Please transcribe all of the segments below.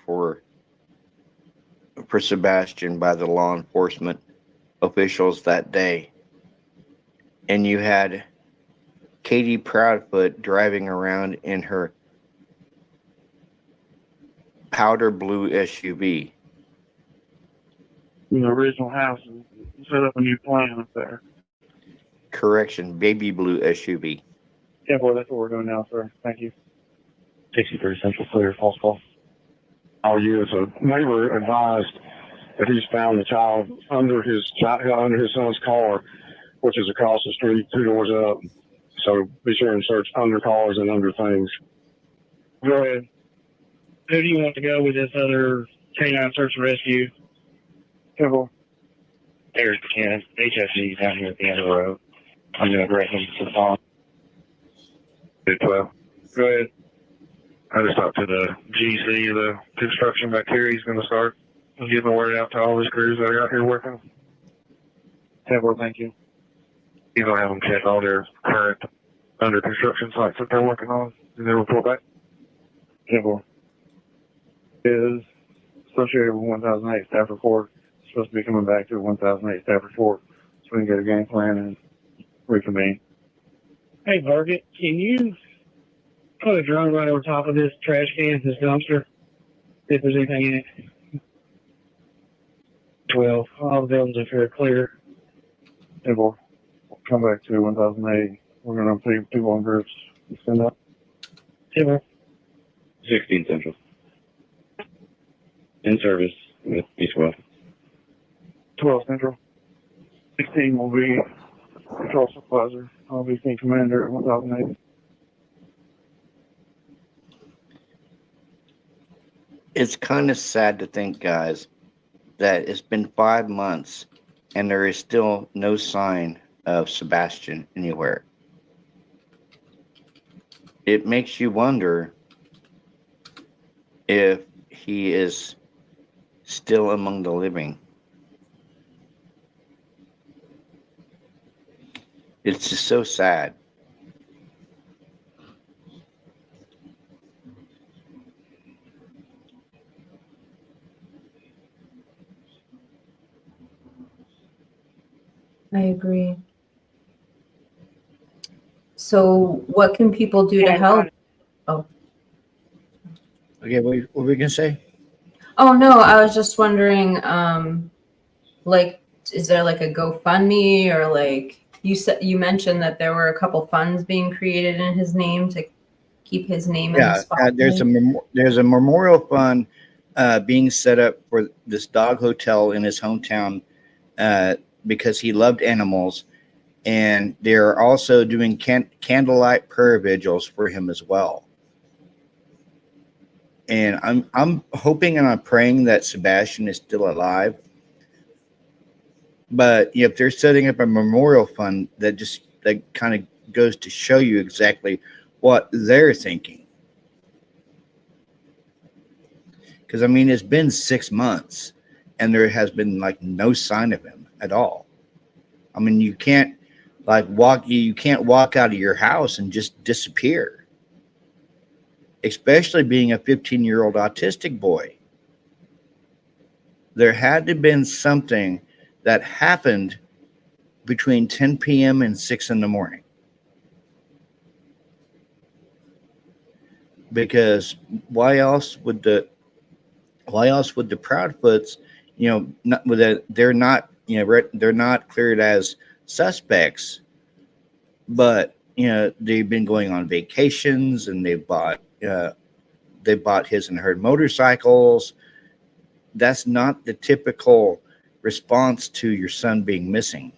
for Sebastian by the law enforcement officials that day, and you had Katie Proudfoot driving around in her powder blue SUV. The original house and set up a new plan up there. Correction, baby blue SUV. Yeah, boy, that's what we're doing now, sir. Thank you. 63 Central Clear, false call. All you as a neighbor advised that he's found the child under his son's car, which is across the street, 2 doors up. So be sure and search under cars and under things. Go ahead. Who do you want to go with this other canine search and rescue? Temple. There's Buchanan. HFG down here at the end of the road. I'm going to direct him to the phone. 12. Go ahead. I just talked to the GC, the construction back here. He's going to start getting the word out to all his crews that are out here working. Temple, thank you. He's going to have them check all their current under construction sites that they're working on and then report back. Temple is associated with 1008 staff report. Supposed to be coming back to 1008 staff report so we can get a game plan and reconvene. Hey, Target, can you put a drone right over top of this trash can, this dumpster, see if there's anything in it? 12. All the buildings up here are clear. And we'll come back to 1008. We're going to put people in groups. Send up. Timber. 16 Central. In service with East West. 12 Central. 16 will be Patrol Supervisor. I'll be Team Commander at 1008. It's kind of sad to think, guys, that it's been 5 months and there is still no sign of Sebastian anywhere. It makes you wonder if he is still among the living. It's just so sad. I agree. So what can people do to help? Oh. Okay, what were we gonna say? Oh no, I was just wondering, like, is there like a GoFundMe or like you mentioned that there were a couple funds being created in his name to keep his name in the spotlight? There's a memorial fund being set up for this dog hotel in his hometown because he loved animals, and they're also doing candlelight prayer vigils for him as well. And I'm hoping and I'm praying that Sebastian is still alive. But if they're setting up a memorial fund, that kind of goes to show you exactly what they're thinking. Because I mean, it's been 6 months, and there has been like no sign of him at all. I mean, you can't walk out of your house and just disappear. Especially being a 15-year-old autistic boy. There had to have been something that happened between 10 p.m. and 6 in the morning. Because why else would the Proudfoots, they're not cleared as suspects, but they've been going on vacations and they bought his and her motorcycles. That's not the typical response to your son being missing.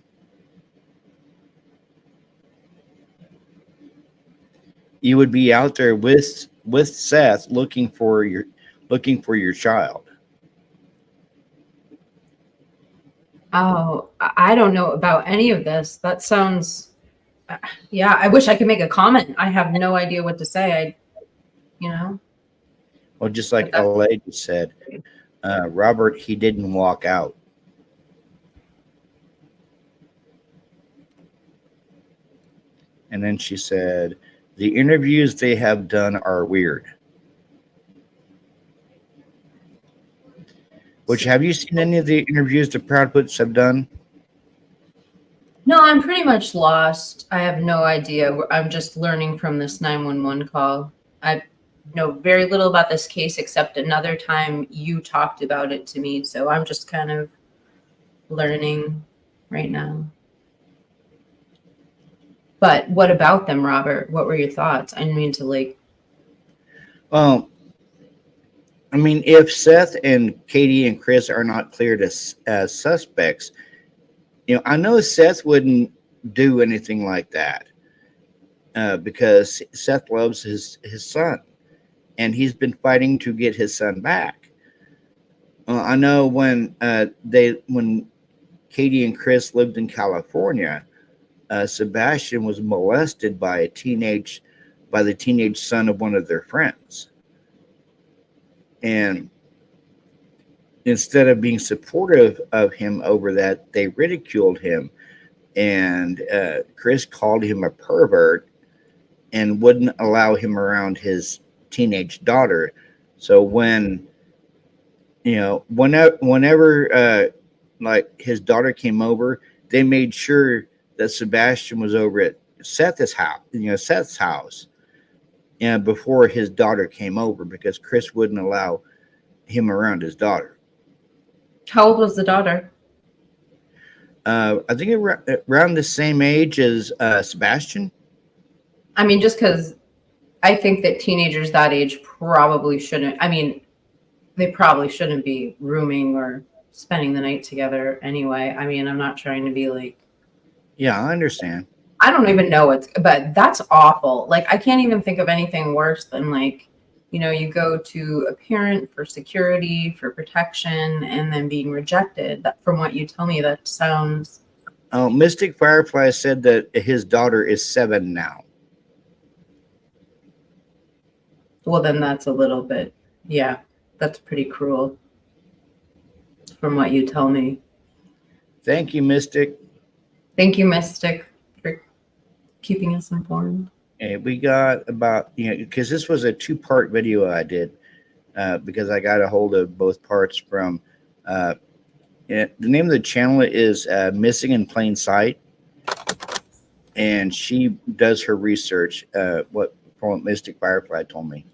You would be out there with Seth looking for your child. Oh, I don't know about any of this. That sounds, yeah, I wish I could make a comment. I have no idea what to say. Well, just like LA just said, Robert, he didn't walk out. And then she said, the interviews they have done are weird. Which, have you seen any of the interviews the Proudfoots have done? No, I'm pretty much lost. I have no idea. I'm just learning from this 911 call. I know very little about this case except another time you talked about it to me. So I'm just kind of learning right now. But what about them, Robert? What were your thoughts? I didn't mean to like. Well, I mean, if Seth and Katie and Chris are not cleared as suspects, I know Seth wouldn't do anything like that because Seth loves his son, and he's been fighting to get his son back. I know when Katie and Chris lived in California, Sebastian was molested by the teenage son of one of their friends. And instead of being supportive of him over that, they ridiculed him. And Chris called him a pervert and wouldn't allow him around his teenage daughter. So whenever like his daughter came over, they made sure that Sebastian was over at Seth's house, before his daughter came over, because Chris wouldn't allow him around his daughter. How old was the daughter? I think around the same age as Sebastian. I mean, just because I think that teenagers that age probably shouldn't. I mean, they probably shouldn't be rooming or spending the night together anyway. I mean, I'm not trying to be like. Yeah, I understand. I don't even know but that's awful. Like, I can't even think of anything worse than like, you go to a parent for security, for protection, and then being rejected. From what you tell me, that sounds. Oh, Mystic Firefly said that his daughter is 7 now. Well, then that's a little bit, yeah, that's pretty cruel. From what you tell me. Thank you, Mystic. Thank you, Mystic, for keeping us informed. And we got about, because this was a 2-part video I did, because I got a hold of both parts from, the name of the channel is Missing in Plain Sight. And she does her research, from what Mystic Firefly told me.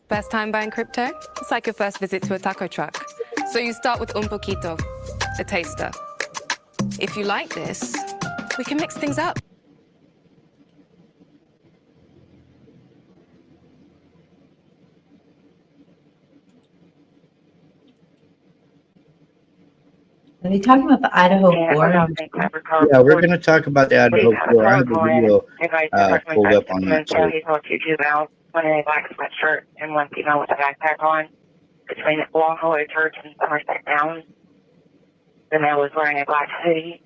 First time buying crypto? It's like your first visit to a taco truck. So you start with un poquito, a taster. If you like this, we can mix things up. Are they talking about the Idaho4? Yeah, we're going to talk about the Idaho4. I have a video pulled up on that too. He's going to two males, one in a black sweatshirt and one female with a backpack on, between Longhollow Church and Somerset Downs. The male was wearing a black hoodie.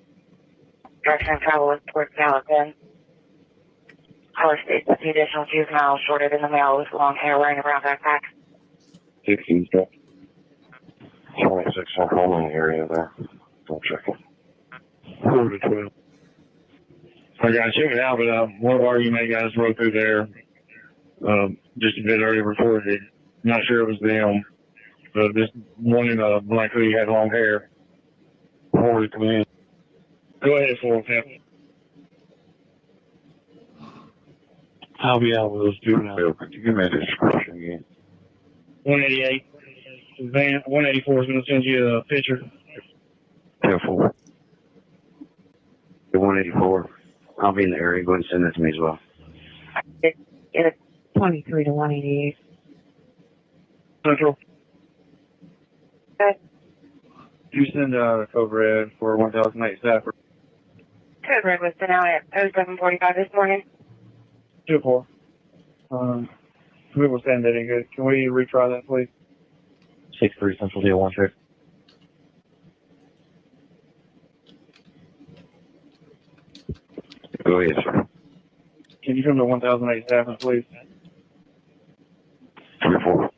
Direction of travel was towards Gallatin. Color states that the additional juvenile shorter than the male with long hair wearing a brown backpack. 16 stuff. 26 on homeland area there. Don't check it. 4 to 12. I got to check it out, but one of our UMA guys rode through there just a bit earlier before it. Not sure it was them, but this one in a black hoodie had long hair. 4 to come in. Go ahead, 4, Captain. I'll be out with those juveniles. Give me a description again. 188. Van 184 is going to send you a picture. 10-4. The 184. I'll be in the area. Go ahead and send that to me as well. It's 23 to 188. Central. Okay. You send a code red for 1008 Stafford. Code red was sent out at 0745 this morning. 2-4. We will send that in good. Can we retry that, please? 6-3 Central Deal 1-6. Go ahead, sir. Can you come to 1008 Stafford, please? 3-4.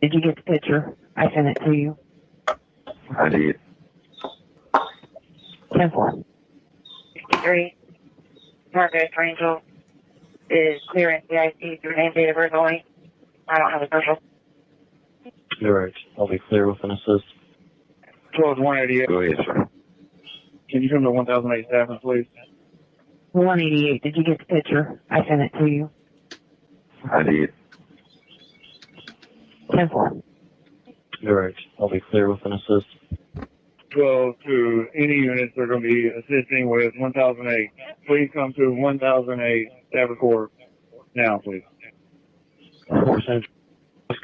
Did you get the picture? I sent it to you. I did. 10-4. 63. Marcos Rangel. is clearance CIC through name, date of birth only. I don't have a social. You're right. I'll be clear with an assist. 12-188. Go ahead, sir. Can you come to 1008 Stafford, please? 188. Did you get the picture? I sent it to you. I did. 10-4. You're right. I'll be clear with an assist. 12 to any units that are going to be assisting with 1008. Please come to 1008 Stafford Court now, please. 4 Central.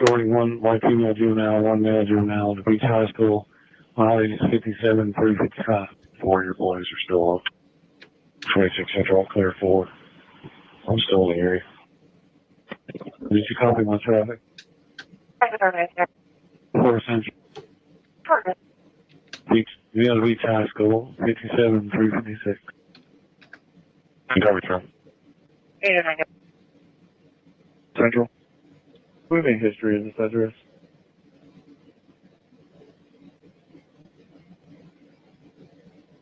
Story 1 white female juvenile, 1 male juvenile, the Beach High School. My age is 57, 355. 4 of your boys are still up. 26 Central, clear 4. I'm still in the area. Did you copy my traffic? 4 Central. Beach High School, 57, 356. You copy traffic. Central. Moving history of this address.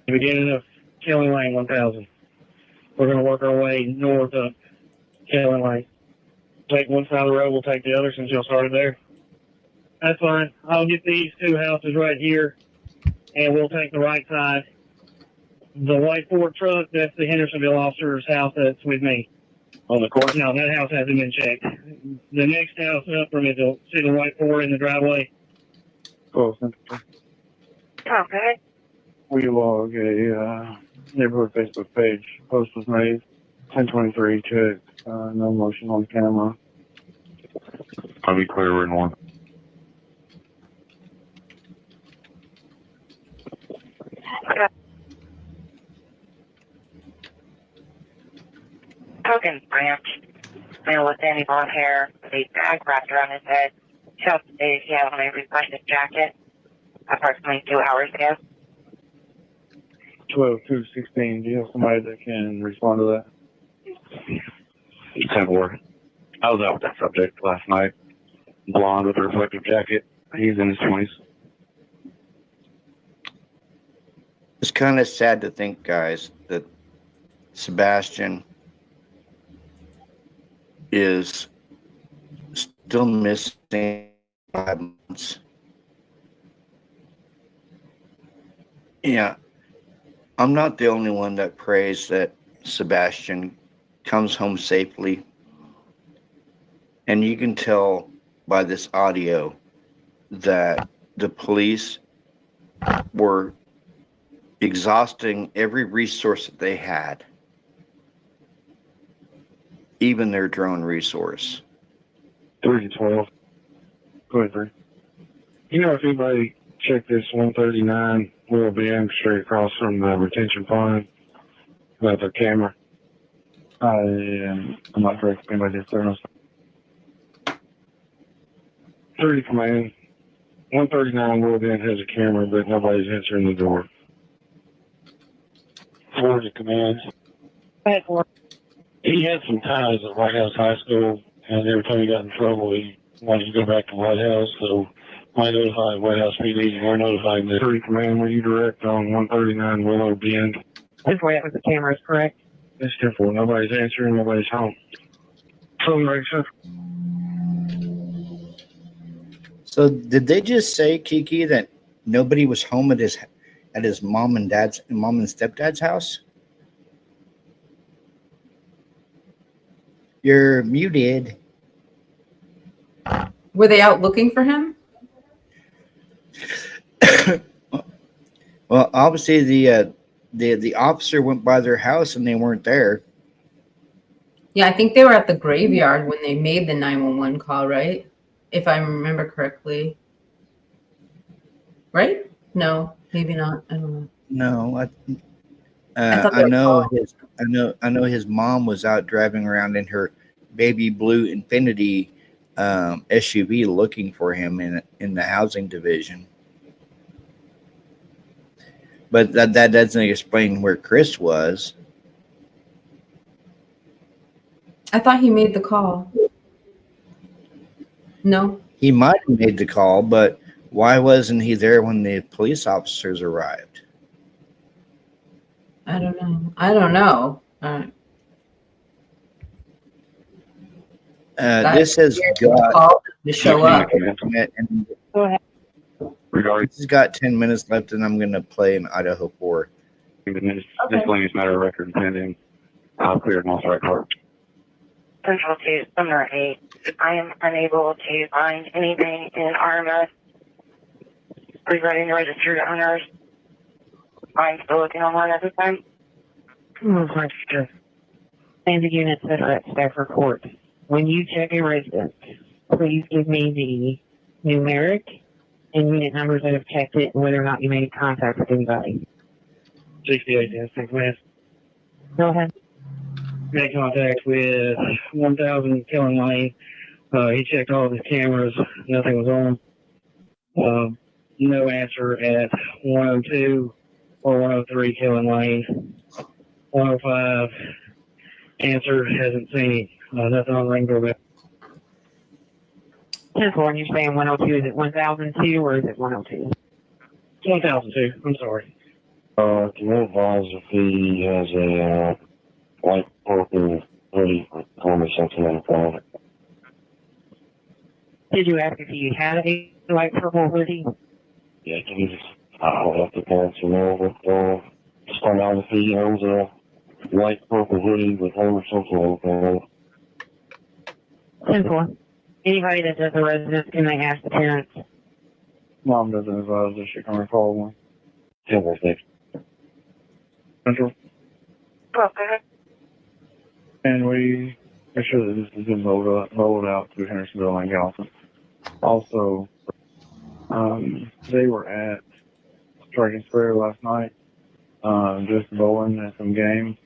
Beginning of Kelly Lane 1000. We're going to work our way north of Kelly Lane. Take one side of the road, we'll take the other since y'all started there. That's fine. I'll get these two houses right here, and we'll take the right side. The white Ford truck, that's the Hendersonville officer's house that's with me. On the court? No, that house hasn't been checked. The next house up from it, you'll see the white Ford in the driveway. Oh, Okay. we log a neighborhood Facebook page. Post was made 1023. Check. No motion on camera. I'll be clear in 1. Token branch. Male with sandy blonde hair, with a bag wrapped around his head. Showed stated he had on a reflective jacket approximately 2 hours ago. 12-2-16. Do you have somebody that can respond to that? 10-4. I was out with that subject last night. Blonde with a reflective jacket. He's in his 20s. It's kind of sad to think, guys, that Sebastian is still missing 5 months. Yeah, I'm not the only one that prays that Sebastian comes home safely. And you can tell by this audio that the police were exhausting every resource that they had, even their drone resource. 3-12. Go ahead, 3. You know, if anybody checked this 139 Will Bend straight across from the retention pond about the camera, I'm not correct if anybody did there. 3 command. 139 Will Bend has a camera, but nobody's answering the door. 4 to command. Go ahead, 4. He had some ties at White House High School, and every time he got in trouble, he wanted to go back to White House, so I notified White House PD, and we're notifying the 3 command. Will you direct on 139 Willow Bend? That's where that was the camera is correct. It's 10-4. Nobody's answering, nobody's home. So, So did they just say, Kiki, that nobody was home at his mom and stepdad's house? You're muted. Were they out looking for him? Well, obviously the officer went by their house and they weren't there. Yeah, I think they were at the graveyard when they made the 911 call, right? If I remember correctly. Right? No, maybe not. I don't know. No, thought they I were know his mom was out driving around in her baby blue Infinity SUV looking for him in the housing division. But that doesn't explain where Chris was. I thought he made the call. No? He might have made the call, but why wasn't he there when the police officers arrived? I don't know. All right. This has got Call to show up. and Go ahead. Regarding this has got 10 minutes left, and I'm gonna play an Idaho4. the miscellaneous matter of record pending, cleared and authorized court. Central to Summer 8. I am unable to find anything in RMS regarding the registered owners. I'm still looking online at this time. And the units that are at staff report. When you check a residence, please give me the numeric and unit numbers that have checked it and whether or not you made contact with anybody. 68 10 minutes. Go ahead. Made contact with 1000 Killing Lane. He checked all of his cameras. Nothing was on. No answer at 102 or 103 Killing Lane. 105. Answer, hasn't seen nothing on Ring Doorbell. 10-4, you're saying 102, is it 1002 or is it 102? 1002. I'm sorry. Can you advise if he has a light purple hoodie with Homer Simpson on the front? Did you ask if you had a light purple hoodie? Yeah, can you just, I'll have to parents to know, but just find out if he owns a light purple hoodie with Homer Simpson on the front. 10-4. Anybody that does a residence, can they ask the parents? Mom doesn't advise that she can recall one. 10-6. Central. Well, go ahead. And we make sure that this has been rolled out to Hendersonville and Galveston. Also, they were at Striking Square last night, just bowling at some games.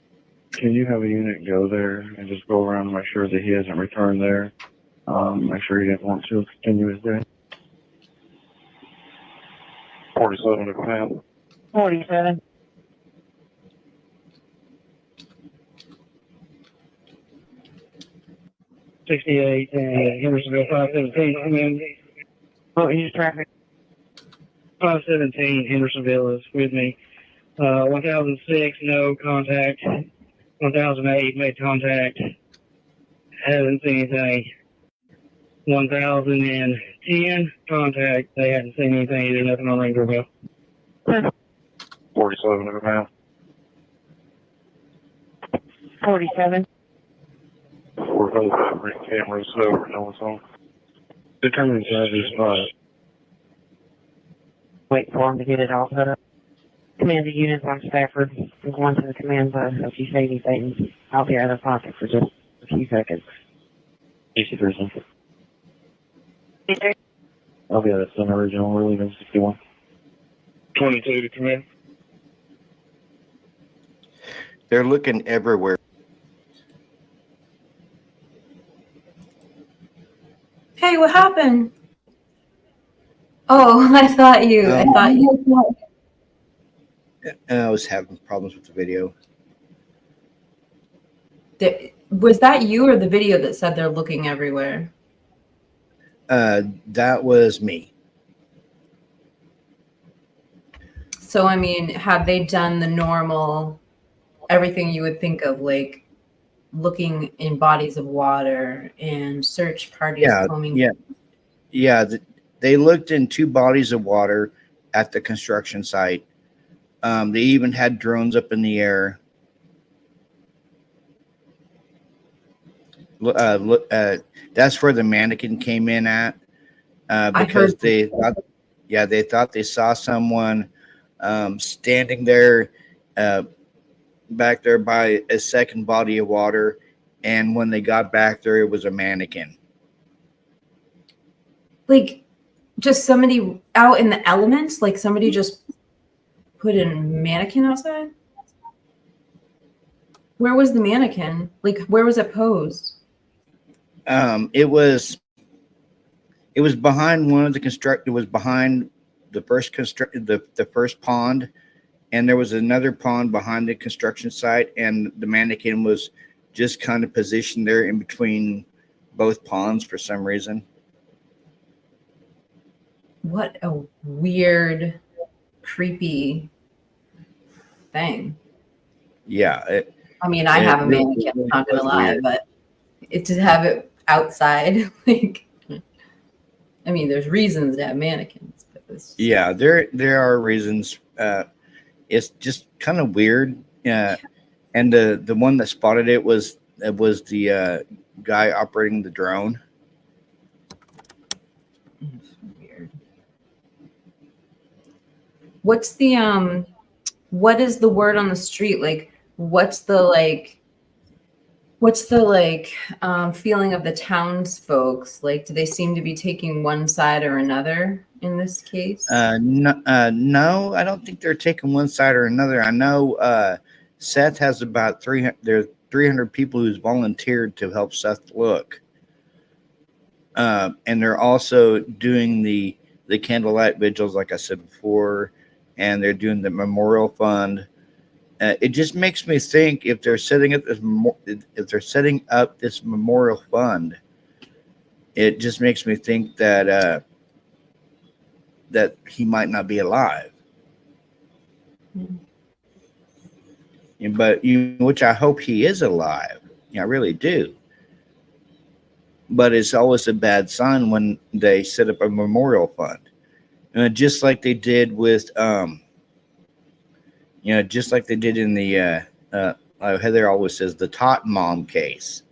Can you have a unit go there and just go around and make sure that he hasn't returned there? Make sure he didn't want to continue his day. 47 to command. 47. '68 and Hendersonville 517. I mean, What is traffic? 517 Hendersonville is with me. 1006 no contact. 1008 made contact. Haven't seen anything. 1010 contact. They hadn't seen anything either. Nothing on Ring Doorbell. 47 to command. 47. 405 ring cameras over. No one's on. Determined size is 5. Wait for them to get it all set up. Command the units on Stafford. I'm going to the command bus. If you say anything, I'll be out of pocket for just a few seconds. 63 Central. Either. I'll be at the Center Regional. We're leaving 61. 22 to command. They're looking everywhere. Hey, what happened? Oh, I thought you. I was having problems with the video. Was that you or the video that said they're looking everywhere? That was me. So, I mean, have they done the normal, everything you would think of, like looking in bodies of water and search parties combing? Yeah. They looked in 2 bodies of water at the construction site. They even had drones up in the air. That's where the mannequin came in at, because they thought they saw someone standing there, back there by a second body of water, and when they got back there, it was a mannequin. Like, just somebody out in the elements? Like somebody just put a mannequin outside? Where was the mannequin? Like, where was it posed? It was behind one of the It was behind the first the first pond, and there was another pond behind the construction site, and the mannequin was just kind of positioned there in between both ponds for some reason. What a weird, creepy thing. Yeah. I mean, I have a mannequin, I'm not gonna lie, but to have it outside. Like, I mean, there's reasons to have mannequins, but this. Yeah, there are reasons. It's just kind of weird. And the one that spotted it was the guy operating the drone. Weird. What's the what is the word on the street? Like, what's the feeling of the townsfolks? Like, do they seem to be taking one side or another in this case? No, I don't think they're taking one side or another. I know Seth has about 300. There's 300 people who's volunteered to help Seth look, and they're also doing the candlelight vigils, like I said before, and they're doing the memorial fund. It just makes me think if they're setting up this memorial fund, it just makes me think that that he might not be alive. But which I hope he is alive. I really do. But it's always a bad sign when they set up a memorial fund, just like they did with just like they did in the Heather always says the Tot Mom case,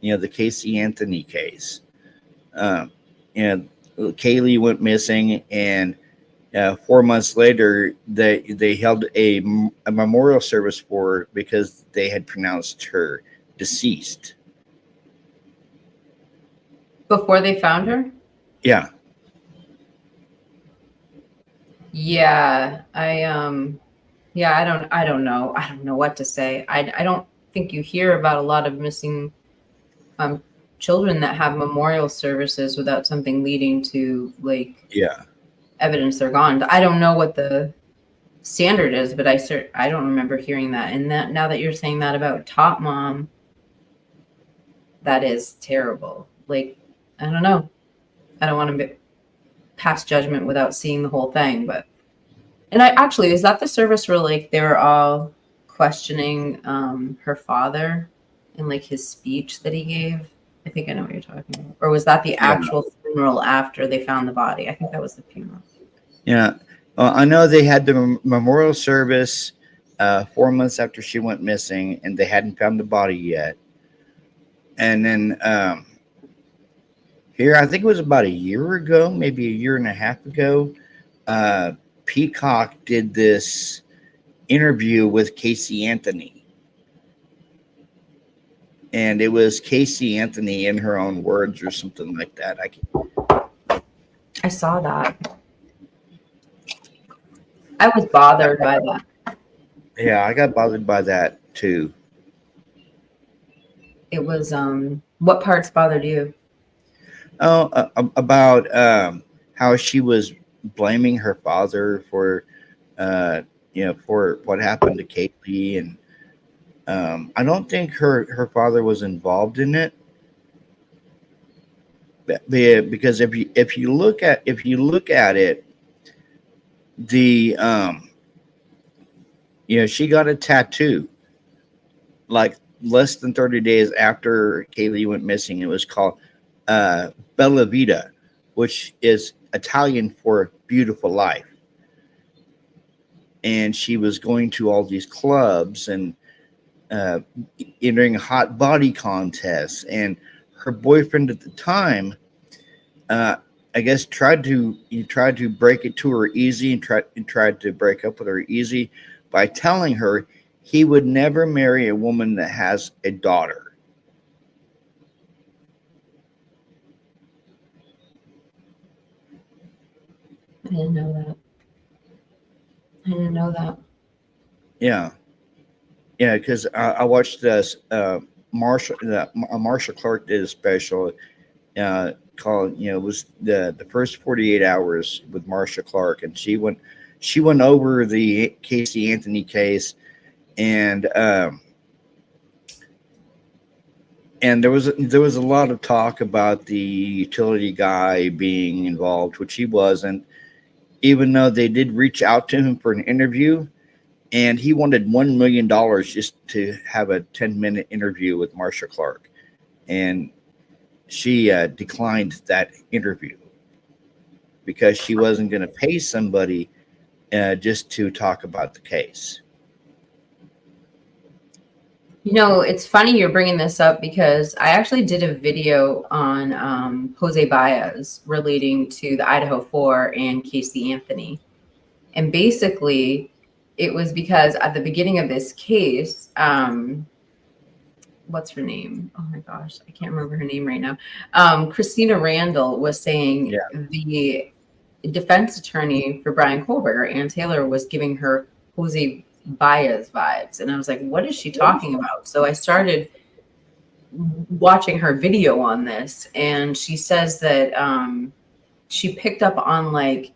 the Casey Anthony case. Kaylee went missing, and 4 months later, they held a memorial service for her because they had pronounced her deceased. Before they found her? Yeah. Yeah, I don't know. I don't know what to say. I don't think you hear about a lot of missing children that have memorial services without something leading to evidence they're gone. I don't know what the standard is, but I don't remember hearing that. And that now that you're saying that about Top Mom, that is terrible. Like, I don't know. I don't want to pass judgment without seeing the whole thing, but is that the service where like they were all questioning her father and like his speech that he gave? I think I know what you're talking about. Or was that the actual funeral after they found the body? I think that was the funeral. Yeah. I know they had the memorial service 4 months after she went missing, and they hadn't found the body yet. And then here, I think it was about a year ago, maybe a year and a half ago, Peacock did this interview with Casey Anthony. And it was Casey Anthony in her own words or something like that. I saw that. I was bothered by that. Yeah, I got bothered by that too. It was what parts bothered you? Oh, about how she was blaming her father for for what happened to Kaylee, and I don't think her father was involved in it. Because if you look at it, the she got a tattoo like less than 30 days after Kaylee went missing. It was called Bella Vita, which is Italian for beautiful life. And she was going to all these clubs and entering hot body contests, and her boyfriend at the time I guess tried to break it to her easy, and tried to break up with her easy by telling her he would never marry a woman that has a daughter. I didn't know that. Yeah. Yeah, because I watched this. Marsha Clark did a special called, was the first 48 hours with Marsha Clark, and she went over the Casey Anthony case, and there was a lot of talk about the utility guy being involved, which he wasn't, even though they did reach out to him for an interview. And he wanted $1 million just to have a 10-minute interview with Marsha Clark. And she declined that interview because she wasn't going to pay somebody just to talk about the case. You know, it's funny you're bringing this up because I actually did a video on Jose Baez relating to the Idaho 4 and Casey Anthony. And basically, it was because at the beginning of this case, what's her name? Oh my gosh, I can't remember her name right now. Christina Randall was saying the defense attorney for Bryan Kohberger, Ann Taylor, was giving her Jose Baez vibes. And I was like, what is she talking about? So I started watching her video on this, and she says that she picked up on like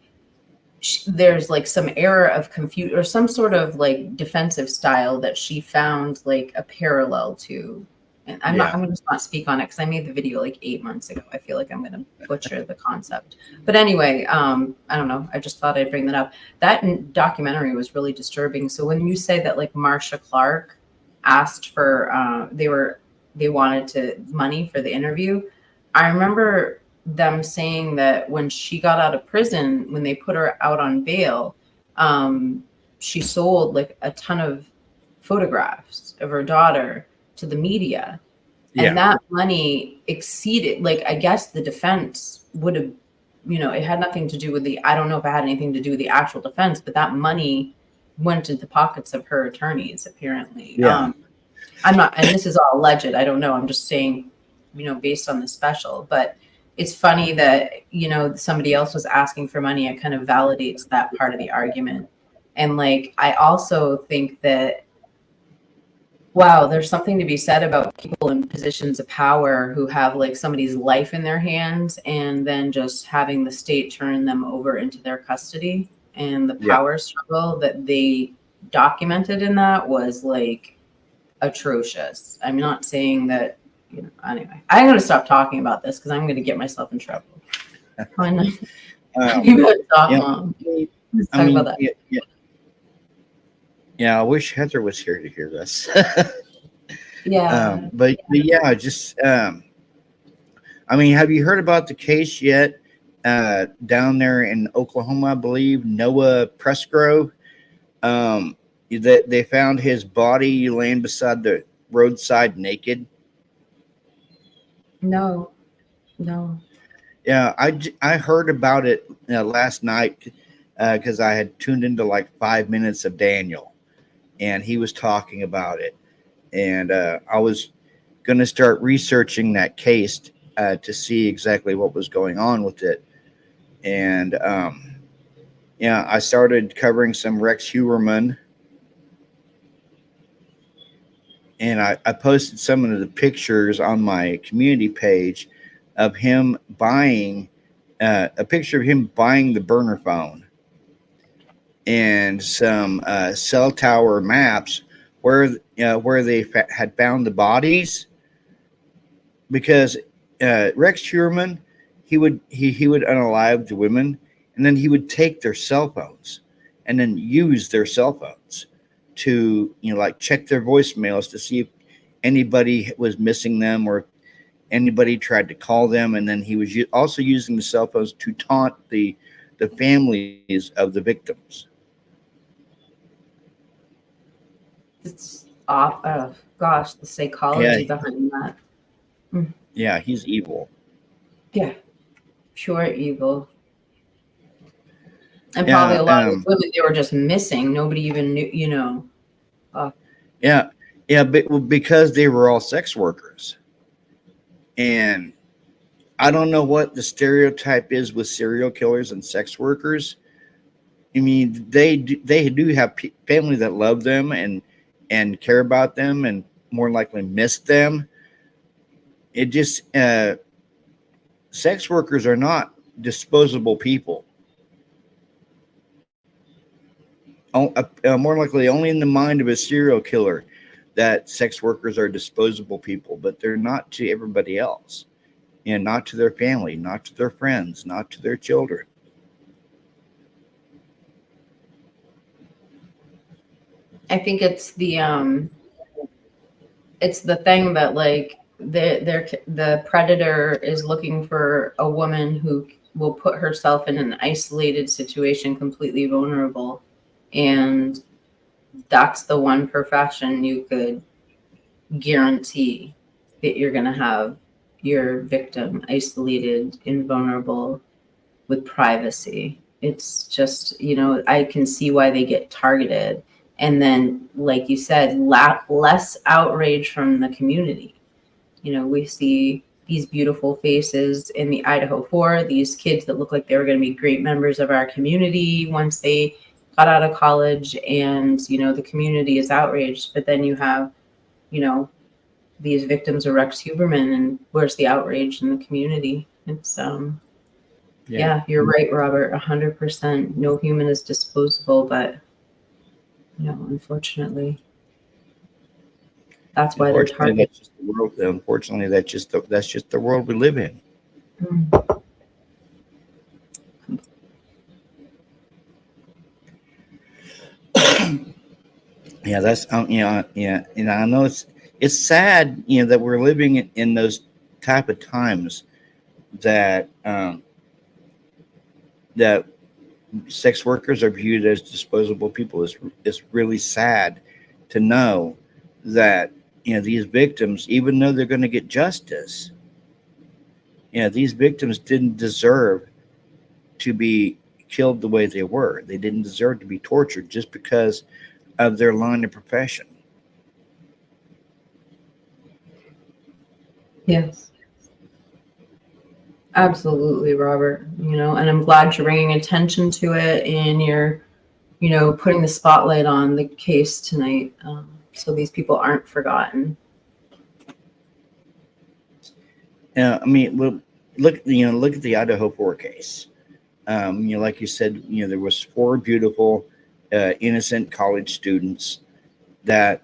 there's like some error of compute or some sort of like defensive style that she found like a parallel to. And I'm going to not speak on it because I made the video like 8 months ago. I feel like I'm going to butcher the concept. But anyway, I don't know. I just thought I'd bring that up. That documentary was really disturbing. So when you say that like Marsha Clark asked for, they wanted money for the interview, I remember them saying that when she got out of prison, when they put her out on bail, she sold like a ton of photographs of her daughter to the media. And that money exceeded, like, I guess the defense would have, it had nothing to do with I don't know if it had anything to do with the actual defense, but that money went into the pockets of her attorneys, apparently. I'm not, and this is all alleged. I don't know. I'm just saying, based on the special, but it's funny that, somebody else was asking for money. It kind of validates that part of the argument. And like, I also think that, wow, there's something to be said about people in positions of power who have like somebody's life in their hands and then just having the state turn them over into their custody. And the power struggle that they documented in that was like atrocious. I'm not saying that, anyway, I'm going to stop talking about this because I'm going to get myself in trouble. Let's talk about that. Yeah, I wish Heather was here to hear this. Yeah. But yeah, just I mean, have you heard about the case yet? Down there in Oklahoma, I believe, Noah Presgrove. That they found his body laying beside the roadside naked. No. Yeah, I heard about it last night because I had tuned into like 5 minutes of Daniel. And he was talking about it, and I was going to start researching that case to see exactly what was going on with it. And I started covering some Rex Huerman, and I posted some of the pictures on my community page of him buying a picture of him buying the burner phone. And some cell tower maps where they had found the bodies, because Rex Huerman, he would unalive the women, and then he would take their cell phones and then use their cell phones to like check their voicemails to see if anybody was missing them or anybody tried to call them, and then he was also using the cell phones to taunt the families of the victims. It's off. Oh, gosh, the psychology behind that. Yeah, he's evil. Yeah, pure evil. And probably a lot of women they were just missing. Nobody even knew, Yeah, but because they were all sex workers, and I don't know what the stereotype is with serial killers and sex workers. I mean, they do have family that love them and care about them and more likely miss them. It just sex workers are not disposable people. More likely only in the mind of a serial killer that sex workers are disposable people, but they're not to everybody else, and not to their family, not to their friends, not to their children. I think it's the thing that like the predator is looking for a woman who will put herself in an isolated situation, completely vulnerable. And that's the one profession you could guarantee that you're going to have your victim isolated and vulnerable with privacy. It's just, I can see why they get targeted. And then, like you said, less outrage from the community. We see these beautiful faces in the Idaho4, these kids that look like they were going to be great members of our community once they got out of college, and, the community is outraged. But then you have, these victims of Rex Huberman, and where's the outrage in the community? It's, yeah, you're right, Robert, 100%. No human is disposable, but, unfortunately, that's why they're targeted. That's just the world. Unfortunately, that's just the world we live in. Yeah, that's yeah. And I know it's sad, that we're living in those type of times that that sex workers are viewed as disposable people. It's really sad to know that these victims, even though they're going to get justice, these victims didn't deserve to be killed the way they were. They didn't deserve to be tortured just because of their line of profession. Yes. Absolutely, Robert. And I'm glad you're bringing attention to it, and you're, putting the spotlight on the case tonight, so these people aren't forgotten. I mean, well, look at the Idaho4 case. Like you said, there was 4 beautiful, innocent college students that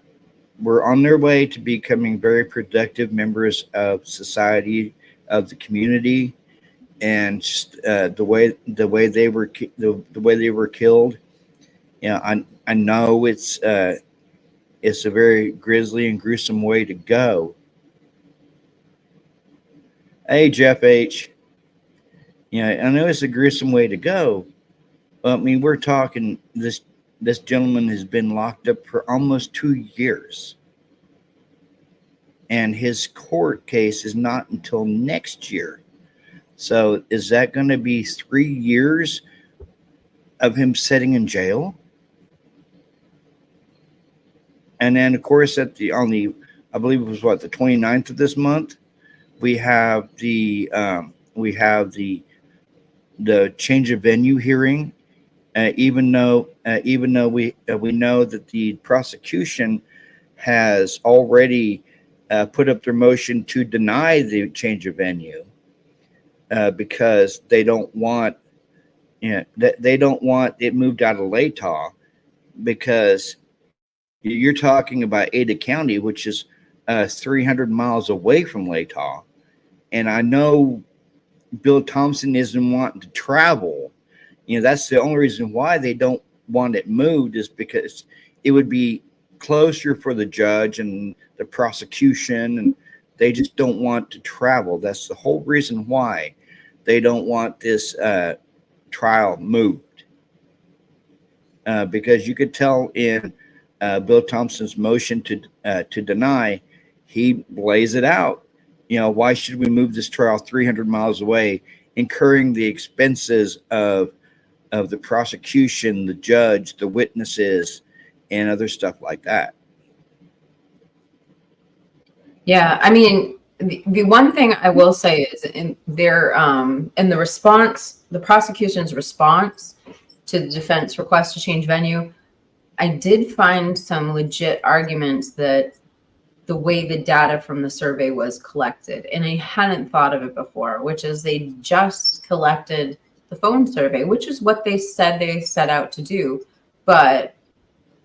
were on their way to becoming very productive members of society, of the community, and just, the way they were killed. I know it's a very grisly and gruesome way to go. Hey, Jeff H. I know it's a gruesome way to go. But, I mean, we're talking this gentleman has been locked up for almost 2 years. And his court case is not until next year. So is that going to be 3 years of him sitting in jail? And then, of course, I believe it was the 29th of this month, we have the change of venue hearing. Even though we know that the prosecution has already put up their motion to deny the change of venue, because they don't want it moved out of Latah, because you're talking about Ada County, which is 300 miles away from Latah, and I know Bill Thompson isn't wanting to travel. That's the only reason why they don't want it moved, is because it would be closer for the judge and the prosecution, and they just don't want to travel. That's the whole reason why they don't want this trial moved, because you could tell in Bill Thompson's motion to deny, he lays it out. Why should we move this trial 300 miles away, incurring the expenses of the prosecution, the judge, the witnesses, and other stuff like that? Yeah, I mean, the one thing I will say is in the response, the prosecution's response to the defense request to change venue, I did find some legit arguments that the way the data from the survey was collected, and I hadn't thought of it before, which is they just collected the phone survey, which is what they said they set out to do. But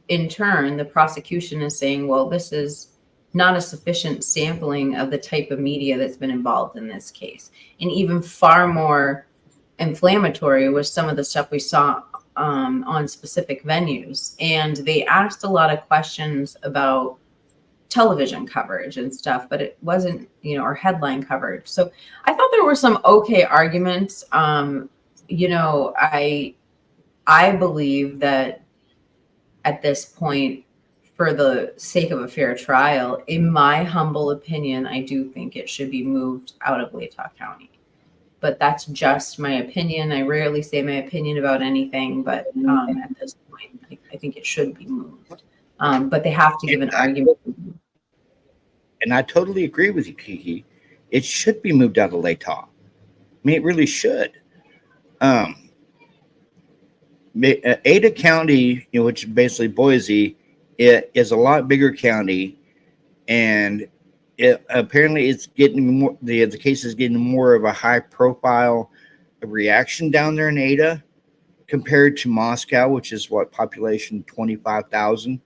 in turn, the prosecution is saying, well, this is not a sufficient sampling of the type of media that's been involved in this case. And even far more inflammatory was some of the stuff we saw on specific venues. And they asked a lot of questions about television coverage and stuff, but it wasn't, or headline coverage. So I thought there were some okay arguments. I believe that at this point, for the sake of a fair trial, in my humble opinion, I do think it should be moved out of Latah County. But that's just my opinion. I rarely say my opinion about anything, but at this point, I think it should be moved. But they have to give an argument. And I totally agree with you, Kiki. It should be moved out of Latah. I mean, it really should. Ada County, which is basically Boise, it is a lot bigger county, and apparently it's getting more. The case is getting more of a high profile reaction down there in Ada compared to Moscow, which is what, population 25,000.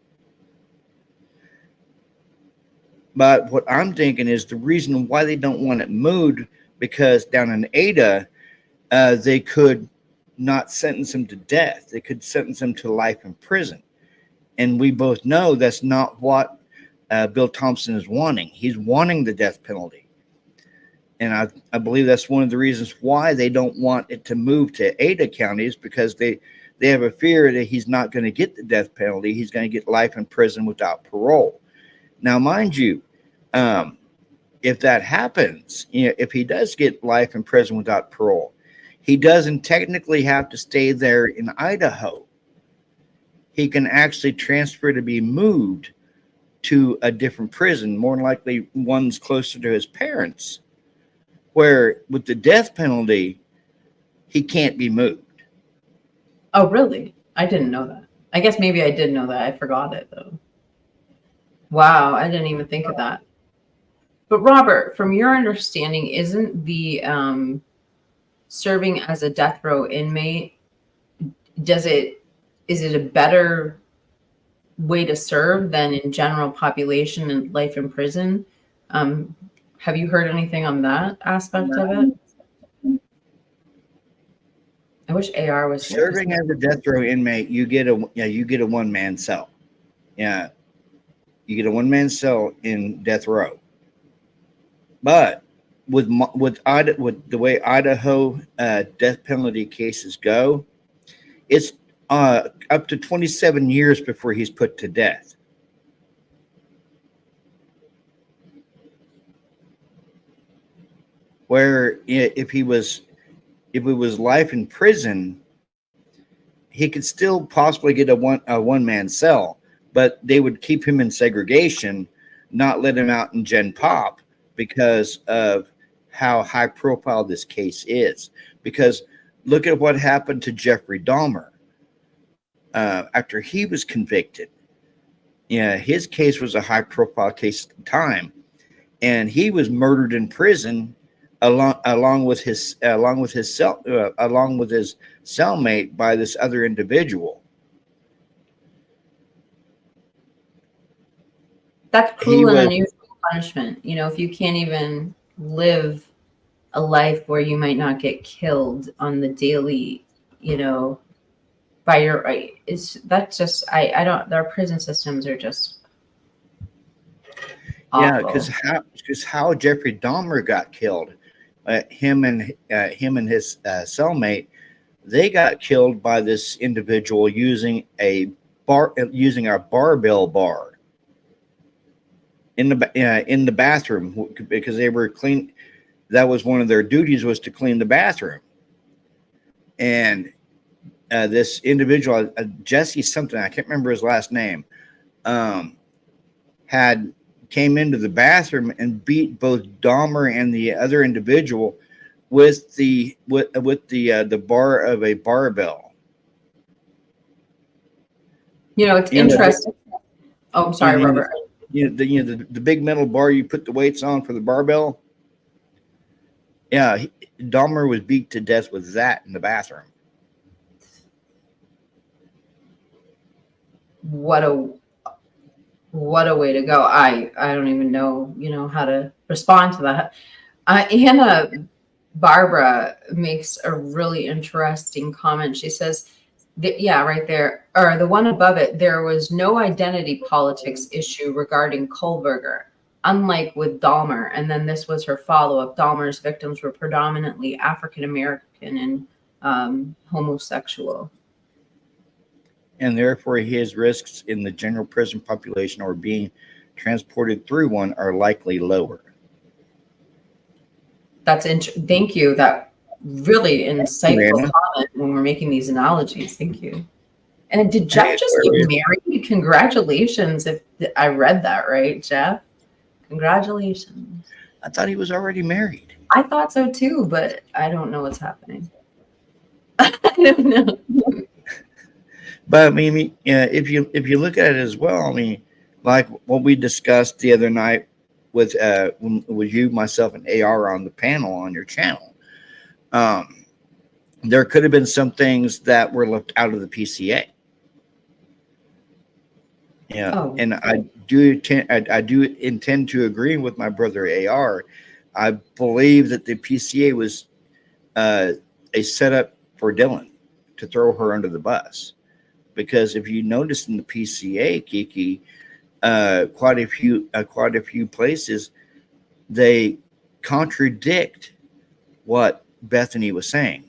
But what I'm thinking is the reason why they don't want it moved, because down in Ada, they could not sentence him to death. They could sentence him to life in prison. And we both know that's not what Bill Thompson is wanting. He's wanting the death penalty. And I believe that's one of the reasons why they don't want it to move to Ada County, is because they have a fear that he's not going to get the death penalty. He's going to get life in prison without parole. Now, mind you, if that happens, if he does get life in prison without parole, he doesn't technically have to stay there in Idaho. He can actually transfer to be moved to a different prison, more than likely one's closer to his parents, where with the death penalty, he can't be moved. Oh, really? I didn't know that. I guess maybe I did know that. I forgot it, though. Wow, I didn't even think of that. But Robert, from your understanding, isn't the serving as a death row inmate, is it a better way to serve than in general population and life in prison? Have you heard anything on that aspect of it? I wish AR was here. Serving as a death row inmate, you get a one-man cell. Yeah, you get a one-man cell in death row. But with the way Idaho death penalty cases go, it's up to 27 years before he's put to death. Where if it was life in prison, he could still possibly get a one-man cell, but they would keep him in segregation, not let him out in Gen Pop, because of how high profile this case is. Because look at what happened to Jeffrey Dahmer after he was convicted. His case was a high profile case at the time, and he was murdered in prison along with his cellmate by this other individual. That's cruel and unusual punishment. If you can't even live a life where you might not get killed on the daily, by your right. I don't, our prison systems are just awful. Yeah, because how Jeffrey Dahmer got killed, him and his cellmate, they got killed by this individual using a barbell bar in the bathroom, because they were clean. That was one of their duties, was to clean the bathroom. And this individual, Jesse something, I can't remember his last name, came into the bathroom and beat both Dahmer and the other individual with the bar of a barbell. It's interesting. I'm sorry, Robert. The big metal bar you put the weights on for the barbell. Yeah, Dahmer was beat to death with that in the bathroom. What a way to go. I don't even know, how to respond to that. Anna Barbara makes a really interesting comment. She says, Yeah, right there. Or the one above it, there was no identity politics issue regarding Kohberger, unlike with Dahmer. And then this was her follow-up. Dahmer's victims were predominantly African American and homosexual. And therefore his risks in the general prison population or being transported through one are likely lower. Thank you. That really insightful Amanda. comment when we're making these analogies. Thank you. And did Hey, Jeff just get Aquarius. married? Congratulations. If I read that right, Jeff. Congratulations. I thought he was already married. I thought so too, but I don't know what's happening. I don't know. But I mean, if you look at it as well, I mean, like what we discussed the other night with you, myself, and AR on the panel on your channel, there could have been some things that were left out of the PCA. Yeah, Oh. and I do intend to agree with my brother AR. I believe that the PCA was a setup for Dylan to throw her under the bus, because if you notice in the PCA, Kiki, quite a few places they contradict what Bethany was saying.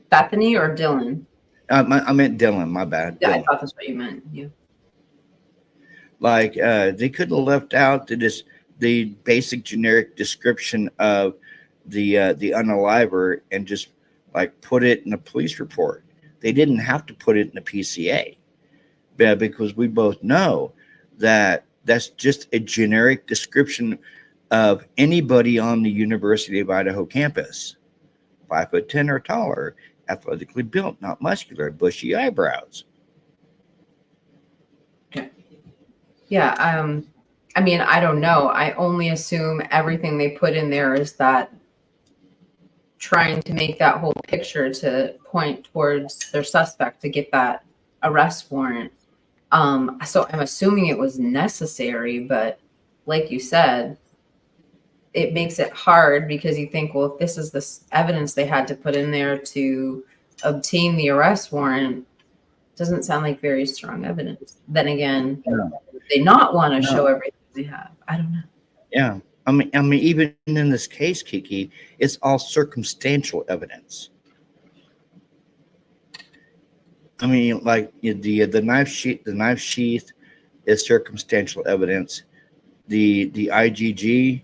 Bethany or Dylan? I meant Dylan. My bad. Yeah, I Dylan. thought that's what you meant. Yeah. Like they could have left out the basic generic description of the unaliver and just like put it in a police report. They didn't have to put it in the PCA, because we both know that that's just a generic description of anybody on the University of Idaho campus. 5'10" or taller, athletically built, not muscular, bushy eyebrows. Yeah. I mean, I don't know. I only assume everything they put in there is that trying to make that whole picture to point towards their suspect to get that arrest warrant. So I'm assuming it was necessary, but like you said, it makes it hard because you think, well, if this is the evidence they had to put in there to obtain the arrest warrant, doesn't sound like very strong evidence. Then again, they not want to show everything they have. I don't know. Yeah. I mean, even in this case, Kiki, it's all circumstantial evidence. I mean, like the knife sheath is circumstantial evidence. The IgG,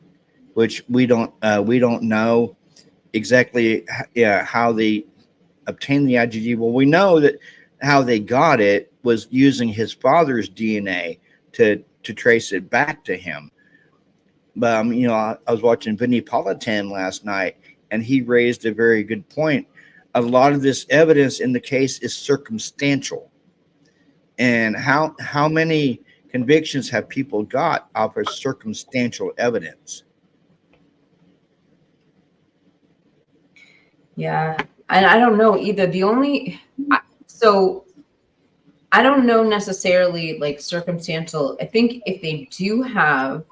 which we don't know exactly how they obtained the IgG. Well, we know that how they got it was using his father's DNA to trace it back to him. But I was watching Vinny Politan last night, and he raised a very good point. A lot of this evidence in the case is circumstantial. And how many convictions have people got off of circumstantial evidence? Yeah, and I don't know either. So I don't know necessarily like circumstantial. I think if they do have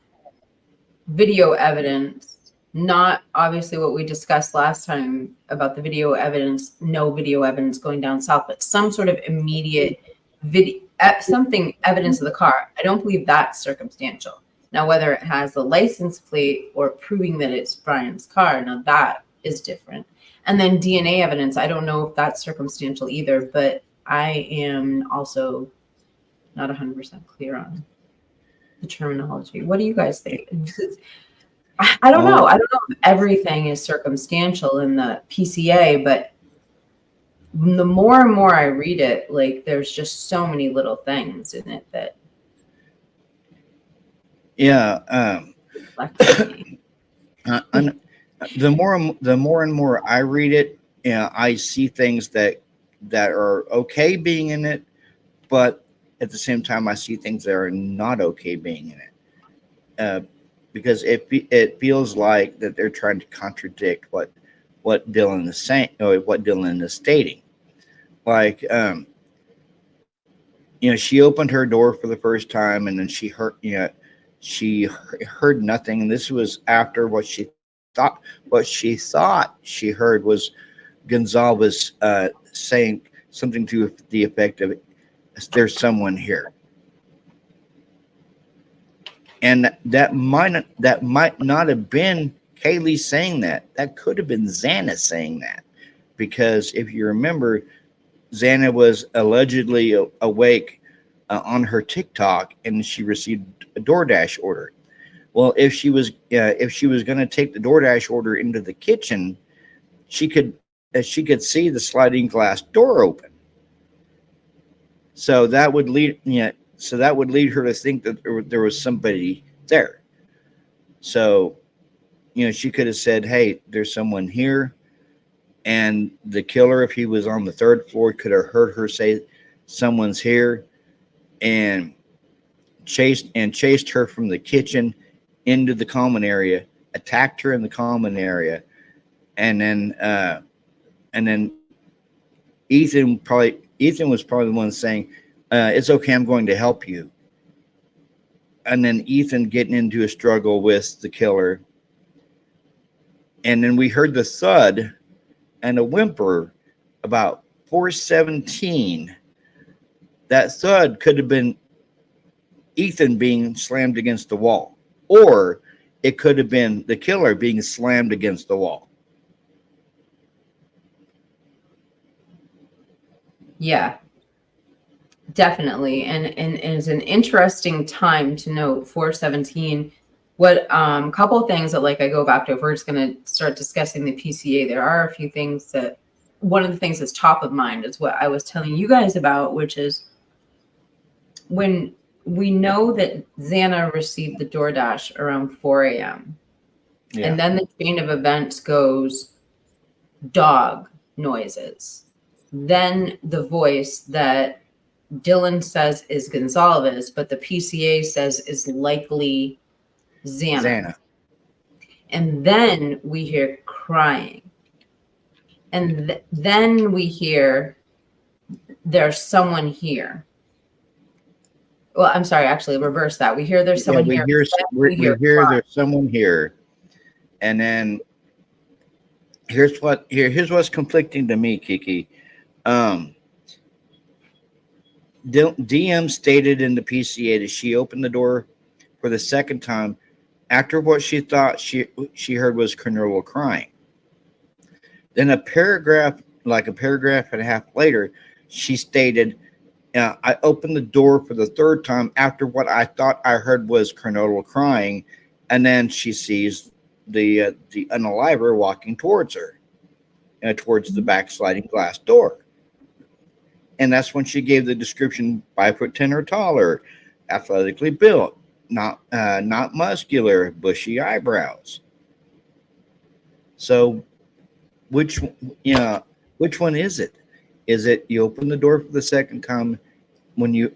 video evidence, not obviously what we discussed last time about the video evidence, no video evidence going down south, but some sort of immediate video, something evidence of the car. I don't believe that's circumstantial. Now, whether it has the license plate or proving that it's Bryan's car, now that is different. And then DNA evidence, I don't know if that's circumstantial either, but I am also not 100% clear on the terminology. What do you guys think? I don't know. I don't know if everything is circumstantial in the PCA, but the more and more I read it, like there's just so many little things in it that the more and more I read it, I see things that are okay being in it, but at the same time I see things that are not okay being in it, because it feels like that they're trying to contradict what Dylan is saying, or what Dylan is stating. Like she opened her door for the first time, and then she heard nothing, and this was after what she thought she heard was Gonzalez saying something to the effect of, "There's someone here," and that might not have been Kaylee saying that. That could have been Xana saying that, because if you remember, Xana was allegedly awake on her TikTok, and she received a DoorDash order. Well, if she was going to take the DoorDash order into the kitchen, she could see the sliding glass door open. So that would lead her to think that there was somebody there. So, she could have said, "Hey, there's someone here," and the killer, if he was on the third floor, could have heard her say, "Someone's here," and chased her from the kitchen into the common area, attacked her in the common area, and then Ethan was probably the one saying, "It's okay, I'm going to help you," and then Ethan getting into a struggle with the killer, and then we heard the thud and a whimper about 417. That thud could have been Ethan being slammed against the wall, or it could have been the killer being slammed against the wall. Yeah, definitely. And it's an interesting time to note 417. What couple of things that I go back to, if we're just going to start discussing the PCA, there are a few things that, one of the things that's top of mind is what I was telling you guys about, which is when we know that Xana received the DoorDash around 4 a.m. Yeah. And then the chain of events goes dog noises. Then the voice that Dylan says is Gonzalez, but the PCA says is likely Xana. And then we hear crying. And then we hear there's someone here. Well, I'm sorry, actually reverse that. We hear there's someone here. We hear there's someone here. And then here's what's conflicting to me, Kiki. DM stated in the PCA that she opened the door for the second time after what she thought she heard was Cornelia crying. Then a paragraph and a half later, she stated, "I opened the door for the third time after what I thought I heard was Cornelia crying," and then she sees the unaliver walking towards her, towards the back sliding glass door. And that's when she gave the description: 5'10" or taller, athletically built, not muscular, bushy eyebrows. So, which one is it? Is it you open the door for the second time when you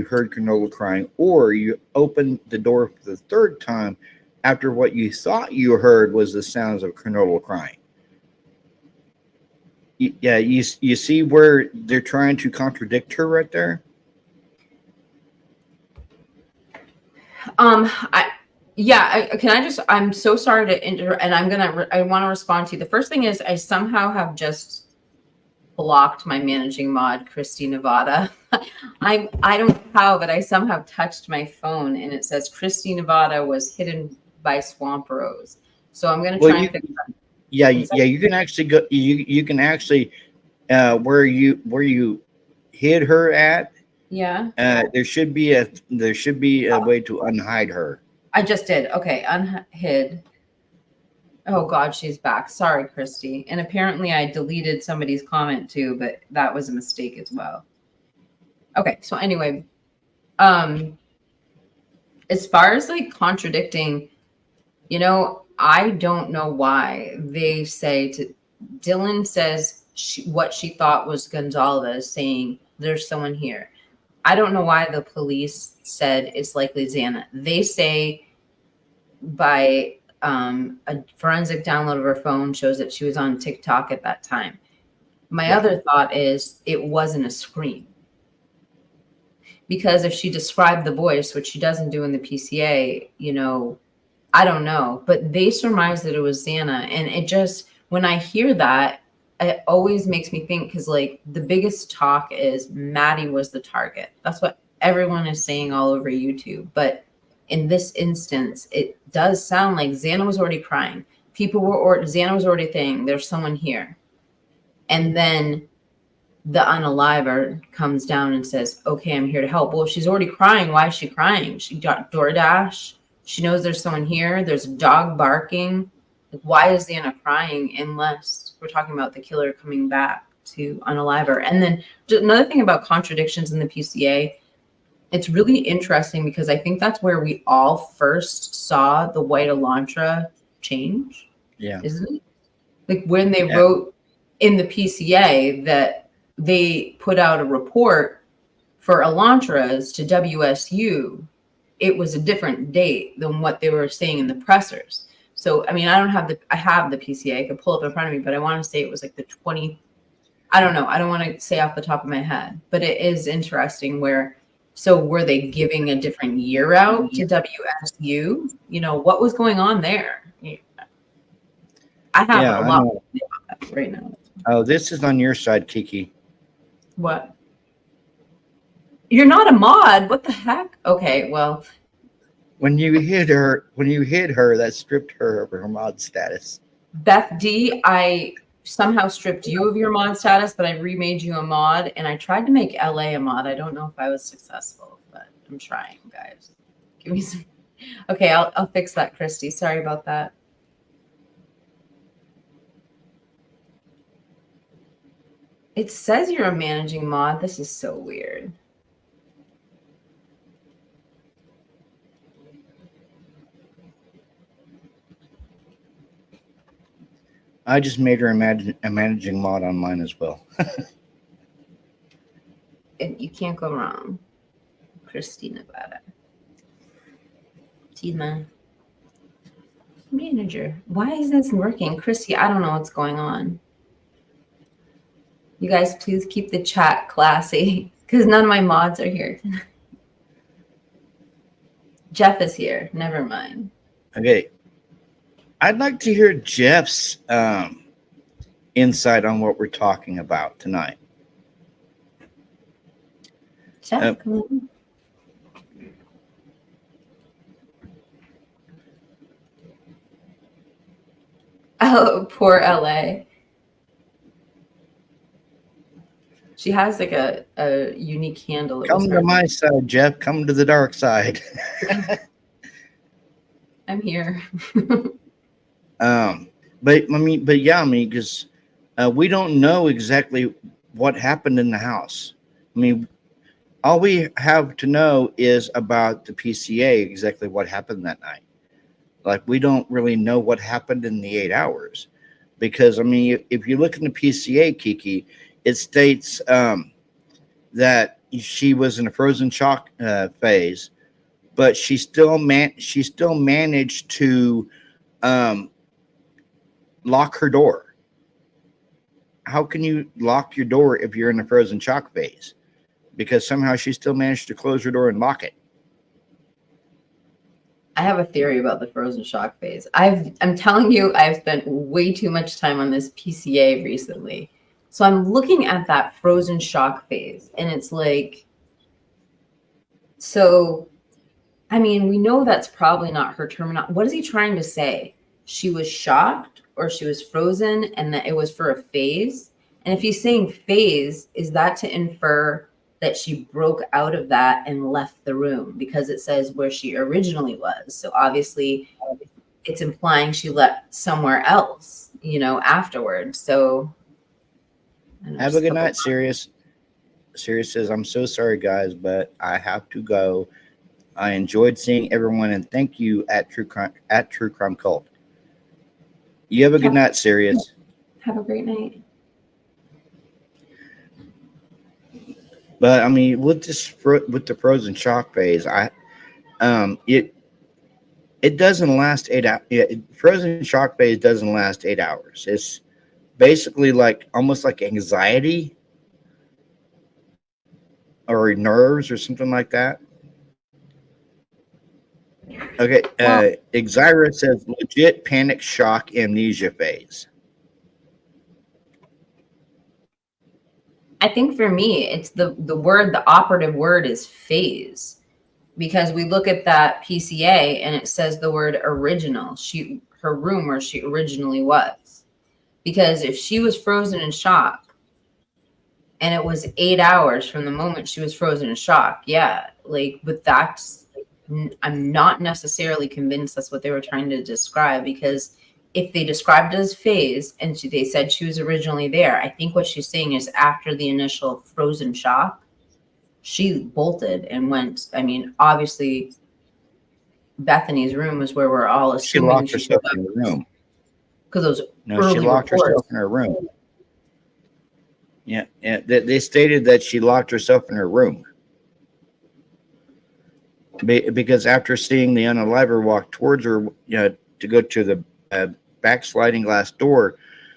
heard Cornelia crying, or you opened the door for the third time after what you thought you heard was the sounds of Cornelia crying? Yeah, you see where they're trying to contradict her right there? I'm so sorry to interrupt, and I want to respond to you. The first thing is I somehow have just blocked my managing mod, Christy Nevada. I don't know how, but I somehow touched my phone and it says Christy Nevada was hidden by Swamp Rose. So I'm going to try and fix that. Yeah, you can actually go. You can actually where you hid her at. Yeah. There should be a way to unhide her. I just did. Okay, unhid. Oh God, she's back. Sorry, Christy. And apparently I deleted somebody's comment too, but that was a mistake as well. Okay, so anyway, as far as contradicting, I don't know why they say Dylan says what she thought was Gonzalez saying there's someone here. I don't know why the police said it's likely Xana. They say by a forensic download of her phone shows that she was on TikTok at that time. My other thought is it wasn't a scream. Because if she described the voice, which she doesn't do in the PCA, I don't know, but they surmised that it was Xana. And it just, when I hear that, it always makes me think, because like the biggest talk is Maddie was the target. That's what everyone is saying all over YouTube. But in this instance, it does sound like Xana was already crying. Xana was already saying, there's someone here. And then the unaliver comes down and says, okay, I'm here to help. Well, if she's already crying, why is she crying? She got DoorDash. She knows there's someone here. There's a dog barking. Like, why is Xana crying unless we're talking about the killer coming back to unaliver? And then another thing about contradictions in the PCA, it's really interesting because I think that's where we all first saw the white Elantra change. Yeah. Isn't it? Like when they wrote in the PCA that they put out a report for Elantras to WSU, it was a different date than what they were saying in the pressers. So, I mean, I have the PCA, I could pull up in front of me, but I want to say it was like the 20, I don't know. I don't want to say off the top of my head, but it is interesting so were they giving a different year out to WSU? You know, what was going on there? I have a lot to say about that right now. Oh, this is on your side, Kiki. What? You're not a mod. What the heck? Okay, well. When you hit her, that stripped her of her mod status. Beth D, I somehow stripped you of your mod status, but I remade you a mod, and I tried to make LA a mod. I don't know if I was successful, but I'm trying, guys. Give me some. Okay, I'll fix that, Christy. Sorry about that. It says you're a managing mod. This is so weird. I just made her a managing mod on mine as well. You can't go wrong. Christina Nevada. Tina. Manager. Why is this working? Christy, I don't know what's going on. You guys, please keep the chat classy because none of my mods are here tonight. Jeff is here. Never mind. Okay. I'd like to hear Jeff's insight on what we're talking about tonight. Jeff, come on. Oh, poor LA. She has like a unique handle. Come to my side, Jeff. Come to the dark side. I'm here. But yeah, because we don't know exactly what happened in the house. I mean, all we have to know is about the PCA, exactly what happened that night. Like, we don't really know what happened in the 8 hours, because I mean, if you look in the PCA, Kiki, it states that she was in a frozen shock phase, but she still managed to lock her door. How can you lock your door if you're in a frozen shock phase? Because somehow she still managed to close her door and lock it. I have a theory about the frozen shock phase. I'm telling you, I've spent way too much time on this PCA recently. So I'm looking at that frozen shock phase, and it's like, so, I mean, we know that's probably not her terminology. What is he trying to say? She was shocked or she was frozen and that it was for a phase? And if he's saying phase, is that to infer that she broke out of that and left the room? Because it says where she originally was. So obviously it's implying she left somewhere else, afterwards. So have a good night, Sirius. Sirius says, I'm so sorry, guys, but I have to go. I enjoyed seeing everyone, and thank you at True Crime Cult. You have a good night, Sirius. Have a great night. But I mean, with the frozen shock phase, it doesn't last 8 hours. Frozen shock phase doesn't last 8 hours. It's basically like almost like anxiety or nerves or something like that. Okay, Well, Exira says legit panic shock amnesia phase. I think for me, it's the word, the operative word is phase, because we look at that PCA and it says the word original. Her room where she originally was. Because if she was frozen in shock and it was 8 hours from the moment she was frozen in shock, yeah, like, but I'm not necessarily convinced that's what they were trying to describe, because if they described it as phase and they said she was originally there, I think what she's saying is after the initial frozen shock, she bolted and went. I mean, obviously, Bethany's room is where we're all She assuming locked she showed herself up in her room. because those No, she early locked reports. herself in her room. Yeah, they stated that she locked herself in her room because after seeing the unaliver walk towards her, to go to the back sliding glass door,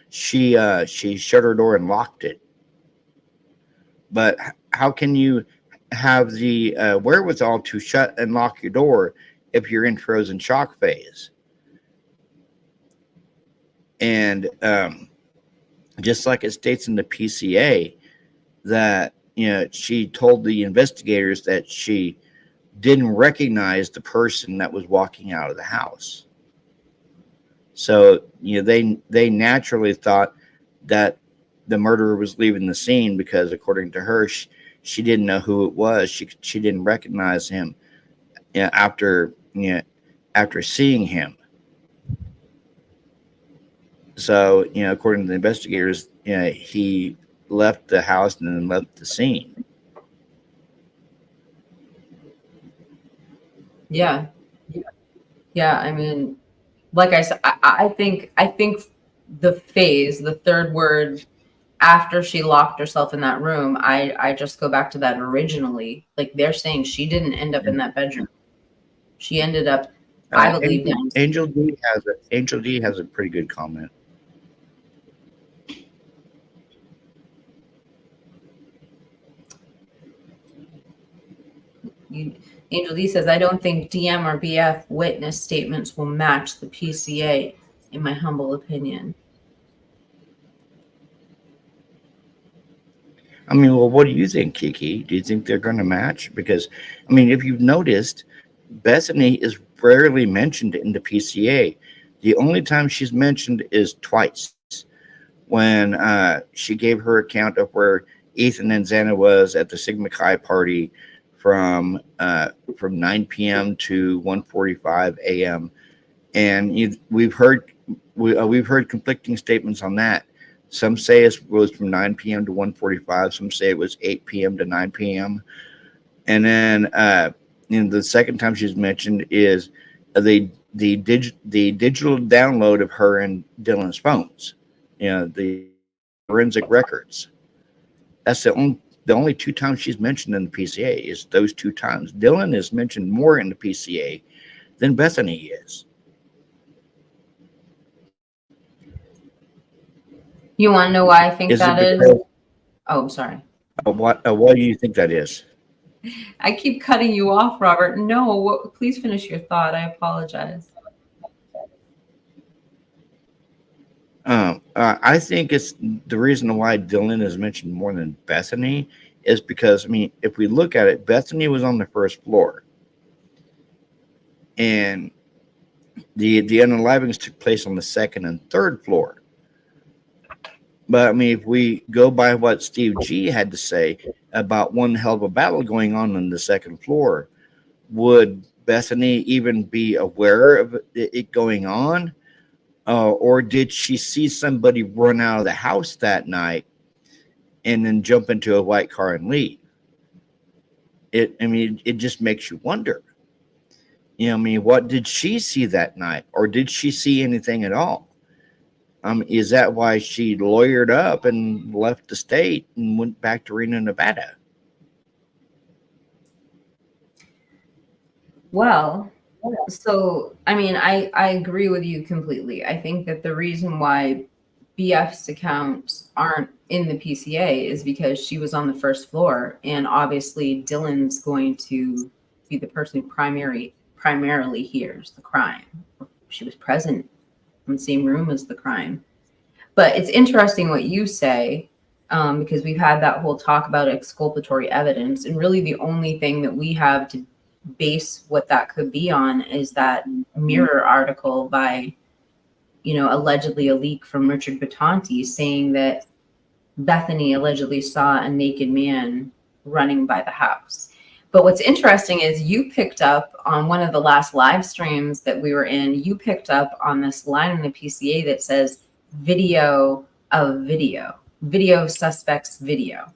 she shut her door and locked it. But how can you have the wherewithal to shut and lock your door if you're in frozen shock phase? And just like it states in the PCA that she told the investigators that she didn't recognize the person that was walking out of the house. So they naturally thought that the murderer was leaving the scene because, according to her, she didn't know who it was. She didn't recognize him after seeing him. So according to the investigators, he left the house and then left the scene. Yeah. I mean, like I said, I think the phase, the third word after she locked herself in that room, I just go back to that originally. Like, they're saying she didn't end up in that bedroom. She ended up, I believe, down. Angel D has a pretty good comment. Angel D says, I don't think DM or BF witness statements will match the PCA, in my humble opinion. I mean, well, what do you think, Kiki? Do you think they're going to match? Because, I mean, if you've noticed, Bethany is rarely mentioned in the PCA. The only time she's mentioned is twice, when she gave her account of where Ethan and Xana was at the Sigma Chi party from 9 p.m. to 1:45 a.m. And we've heard conflicting statements on that. Some say it was from 9 p.m. to 1:45. Some say it was 8 p.m. to 9 p.m. And then the second time she's mentioned is the digital download of her and Dylan's phones. The forensic records. That's the only two times she's mentioned in the PCA is those two times. Dylan is mentioned more in the PCA than Bethany is. You want to know why I think that is? Oh, I'm sorry. What do you think that is? I keep cutting you off, Robert. No, please finish your thought. I apologize. I think it's the reason why Dylan is mentioned more than Bethany is because, I mean, if we look at it, Bethany was on the first floor, and the unalivings took place on the second and third floor. But I mean, if we go by what Steve G had to say about one hell of a battle going on the second floor, would Bethany even be aware of it going on? Or did she see somebody run out of the house that night and then jump into a white car and leave? It just makes you wonder. What did she see that night? Or did she see anything at all? Is that why she lawyered up and left the state and went back to Reno, Nevada? Well, so, I mean, I agree with you completely. I think that the reason why BF's accounts aren't in the PCA is because she was on the first floor, and obviously Dylan's going to be the person who primarily hears the crime. She was present in the same room as the crime. But it's interesting what you say, because we've had that whole talk about exculpatory evidence, and really the only thing that we have to base what that could be on is that Mirror article by, allegedly a leak from Richard Batanti saying that Bethany allegedly saw a naked man running by the house. But what's interesting is you picked up on one of the last live streams that we were in, you picked up on this line in the PCA that says video of suspect's video.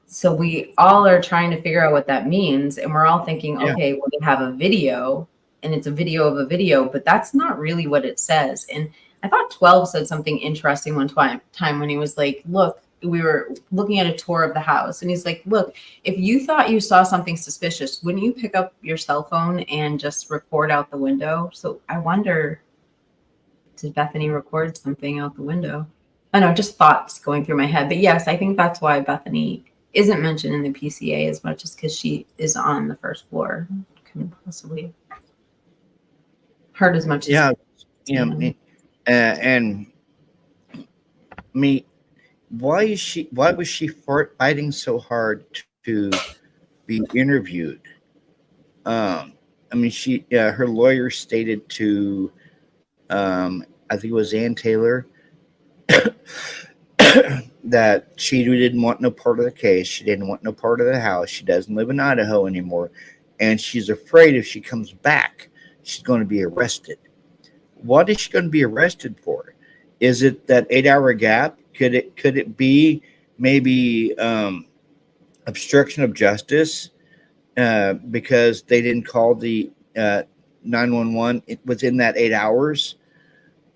So we all are trying to figure out what that means. And we're all thinking, okay, well, they have a video and it's a video of a video, but that's not really what it says. And I thought 12 said something interesting one time when he was like, look, we were looking at a tour of the house and he's like, look, if you thought you saw something suspicious, wouldn't you pick up your cell phone and just record out the window? So I wonder, did Bethany record something out the window? I know, just thoughts going through my head. But yes, I think that's why Bethany isn't mentioned in the PCA as much as because she is on the first floor. Couldn't possibly hurt as much. Yeah, and me. Why was she fighting so hard to be interviewed? Her lawyer stated to, I think it was Ann Taylor, that she didn't want no part of the case. She didn't want no part of the house. She doesn't live in Idaho anymore. And she's afraid if she comes back, she's going to be arrested. What is she going to be arrested for? Is it that 8-hour gap? Could it be maybe obstruction of justice because they didn't call the 911 within that 8 hours?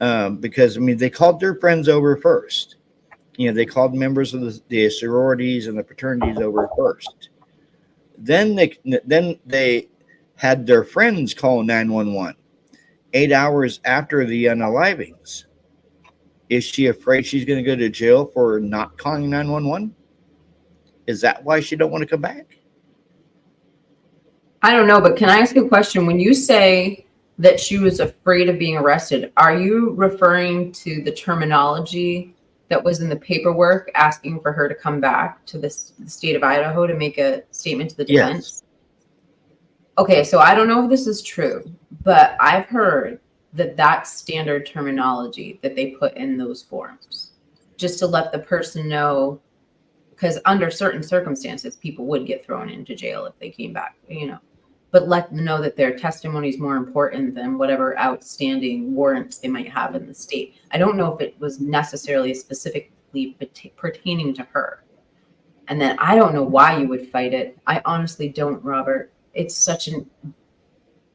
Because they called their friends over first. They called members of the sororities and the fraternities over first. Then they had their friends call 911 8 hours after the unalivings. Is she afraid she's going to go to jail for not calling 911? Is that why she don't want to come back? I don't know, but can I ask a question? When you say that she was afraid of being arrested, are you referring to the terminology that was in the paperwork asking for her to come back to the state of Idaho to make a statement to the defense? Yes. Okay, so I don't know if this is true, but I've heard that that's standard terminology that they put in those forms just to let the person know, because under certain circumstances, people would get thrown into jail if they came back, but let them know that their testimony is more important than whatever outstanding warrants they might have in the state. I don't know if it was necessarily specifically pertaining to her. And then I don't know why you would fight it. I honestly don't, Robert. It's such a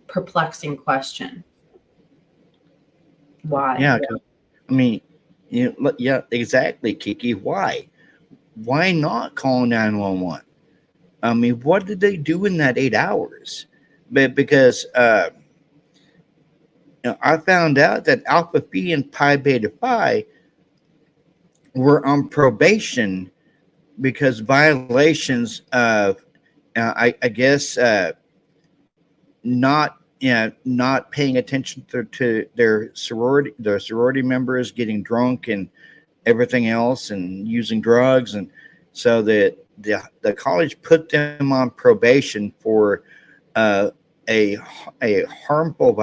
perplexing question. Why? Yeah, yeah, exactly, Kiki. Why? Why not call 911? What did they do in that 8 hours? But because I found out that Alpha Phi and Pi Beta Phi were on probation because violations of, I guess, not paying attention to their sorority members getting drunk and everything else and using drugs, and so the college put them on probation for a harmful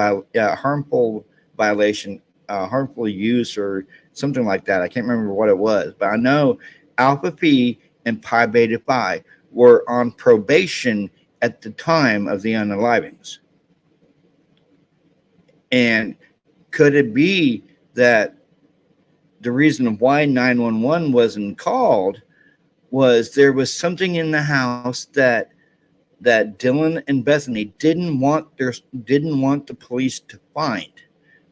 violation, harmful use or something like that. I can't remember what it was, but I know Alpha Phi and Pi Beta Phi were on probation at the time of the unalivings. And could it be that the reason why 911 wasn't called was there was something in the house that Dylan and Bethany didn't want the police to find,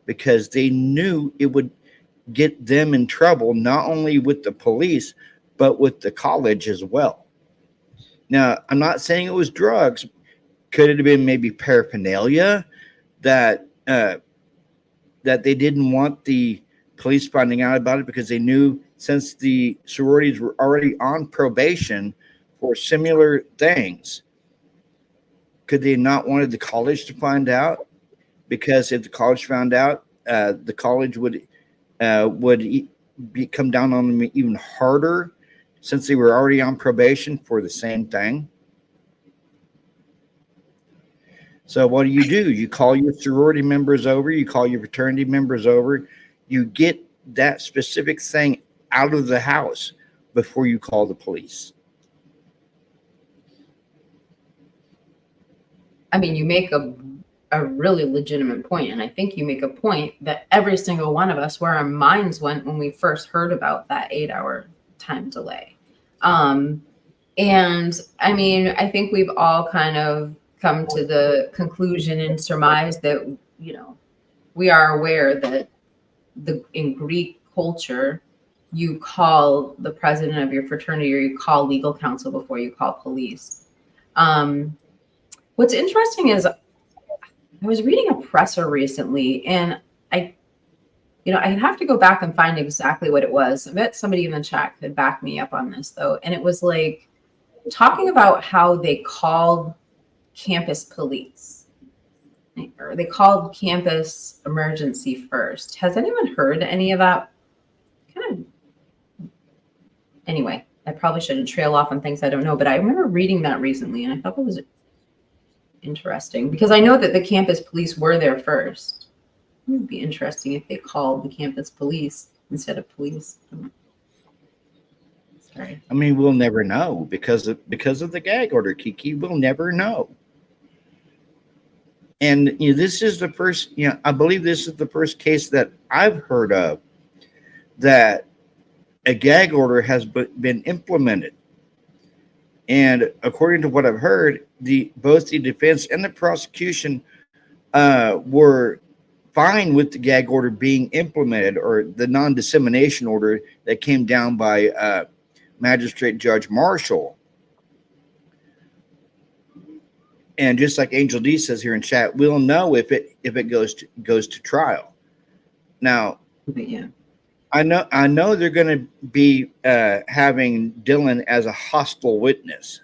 because they knew it would get them in trouble, not only with the police, but with the college as well. Now, I'm not saying it was drugs. Could it have been maybe paraphernalia that they didn't want the police finding out about it, because they knew, since the sororities were already on probation for similar things, Could they not wanted the college to find out? Because if the college found out, the college would come down on them even harder, since they were already on probation for the same thing. So what do? You call your sorority members over, you call your fraternity members over, you get that specific thing out of the house before you call the police. I mean, you make a really legitimate point, and I think you make a point that every single one of us, where our minds went when we first heard about that 8-hour time delay. And I mean, I think we've all kind of come to the conclusion and surmise that, you know, we are aware that in Greek culture, you call the president of your fraternity or you call legal counsel before you call police. What's interesting is I was reading a presser recently, and I'd have to go back and find exactly what it was. I bet somebody in the chat could back me up on this, though. And it was like talking about how they called campus police, or they called campus emergency first. Has anyone heard any of that? Kind of. Anyway, I probably shouldn't trail off on things I don't know, but I remember reading that recently, and I thought it was interesting because I know that the campus police were there first. It would be interesting if they called the campus police instead of police. Sorry. I mean, we'll never know because of the gag order, Kiki. We'll never know. And this is the first. I believe this is the first case that I've heard of that a gag order has been implemented. And according to what I've heard, both the defense and the prosecution were fine with the gag order being implemented, or the non-dissemination order that came down by Magistrate Judge Marshall. And just like Angel D says here in chat, we'll know if it goes to trial. Now, yeah. I know they're going to be having Dylan as a hostile witness.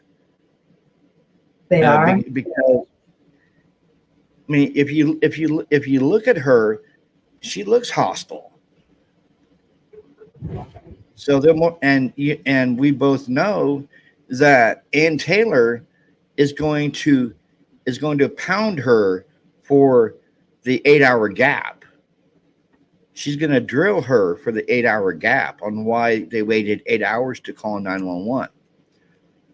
They are, because I mean, if you look at her, she looks hostile. So and we both know that Ann Taylor is going to pound her for the 8-hour gap. She's going to drill her for the 8-hour gap on why they waited 8 hours to call 911.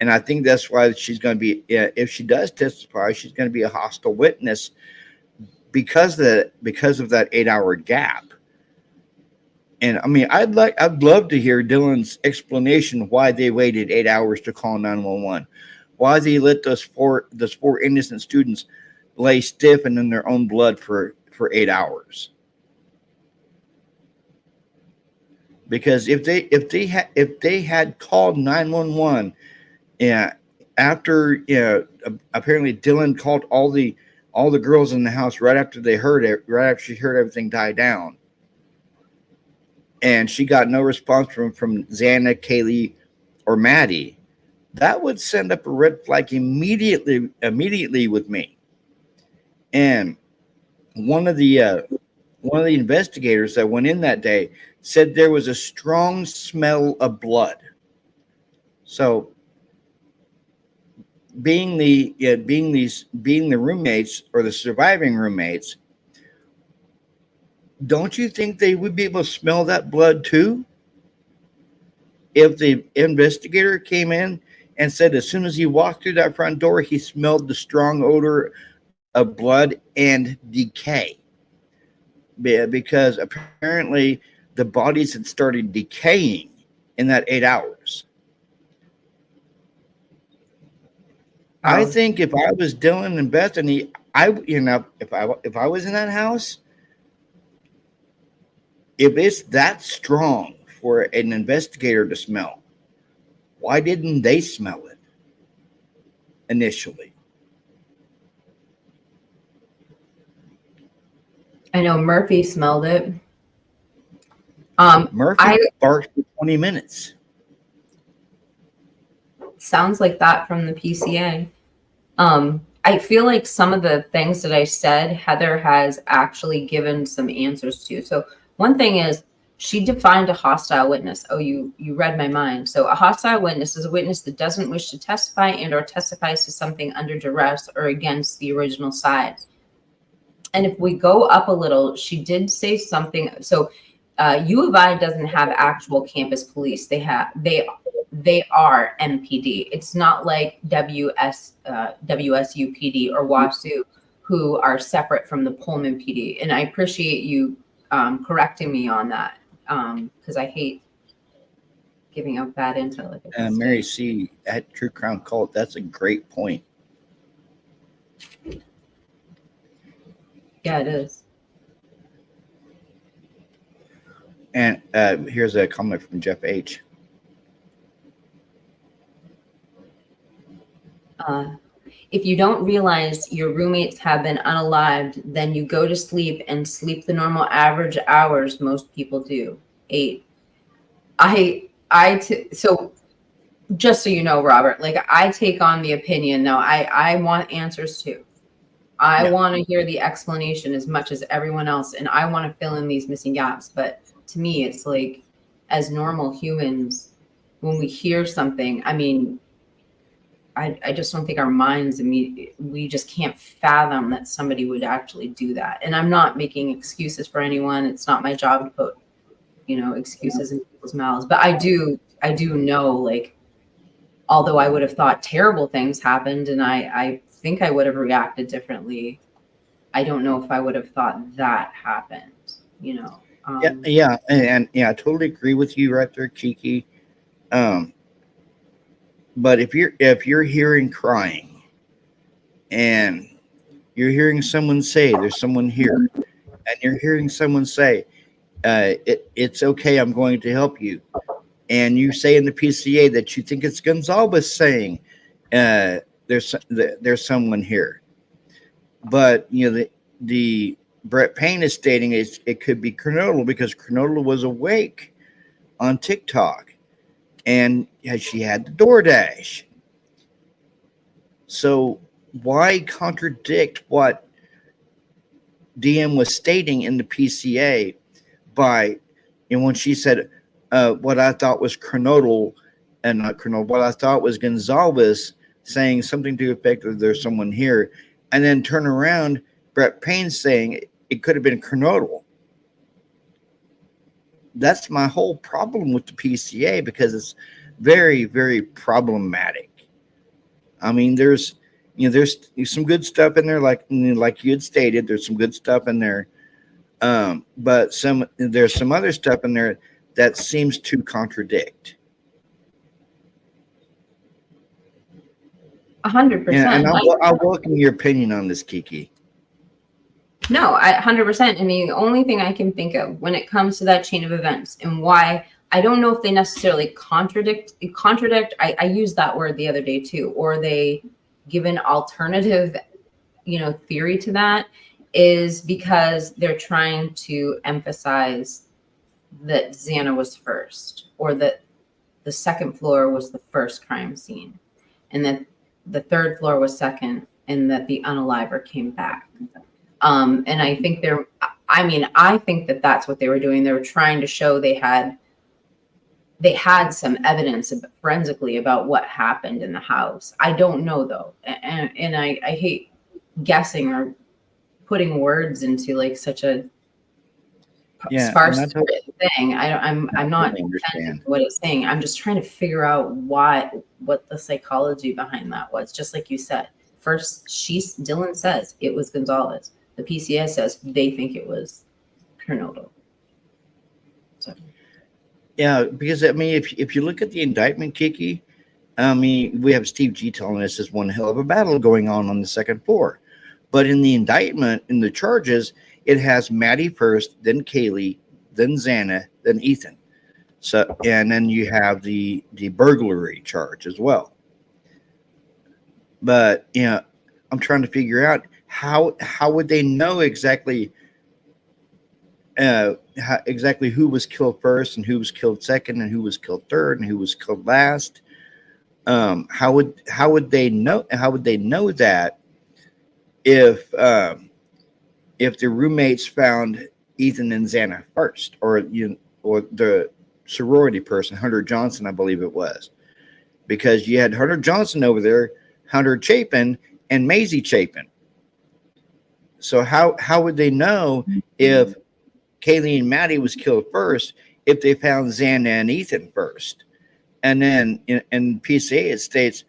And I think that's why she's going to be, if she does testify, she's going to be a hostile witness because of that 8-hour gap. And I mean, I'd love to hear Dylan's explanation why they waited 8 hours to call 911. Why they let those four innocent students lay stiff and in their own blood for 8 hours. Because if they had called 911, after apparently Dylan called all the girls in the house right after she heard everything die down, and she got no response from Xana, Kaylee, or Maddie, that would send up a red flag immediately with me. And one of the investigators that went in that day said there was a strong smell of blood. So being the roommates or the surviving roommates, don't you think they would be able to smell that blood too? If the investigator came in and said as soon as he walked through that front door, he smelled the strong odor of blood and decay. Because apparently the bodies had started decaying in that 8 hours. I think if I was Dylan and Bethany, if I was in that house, if it's that strong for an investigator to smell, why didn't they smell it initially? I know Murphy smelled it. Murphy barked for 20 minutes. Sounds like that from the PCA. I feel like some of the things that I said, Heather has actually given some answers to. So one thing is she defined a hostile witness. Oh, you read my mind. So a hostile witness is a witness that doesn't wish to testify and or testifies to something under duress or against the original side. And if we go up a little, she did say something. So U of I doesn't have actual campus police. They are MPD. It's not like WSU PD or WASU, who are separate from the Pullman PD. And I appreciate you correcting me on that, because I hate giving out bad intel. Like Mary C. at True Crown Cult, that's a great point. Yeah, it is. And here's a comment from Jeff H. If you don't realize your roommates have been unalived, then you go to sleep and sleep the normal average hours most people do. 8. So just so you know, Robert, like I take on the opinion. Now I want answers too. I want to hear the explanation as much as everyone else, and I want to fill in these missing gaps. But to me, it's like, as normal humans, when we hear something, I mean, I just don't think our minds we just can't fathom that somebody would actually do that. And I'm not making excuses for anyone. It's not my job to put, excuses in people's mouths. But I do know, like, although I would have thought terrible things happened, and I think I would have reacted differently, I don't know if I would have thought that happened. Yeah, and I totally agree with you right there, Kiki. But if you're hearing crying, and you're hearing someone say there's someone here, and you're hearing someone say it's okay, I'm going to help you, and you say in the PCA that you think it's Gonzalez saying there's someone here, but the Brett Payne is stating it could be Cronulla, because Cronulla was awake on TikTok, and she had the DoorDash. So why contradict what DM was stating in the PCA by, when she said what I thought was Cronulla and not Cronulla, what I thought was Gonzalez saying something to the effect of there's someone here, and then turn around Brett Payne saying it could have been Cronulla. That's my whole problem with the PCA, because it's very, very problematic. I mean, there's some good stuff in there, like you had stated, there's some good stuff in there, but there's some other stuff in there that seems to contradict. 100%. And I'll welcome your opinion on this, Kiki. No, 100%. And the only thing I can think of when it comes to that chain of events, and why I don't know if they necessarily contradict. I used that word the other day too, or they give an alternative, theory to that, is because they're trying to emphasize that Xana was first, or that the second floor was the first crime scene, and that the third floor was second, and that the unaliver came back. And I think I think that that's what they were doing. They were trying to show they had some evidence forensically about what happened in the house. I don't know though. And I hate guessing or putting words into like such a sparse thing. I'm not defending what it's saying. I'm just trying to figure out what the psychology behind that was. Just like you said, first Dylan says it was Gonzalez. The PCS says they think it was Cronulla. So. Yeah, because I mean, if you look at the indictment, Kiki, I mean, we have Steve G telling us there's one hell of a battle going on the second floor, but in the indictment, in the charges, it has Maddie first, then Kaylee, then Xana, then Ethan. So, and then you have the burglary charge as well. But I'm trying to figure out how would they know exactly who was killed first and who was killed second and who was killed third and who was killed last. How would they know that if the roommates found Ethan and Xana first, or the sorority person, Hunter Johnson, I believe it was, because you had Hunter Johnson over there, Hunter Chapin, and Maisie Chapin. So how would they know if Kaylee and Maddie was killed first if they found Xana and Ethan first? And then in PCA it states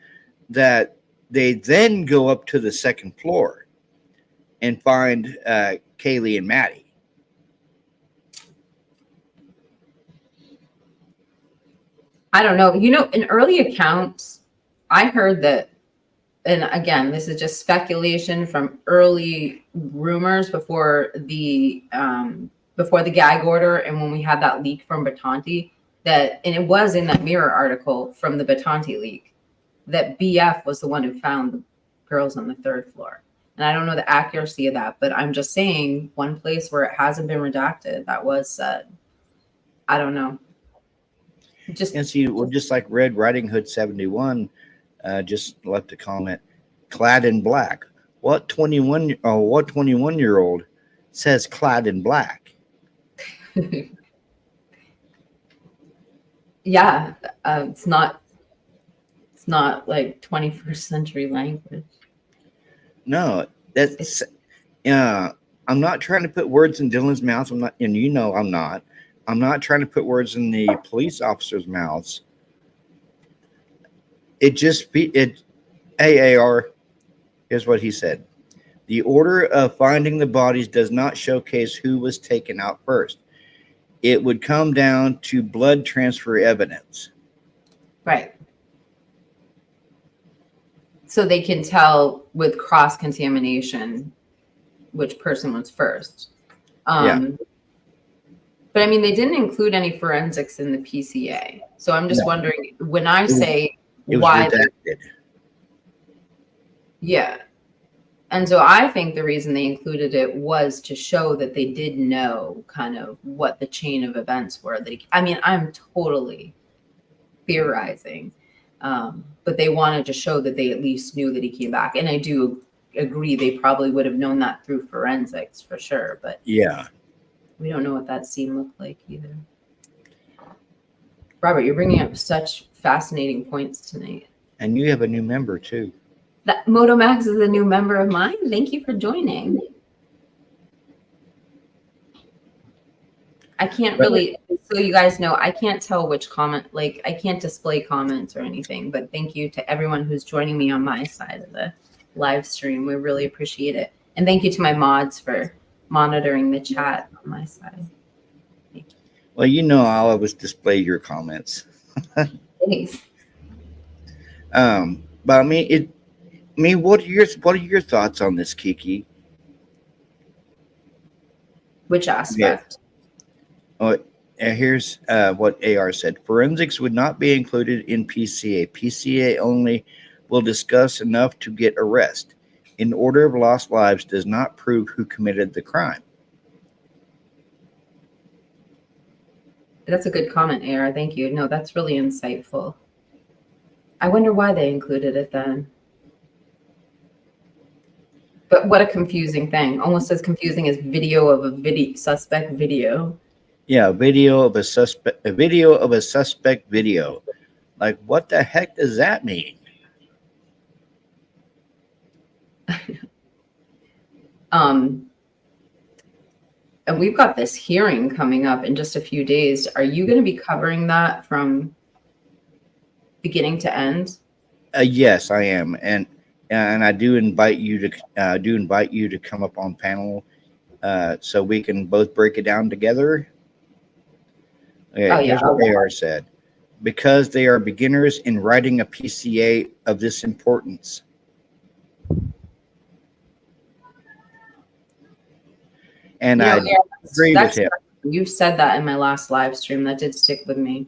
that they then go up to the second floor and find Kaylee and Maddie. I don't know. In early accounts, I heard that, and again, this is just speculation from early rumors before the gag order, and when we had that leak from Batanti, and it was in that Mirror article from the Batanti leak, that BF was the one who found the girls on the third floor. And I don't know the accuracy of that, but I'm just saying one place where it hasn't been redacted, that was said. I don't know. And see, well, just like Red Riding Hood 71 just left a comment, clad in black. What 21-year-old says clad in black? Yeah, it's not like 21st century language. No, that's I'm not trying to put words in Dylan's mouth. I'm not, and I'm not. I'm not trying to put words in the police officers' mouths. AAR, here's what he said. The order of finding the bodies does not showcase who was taken out first. It would come down to blood transfer evidence. Right. So they can tell with cross-contamination which person was first. Yeah. But I mean, they didn't include any forensics in the PCA. So I'm just wondering, when I say why. Yeah. And so I think the reason they included it was to show that they did know kind of what the chain of events were. I'm totally theorizing, but they wanted to show that they at least knew that he came back. And I do agree they probably would have known that through forensics for sure. But yeah, we don't know what that scene looked like either. Robert, you're bringing up such fascinating points tonight. And you have a new member too. That Motomax is a new member of mine. Thank you for joining. I can't really, so you guys know, I can't tell which comment, like I can't display comments or anything, but thank you to everyone who's joining me on my side of the live stream. We really appreciate it. And thank you to my mods for monitoring the chat on my side. Well, I'll always display your comments. Thanks. But what are your thoughts on this, Kiki? Which aspect? Oh, here's what AR said. Forensics would not be included in PCA. PCA only will discuss enough to get arrest. An order of lost lives does not prove who committed the crime. That's a good comment, AR. Thank you. No, that's really insightful. I wonder why they included it then. But what a confusing thing. Almost as confusing as video of a suspect video. Yeah, video of a suspect video. Like, what the heck does that mean? And we've got this hearing coming up in just a few days. Are you going to be covering that from beginning to end? Yes, I am, and I do invite you to come up on panel, so we can both break it down together. Okay, here's what AR said. Because they are beginners in writing a PCA of this importance. And I agree with him. You said that in my last live stream. That did stick with me.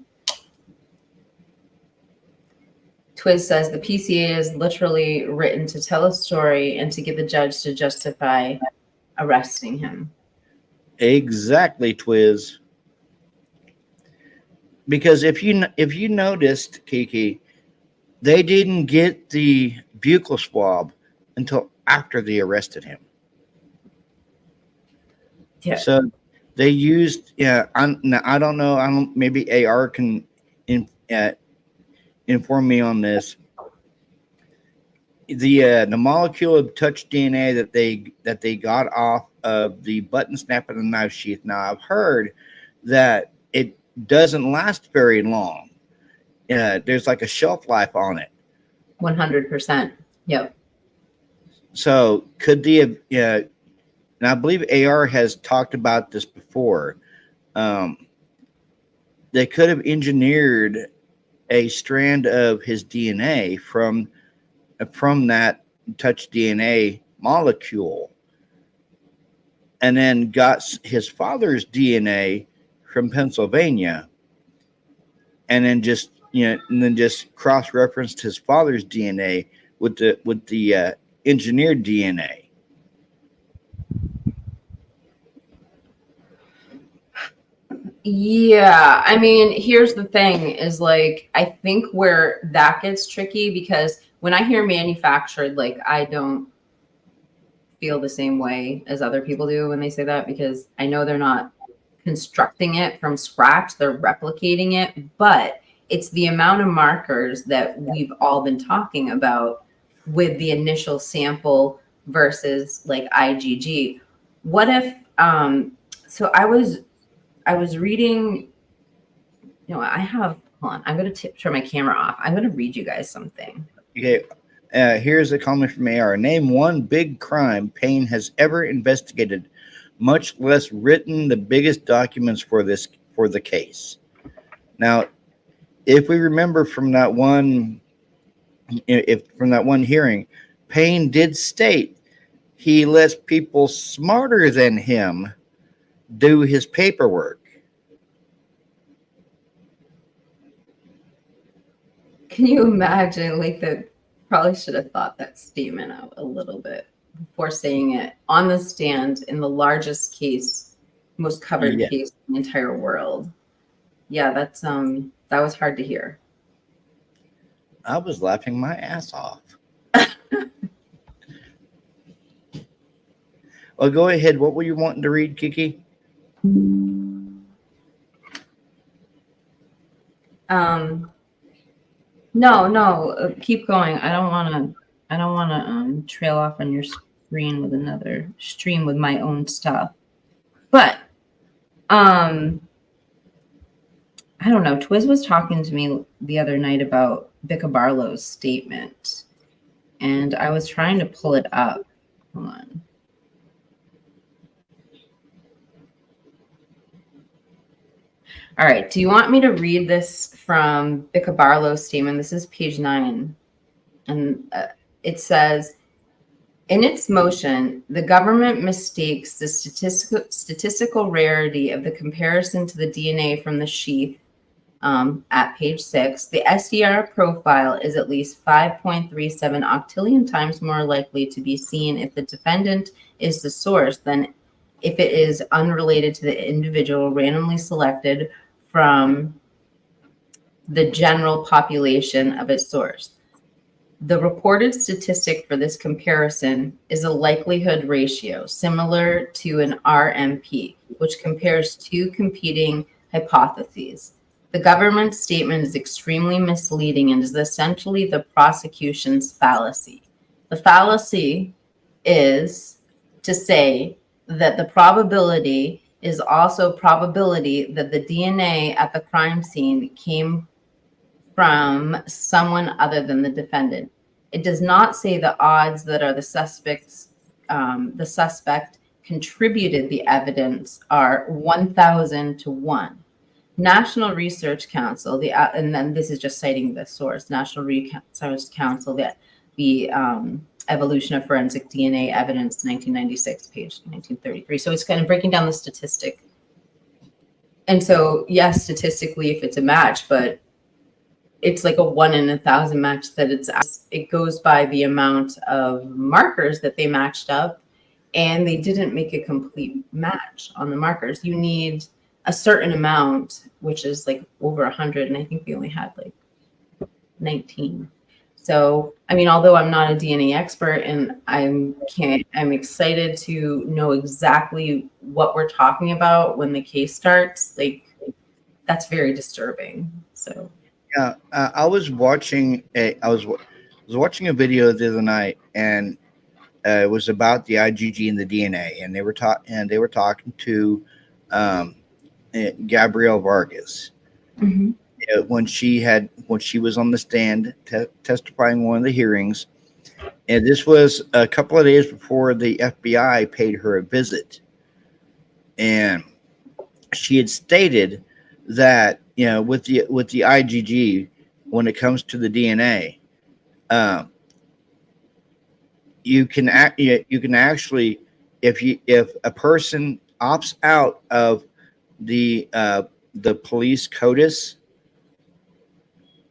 Twiz says the PCA is literally written to tell a story and to get the judge to justify arresting him. Exactly, Twiz. Because if you noticed, Kiki, they didn't get the buccal swab until after they arrested him. Yeah. So they used, now, I don't know. Maybe AR can inform me on this. The molecule of touch DNA that they got off of the button snap of the knife sheath. Now I've heard that it doesn't last very long. There's like a shelf life on it. 100%. Yep. So could the and I believe AR has talked about this before. They could have engineered a strand of his DNA from that touch DNA molecule, and then got his father's DNA from Pennsylvania, and then just cross-referenced his father's DNA with the engineered DNA. Yeah, I mean, here's the thing is like, I think where that gets tricky, because when I hear manufactured, like I don't feel the same way as other people do when they say that, because I know they're not constructing it from scratch, they're replicating it, but it's the amount of markers that we've all been talking about with the initial sample versus like IgG. What if, so I was reading, hold on, I'm going to turn my camera off. I'm going to read you guys something. Okay. Here's a comment from AR. Name one big crime Payne has ever investigated, much less written the biggest documents for the case. Now, if we remember from that one hearing, Payne did state he lets people smarter than him do his paperwork. Can you imagine, like, that probably should have thought that statement out a little bit before saying it on the stand in the largest case, most covered case in the entire world. Yeah, that was hard to hear. I was laughing my ass off. Well, go ahead. What were you wanting to read, Kiki? No, keep going. I don't want to trail off on your screen with another stream with my own stuff. But I don't know. Twiz was talking to me the other night about Bicca Barlow's statement, and I was trying to pull it up. Hold on. All right. Do you want me to read this from Bicca Barlow's statement? This is page 9. And it says, in its motion, the government mistakes the statistical rarity of the comparison to the DNA from the sheath at page 6. The SDR profile is at least 5.37 octillion times more likely to be seen if the defendant is the source than if it is unrelated to the individual randomly selected from the general population of its source. The reported statistic for this comparison is a likelihood ratio similar to an RMP, which compares two competing hypotheses. The government's statement is extremely misleading and is essentially the prosecution's fallacy. The fallacy is to say that the probability is also probability that the DNA at the crime scene came from someone other than the defendant. It does not say the odds that are the suspect contributed the evidence are 1,000 to 1. National Research Council, and then this is just citing the source, National Research Council, the Evolution of Forensic DNA Evidence, 1996, page 1933. So it's kind of breaking down the statistic. And so, yes, statistically, if it's a match, but it's like a 1 in 1,000 match that it goes by the amount of markers that they matched up, and they didn't make a complete match on the markers. You need a certain amount, which is like over 100, and I think we only had like 19. So, I mean, although I'm not a DNA expert and I'm excited to know exactly what we're talking about when the case starts. Like, that's very disturbing. So, Yeah, I was watching a video the other night, and it was about the IgG and the DNA, and they were talking to um, Gabrielle Vargas Mhm. when she was on the stand testifying one of the hearings, and this was a couple of days before the FBI paid her a visit, and she had stated that with the IgG, when it comes to the DNA, um, you can actually, if a person opts out of the police CODIS,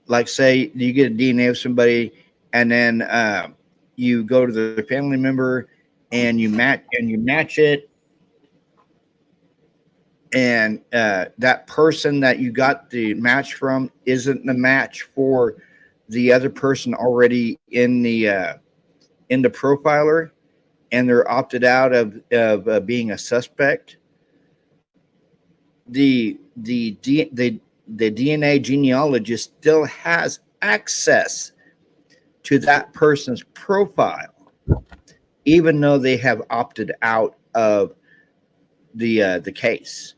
like say you get a DNA of somebody, and then you go to the family member and you match it, and that person that you got the match from isn't the match for the other person already in the profiler, and they're opted out of being a suspect. The DNA genealogist still has access to that person's profile, even though they have opted out of the case.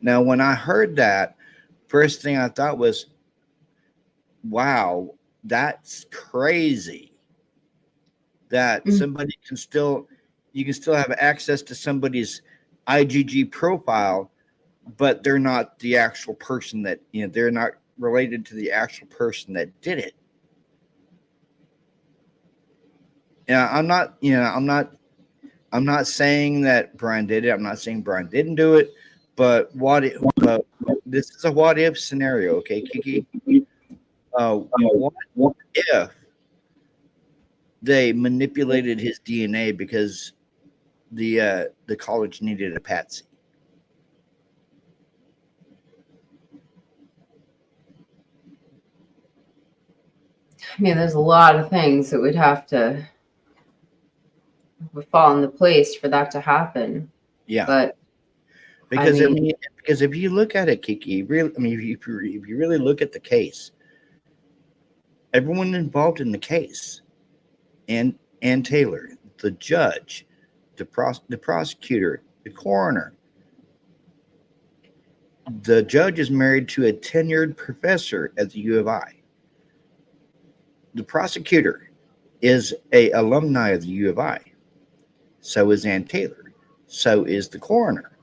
Now, when I heard that, first thing I thought was, "Wow, that's crazy." That Mm. somebody can still you can still have access to somebody's IgG profile, but they're not the actual person that they're not related to the actual person that did it. Yeah, I'm not saying that Brian did it. I'm not saying Brian didn't do it, but this is a what if scenario, okay, Kiki? What if they manipulated his DNA because the college needed a patsy? I mean, there's a lot of things that would fall into place for that to happen. Yeah, But because I mean, because if you look at it, Kiki, really, I mean, if you really look at the case, everyone involved in the case, and Taylor, the judge, the prosecutor, the coroner. The judge is married to a tenured professor at the U of I. The prosecutor is a alumni of the U of I. So is Ann Taylor. So is the coroner.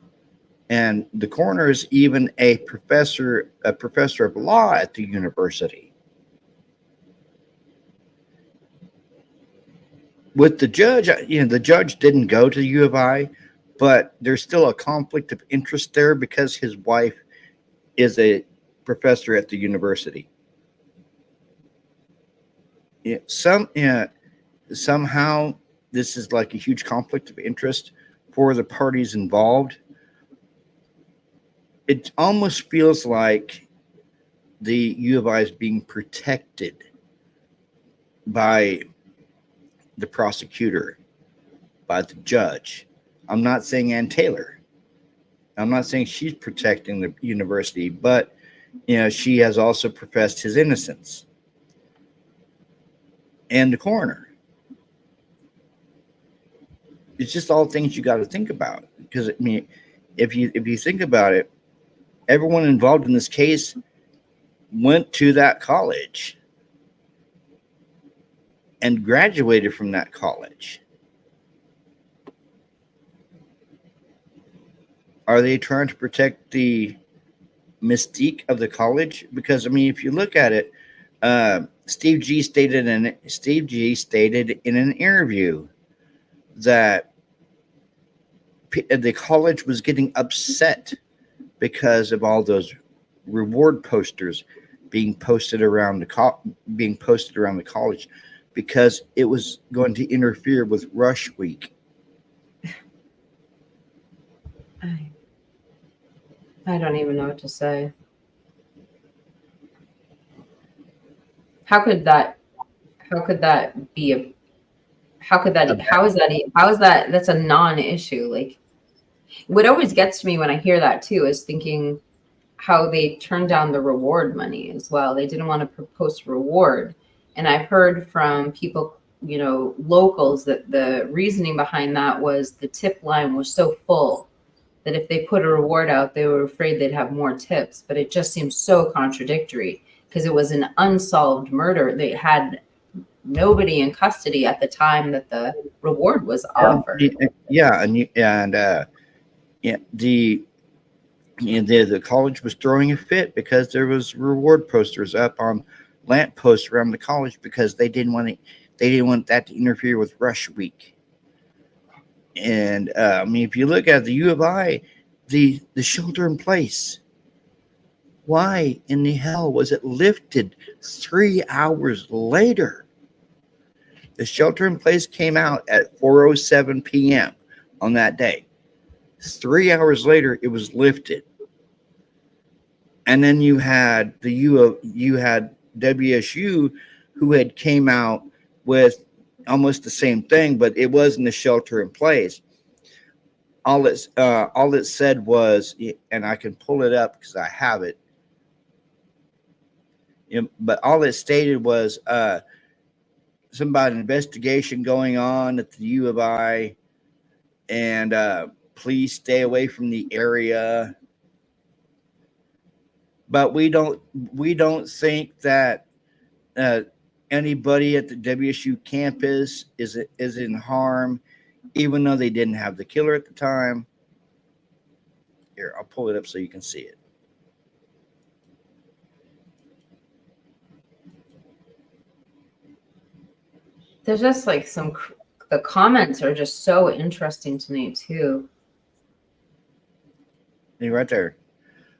And the coroner is even a professor of law at the university. With the judge, the judge didn't go to the U of I, but there's still a conflict of interest there because his wife is a professor at the university. Somehow this is like a huge conflict of interest for the parties involved. It almost feels like the U of I is being protected by the prosecutor, by the judge. I'm not saying Ann Taylor. I'm not saying she's protecting the university, but she has also professed his innocence. And the coroner. It's just all things you got to think about, because I mean, if you think about it, everyone involved in this case went to that college and graduated from that college. Are they trying to protect the mystique of the college? Because I mean, if you look at it, Steve G stated in an interview that the college was getting upset because of all those reward posters being posted around the college, because it was going to interfere with Rush Week. I don't even know what to say. How could that be how is that that's a non-issue? Like, what always gets to me when I hear that too is thinking how they turned down the reward money as well. They didn't want to post reward. And I've heard from people, locals, that the reasoning behind that was the tip line was so full that if they put a reward out, they were afraid they'd have more tips. But it just seems so contradictory because it was an unsolved murder. They had nobody in custody at the time that the reward was offered. The college was throwing a fit because there was reward posters up on lamp posts around the college because they didn't want that to interfere with rush week. And if you look at the U of I, the shelter in place, why in the hell was it lifted 3 hours later? The shelter in place came out at 4:07 p.m. on that day. 3 hours later, it was lifted. And then you had WSU, who had came out with almost the same thing, but it wasn't a shelter in place. All it said was, and I can pull it up because I have it. But all it stated was something about an investigation going on at the U of I, and please stay away from the area. But we don't think that anybody at the WSU campus is in harm, even though they didn't have the killer at the time. Here, I'll pull it up so you can see it. There's just like the comments are just so interesting to me too. You're right there.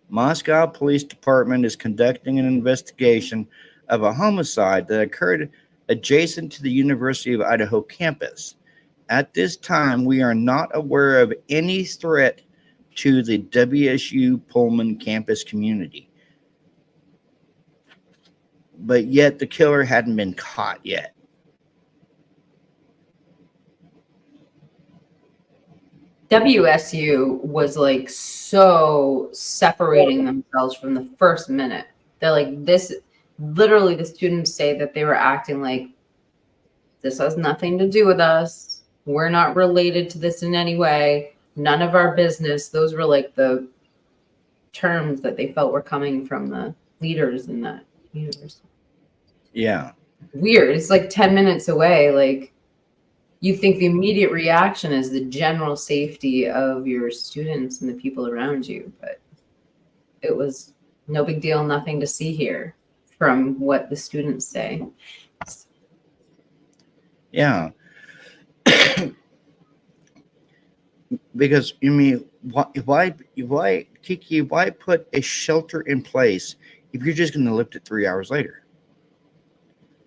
Moscow Police Department is conducting an investigation of a homicide that occurred adjacent to the University of Idaho campus. At this time, we are not aware of any threat to the WSU Pullman campus community. But yet the killer hadn't been caught yet. WSU was like so separating themselves from the first minute. They're like, this, literally the students say that they were acting like this has nothing to do with us. We're not related to this in any way. None of our business. Those were like the terms that they felt were coming from the leaders in that university. Yeah. Weird. It's like 10 minutes away. Like, you think the immediate reaction is the general safety of your students and the people around you, but it was no big deal, nothing to see here from what the students say. Yeah. Because why Kiki, why put a shelter in place if you're just going to lift it 3 hours later?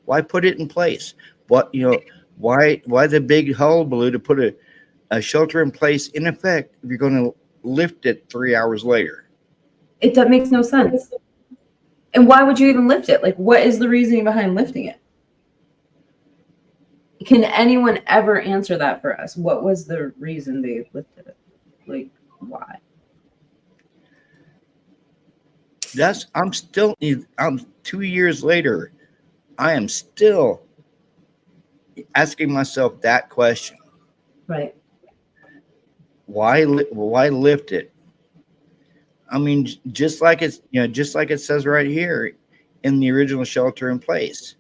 Why put it in place? Why the big hullabaloo to put a shelter in place in effect if you're going to lift it 3 hours later? That makes no sense. And why would you even lift it? Like, what is the reasoning behind lifting it? Can anyone ever answer that for us? What was the reason they lifted it? Like, why? I'm 2 years later. I am still asking myself that question. Right. Why lift it? I mean, just like it says right here in the original shelter in place.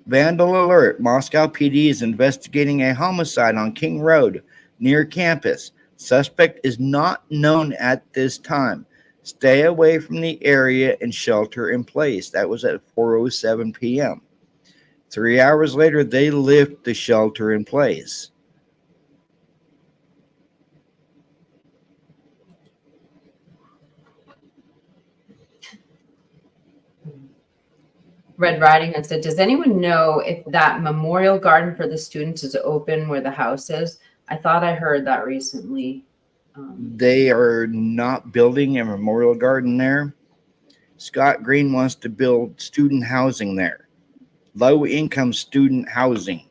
Vandal alert. Moscow PD is investigating a homicide on King Road near campus. Suspect is not known at this time. Stay away from the area and shelter in place. That was at 4:07 p.m. 3 hours later, they lift the shelter in place. Red Riding Hood said, does anyone know if that memorial garden for the students is open where the house is? I thought I heard that recently. They are not building a memorial garden there. Scott Green wants to build student housing there, low income student housing.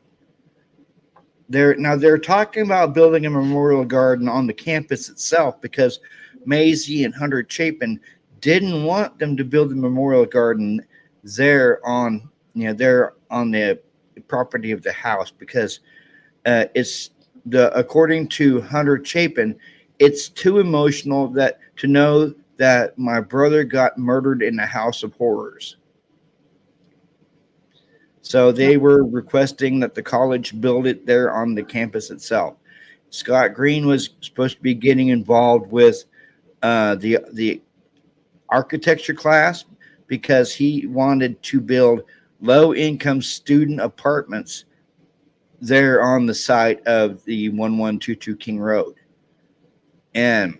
They're talking about building a memorial garden on the campus itself because Maisie and Hunter Chapin didn't want them to build a memorial garden there on the property of the house because it's according to Hunter Chapin, it's too emotional that to know that my brother got murdered in a house of horrors. So they were requesting that the college build it there on the campus itself. Scott Green was supposed to be getting involved with the architecture class because he wanted to build low-income student apartments there on the site of the 1122 King Road. And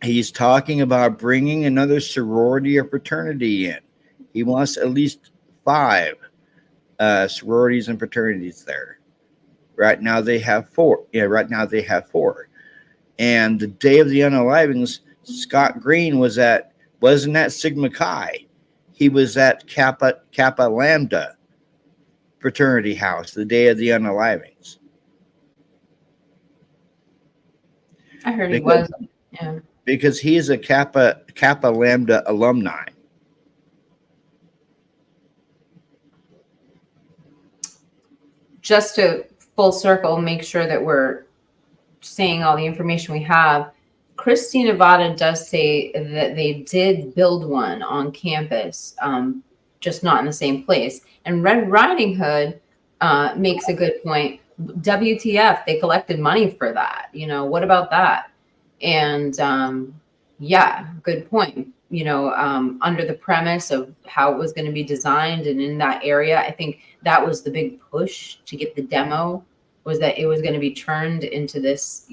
he's talking about bringing another sorority or fraternity in. He wants at least 5 sororities and fraternities there. Right now they have 4. Yeah, right now they have 4. And the day of the unalivings, Scott Green wasn't at Sigma Chi. He was at Kappa Lambda fraternity house the day of the unalivings. I heard he was. Yeah. Because he is a Kappa Lambda alumni. Just to full circle, make sure that we're saying all the information we have. Christy Nevada does say that they did build one on campus, just not in the same place. And Red Riding Hood makes a good point. WTF, they collected money for that. What about that? And yeah, good point. Under the premise of how it was going to be designed and in that area, I think that was the big push to get the demo, was that it was going to be turned into this,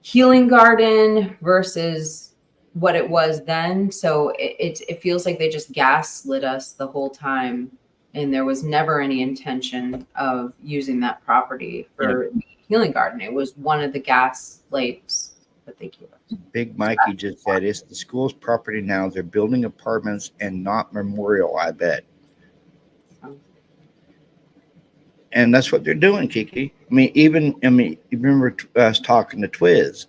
healing garden versus what it was then. So it feels like they just gaslit us the whole time. And there was never any intention of using that property for healing garden. It was one of the gas lights that they gave us. Big Mikey just said it's the school's property now. They're building apartments and not memorial, I bet. And that's what they're doing, Kiki. You remember us talking to Twiz.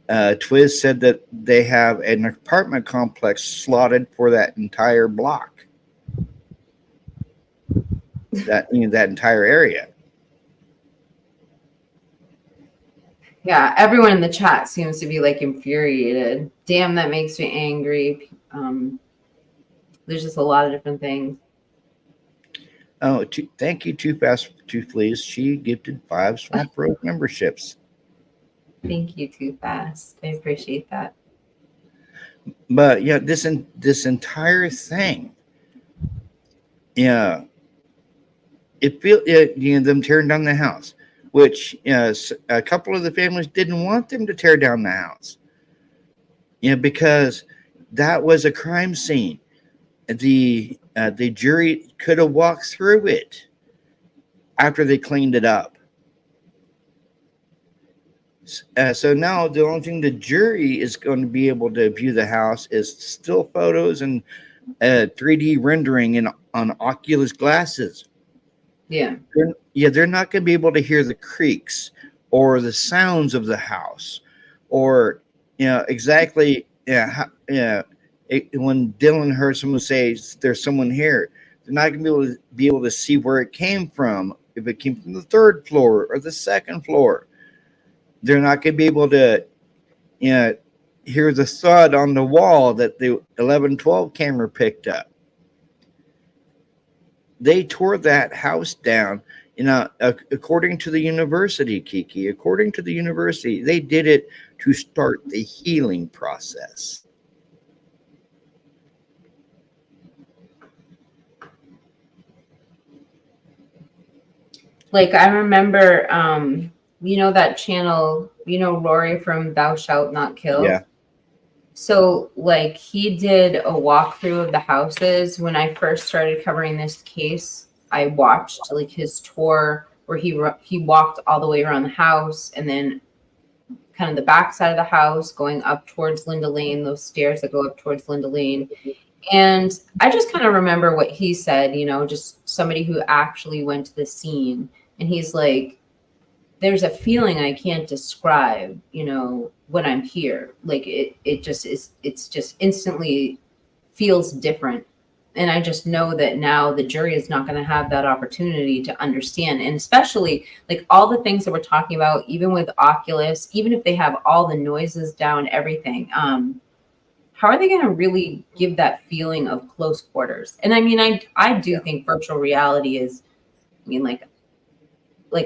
Twiz said that they have an apartment complex slotted for that entire block. That entire area. Yeah, everyone in the chat seems to be infuriated. Damn, that makes me angry. There's just a lot of different things. Oh, thank you, Too Fast Too Fleas. She gifted 5 Swamp Road memberships. Thank you, Too Fast. I appreciate that. But yeah, this entire thing, yeah, them tearing down the house, which a couple of the families didn't want them to tear down the house, because that was a crime scene. The jury could have walked through it after they cleaned it up. So now the only thing the jury is going to be able to view the house is still photos and 3D rendering on Oculus glasses. Yeah. They're not going to be able to hear the creaks or the sounds of the house, or exactly when Dylan heard someone say there's someone here, they're not going to be able to see where it came from. If it came from the 3rd floor or the 2nd floor, they're not going to be able to hear the thud on the wall that the 1112 camera picked up. They tore that house down, according to the university, Kiki. According to the university, they did it to start the healing process. I remember, that channel, Rory from Thou Shalt Not Kill. Yeah. So he did a walkthrough of the houses. When I first started covering this case, I watched his tour where he walked all the way around the house and then kind of the back side of the house, going up towards Linda Lane, those stairs that go up towards Linda Lane. And I just kind of remember what he said, you know, just somebody who actually went to the scene. And he's like, there's a feeling I can't describe, you know, when I'm here. Like it just is, it's just instantly feels different. And I just know that now the jury is not going to have that opportunity to understand. And especially like all the things that we're talking about, even with Oculus, even if they have all the noises down, everything, how are they going to really give that feeling of close quarters? And I mean, I do think virtual reality is, I mean, like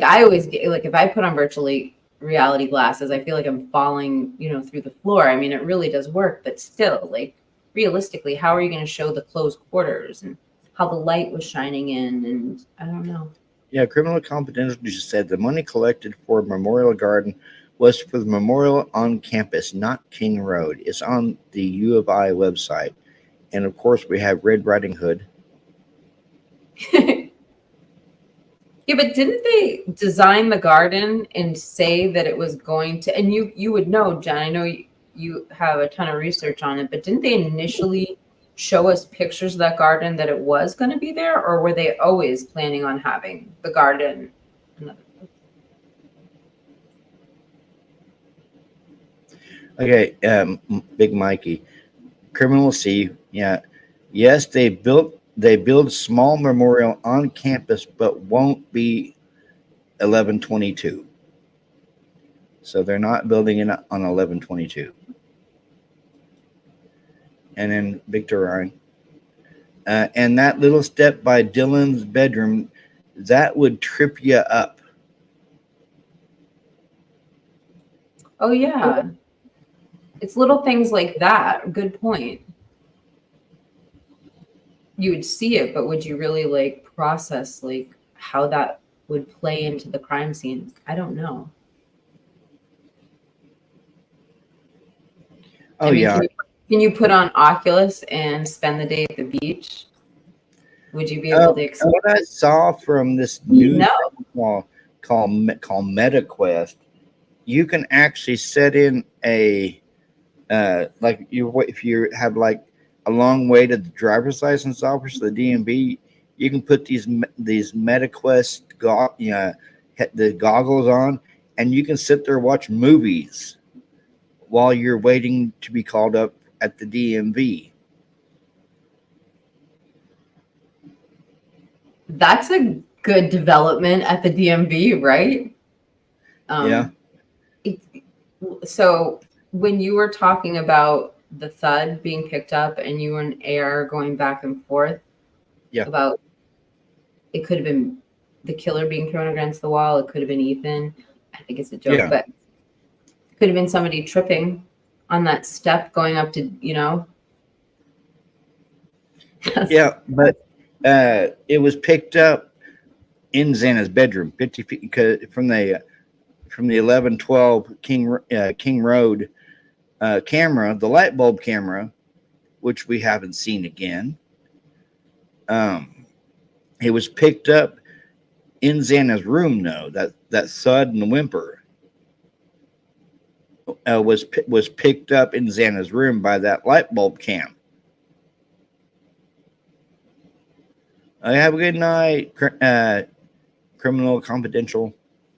I always get, like, if I put on virtually reality glasses, I feel like I'm falling, you know, through the floor. I mean, it really does work, but still, like, realistically, how are you going to show the close quarters and how the light was shining in? And I don't know. Yeah, Criminal Confidential just said the money collected for Memorial Garden was for the memorial on campus, not King Road. It's on the U of I website. And of course, we have Red Riding Hood. Yeah, but didn't they design the garden and say that it was going to, and you would know, Jen, I know you have a ton of research on it, but didn't they initially show us pictures of that garden that it was going to be there, or were they always planning on having the garden? Okay, Big Mikey, Criminal C. Yeah, yes, they build small memorial on campus, but won't be 1122. So they're not building it on 1122. And then Victor Ryan. And that little step by Dylan's bedroom, that would trip you up. Oh, yeah. It's little things like that. Good point. You would see it, but would you really like process like how that would play into the crime scene? I don't know. Oh, I mean, yeah. Can you put on Oculus and spend the day at the beach? Would you be able to explain? What I saw from this new called MetaQuest, you can actually set in a like if you have like a long way to the driver's license office, the DMV, you can put these MetaQuest the goggles on, and you can sit there and watch movies while you're waiting to be called up at the DMV. That's a good development at the DMV, right? Yeah. So when you were talking about the thud being picked up and you and AR going back and forth about it could have been the killer being thrown against the wall, it could have been Ethan. I think it's a joke, but it could have been somebody tripping on that step going up to, you know. Yeah, but it was picked up in Xana's bedroom, 50 feet from the 1112 King Road camera, the light bulb camera, which we haven't seen again. It was picked up in Xana's room, though. That thud and whimper was picked up in Xana's room by that light bulb cam. Have a good night, Criminal Confidential.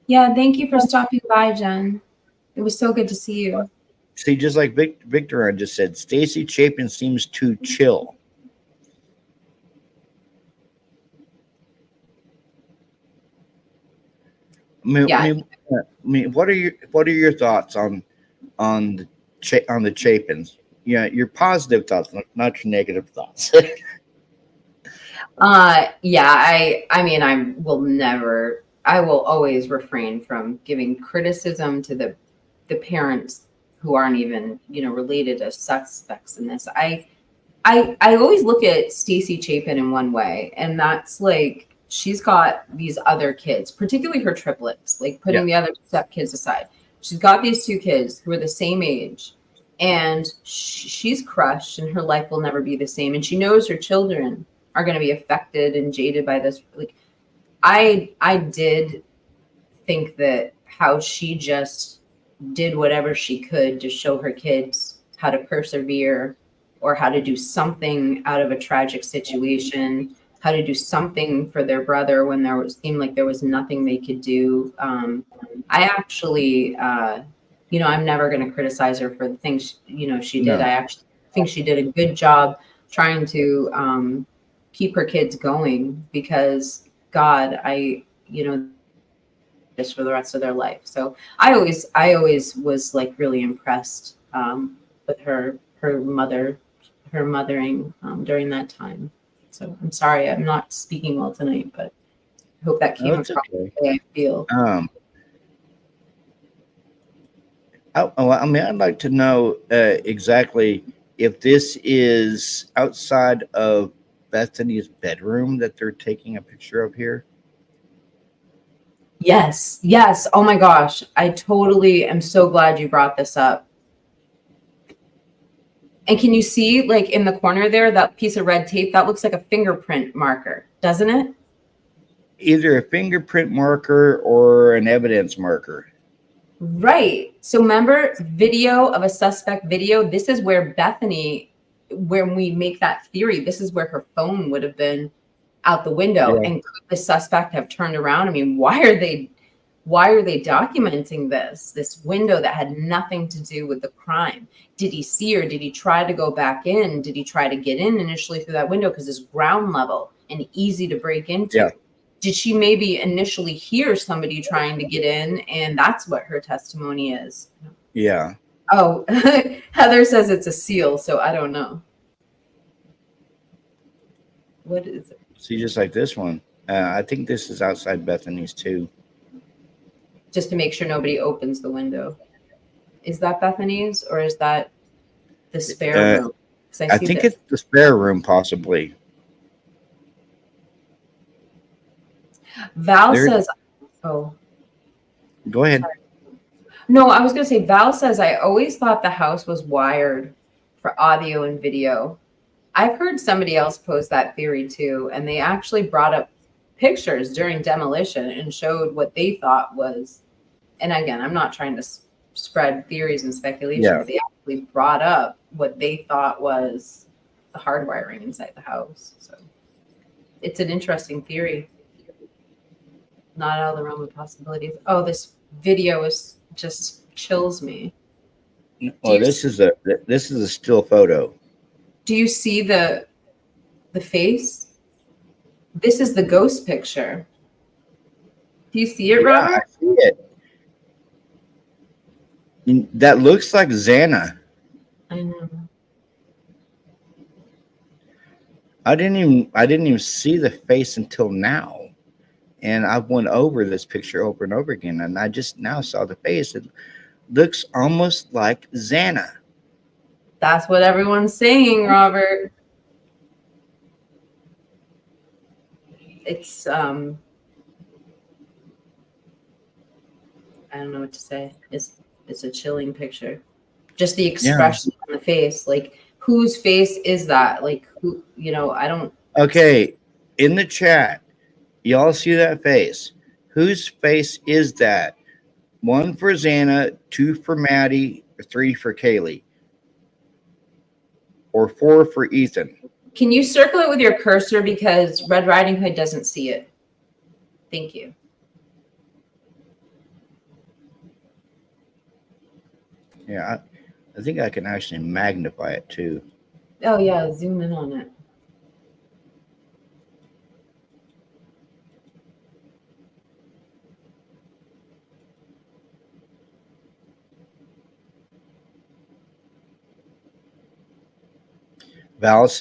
Yeah, thank you for stopping by, Jen. It was so good to see you. See, just like Victor just said, Stacy Chapin seems too chill. I mean, what are your thoughts on the Chapins? Yeah, your positive thoughts, not your negative thoughts. Yeah, I mean, I will always refrain from giving criticism to the parents who aren't even, you know, related as suspects in this. I always look at Stacy Chapin in one way, and that's like she's got these other kids, particularly her triplets, like putting the other step kids aside. She's got these two kids who are the same age, and she's crushed, and her life will never be the same. And she knows her children are going to be affected and jaded by this. Like, I did think that how she just did whatever she could to show her kids how to persevere or how to do something out of a tragic situation, how to do something for their brother when seemed like there was nothing they could do. I actually, I'm never going to criticize her for the things, she did. No. I actually think she did a good job trying to keep her kids going because God, just for the rest of their life. So I always was like really impressed with her mothering during that time. So I'm sorry, I'm not speaking well tonight, but I hope that came it's across okay. the way I feel. I mean, I'd like to know exactly if this is outside of Bethany's bedroom that they're taking a picture of here. Yes. Oh my gosh. I totally am so glad you brought this up. And can you see, like, in the corner there, that piece of red tape? That looks like a fingerprint marker, doesn't it? Either a fingerprint marker or an evidence marker. Right. So remember video of a suspect video? This is where Bethany, when we make that theory, this is where her phone would have been out the window. Yeah. And could the suspect have turned around? I mean, why are they documenting this window that had nothing to do with the crime? Did he see her? Did he try to go back in? Did he try to get in initially through that window because it's ground level and easy to break into? Yeah. Did she maybe initially hear somebody trying to get in, and that's what her testimony is? Yeah. Oh, Heather says it's a seal, so I don't know. What is it? See, just like this one. I think this is outside Bethany's too. Just to make sure nobody opens the window. Is that Bethany's or is that the spare room? I think it's the spare room, possibly. Val says, oh. Go ahead. Sorry. No, I was going to say, Val says, I always thought the house was wired for audio and video. I've heard somebody else pose that theory too, and they actually brought up pictures during demolition and showed what they thought was, and again, I'm not trying to spread theories and speculation, but they actually brought up what they thought was the hardwiring inside the house. So it's an interesting theory. Not out of the realm of possibilities. Oh, this video is just chills me. Well, this is a still photo. Do you see the face? This is the ghost picture. Do you see it, Robert? I see it. That looks like Xana. I know. I didn't even see the face until now. And I went over this picture over and over again, and I just now saw the face. It looks almost like Xana. That's what everyone's saying, Robert. It's I don't know what to say. It's a chilling picture. Just the expression on the face, like whose face is that? Like who, I don't. Okay, in the chat, y'all see that face? Whose face is that? 1 for Xana, 2 for Maddie, 3 for Kaylee, or 4 for Ethan. Can you circle it with your cursor because Red Riding Hood doesn't see it? Thank you. Yeah, I think I can actually magnify it too. Oh yeah, zoom in on it.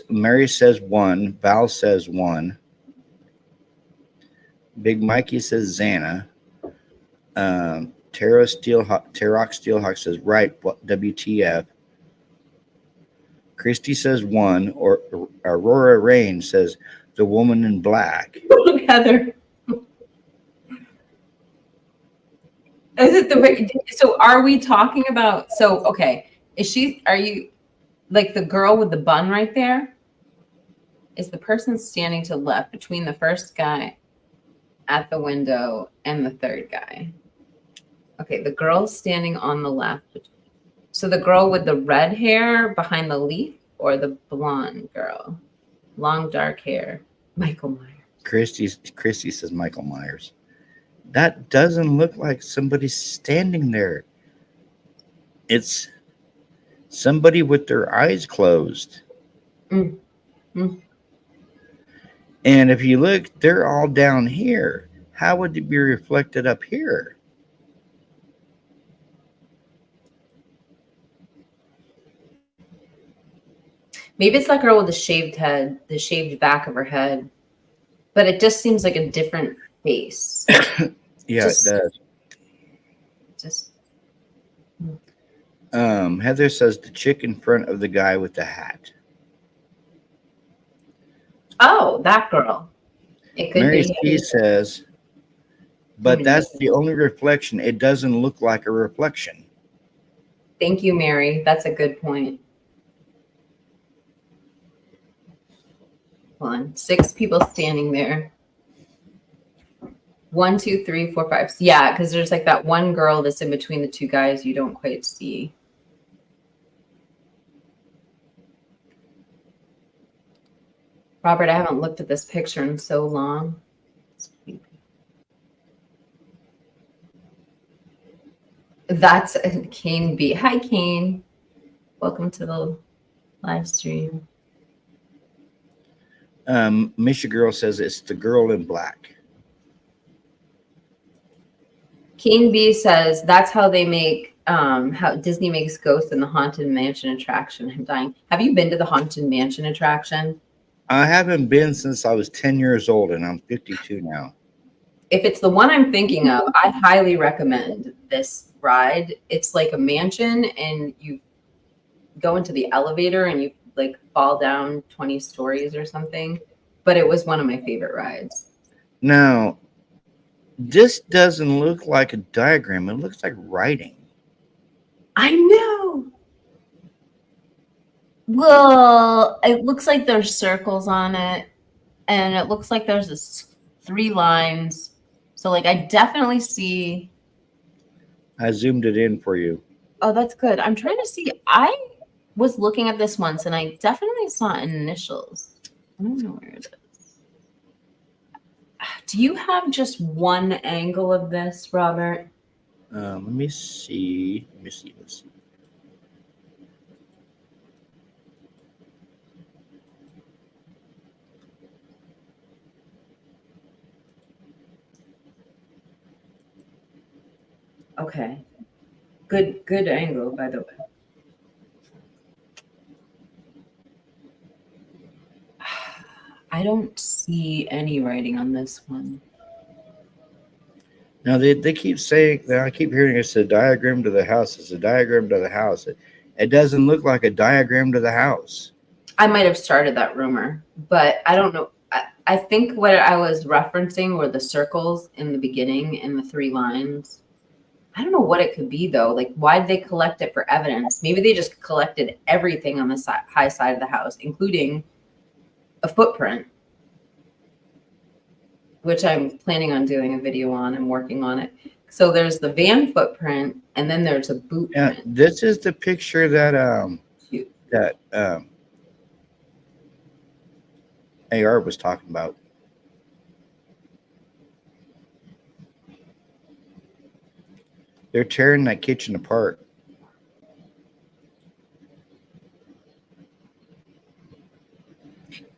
Mary says 1. Val says 1. Big Mikey says Xana. Tarok Steelhawk says right. WTF. Christy says 1. Or Aurora Rain says the woman in black. Look, Heather. Is it so are we talking about, okay, are you like the girl with the bun right there? Is the person standing to the left between the first guy at the window and the third guy? Okay, the girl standing on the left. So the girl with the red hair behind the leaf, or the blonde girl, long dark hair, Michael Myers. Christy says Michael Myers. That doesn't look like somebody standing there. It's somebody with their eyes closed. Mm. Mm. And if you look, they're all down here. How would it be reflected up here? Maybe it's that girl with the shaved head, the shaved back of her head, but it just seems like a different face. Yeah, Just- it does. Just Heather says the chick in front of the guy with the hat. oh, that girl. It could Mary be. C says, but that's the only reflection. It doesn't look like a reflection. Thank you, Mary. That's a good point. Hold on. 6 people standing there. 1, 2, 3, 4, 5. Yeah, because there's like that one girl that's in between the 2 guys you don't quite see. Robert, I haven't looked at this picture in so long. That's Kane B. Hi, Kane. Welcome to the live stream. Misha Girl says it's the girl in black. Kane B says that's how they make how Disney makes ghosts in the Haunted Mansion attraction. I'm dying. Have you been to the Haunted Mansion attraction? I haven't been since I was 10 years old, and I'm 52 now. If it's the one I'm thinking of, I highly recommend this ride. It's like a mansion, and you go into the elevator and you like fall down 20 stories or something. But it was one of my favorite rides. Now, this doesn't look like a diagram. It looks like writing. I know. Well, it looks like there's circles on it, and it looks like there's this 3 lines. So like I definitely see. I zoomed it in for you. Oh, that's good. I'm trying to see. I was looking at this once, and I definitely saw initials. I don't know where it is. Do you have just one angle of this, Robert? Let me see. Let's see. Okay. Good angle, by the way. I don't see any writing on this one. Now they keep saying. Now I keep hearing it's a diagram to the house. It's a diagram to the house. It doesn't look like a diagram to the house. I might have started that rumor, but I don't know. I think what I was referencing were the circles in the beginning and the 3 lines. I don't know what it could be though. Like, why did they collect it for evidence? Maybe they just collected everything on the high side of the house, including a footprint, which I'm planning on doing a video on and working on it. So there's the van footprint, and then there's a boot print. This is the picture that AR was talking about. They're tearing that kitchen apart.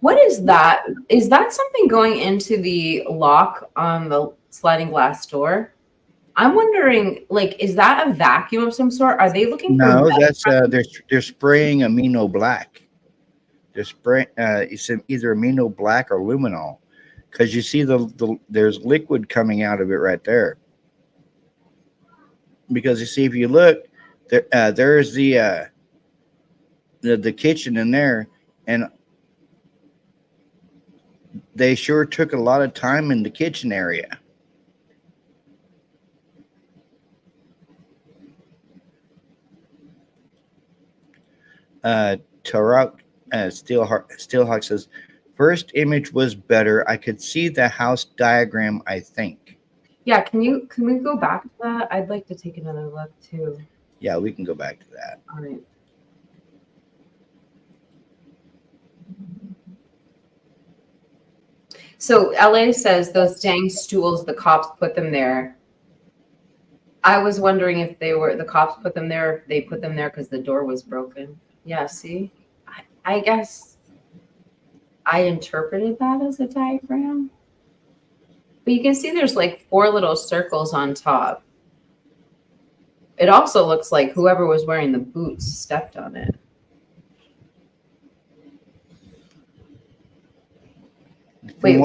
What is that? Is that something going into the lock on the sliding glass door? I'm wondering, like, is that a vacuum of some sort? Are they looking for? No, that's they're spraying amino black. They're spraying it's either amino black or luminol, because you see there's liquid coming out of it right there. Because you see, if you look, there's the kitchen in there, and they sure took a lot of time in the kitchen area. Tarok Steelhawk says, first image was better. I could see the house diagram, I think. Yeah, can we go back to that? I'd like to take another look too. Yeah, we can go back to that. All right. So LA says those dang stools, the cops put them there. I was wondering if the cops put them there, if they put them there because the door was broken. Yeah, see? I guess I interpreted that as a diagram. But you can see there's like 4 little circles on top. It also looks like whoever was wearing the boots stepped on it. Wait,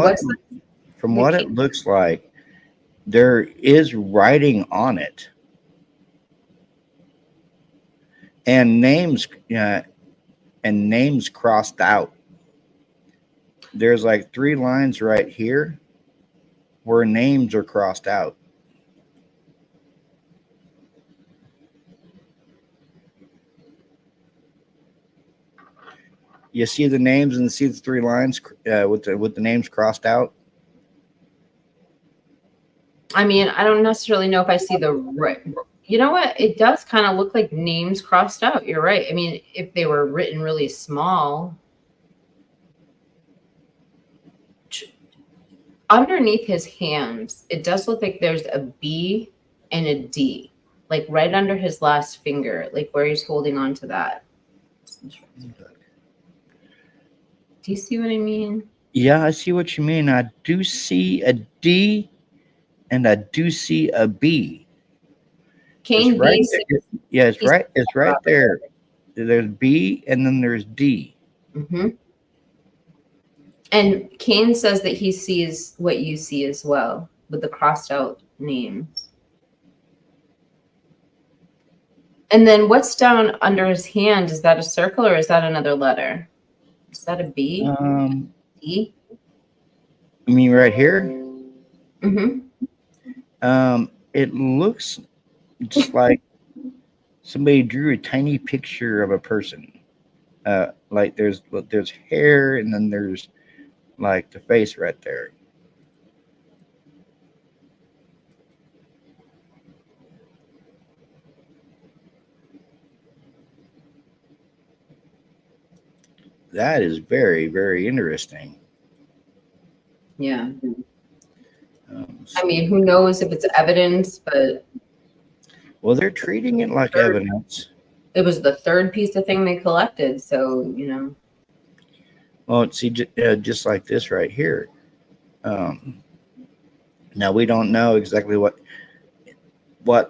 From what it looks like, there is writing on it. And names crossed out. There's like 3 lines right here where names are crossed out. You see the names and see the 3 lines with the names crossed out. I mean, I don't necessarily know if I see the right. You know what? It does kind of look like names crossed out. You're right. I mean, if they were written really small. Underneath his hands, it does look like there's a B and a D, like right under his last finger, like where he's holding on to that. Do you see what I mean? Yeah, I see what you mean. I do see a D and I do see a B. Kane It's right B. there. Yeah, it's right. It's right there. There's B and then there's D. Mm-hmm. And Kane says that he sees what you see as well with the crossed out names. And then what's down under his hand? Is that a circle or is that another letter? Is that a B? D? I mean, right here. Mm-hmm. It looks just like somebody drew a tiny picture of a person. Like there's hair and then there's like the face right there. That is very, very interesting. Yeah. I mean, who knows if it's evidence, but well, they're treating it like evidence. It was the 3rd piece of thing they collected, so you know. Well, see, just like this right here. Now we don't know exactly what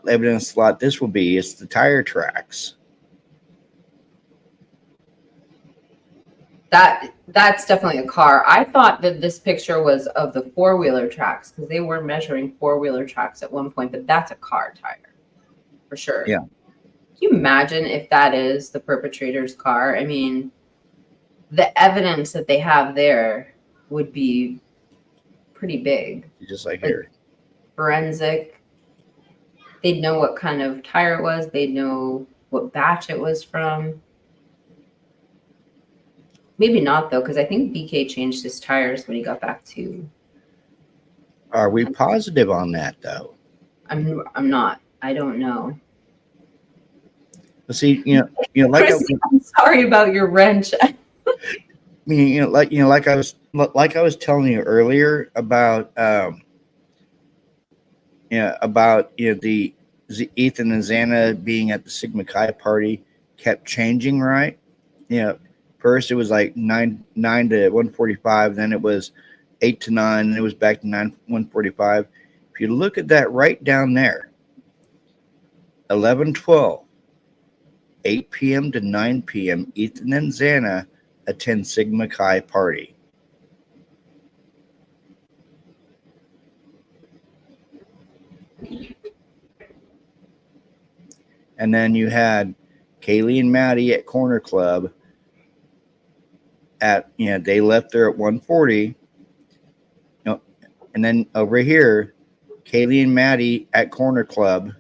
evidence slot this will be. It's the tire tracks. That's definitely a car. I thought that this picture was of the 4-wheeler tracks because they were measuring 4-wheeler tracks at one point, but that's a car tire for sure. Yeah. Can you imagine if that is the perpetrator's car? I mean, the evidence that they have there would be pretty big. Just like here. Forensic. They'd know what kind of tire it was. They'd know what batch it was from. Maybe not, though, because I think BK changed his tires when he got back to. Are we positive on that, though? I'm not. I don't know. But see, you know, like Chrissy, I'm sorry about your wrench. I mean, like I was telling you earlier about, the Ethan and Xana being at the Sigma Chi party kept changing, right? First it was like 9 to 1:45, then it was 8 to 9, and it was back to 1:45. If you look at that right down there, 11:12, 8 p.m. to 9 p.m., Ethan and Xana attend Sigma Chi party. And then you had Kaylee and Maddie at Corner Club they left there at 1:40. And then over here, Kaylee and Maddie at Corner Club,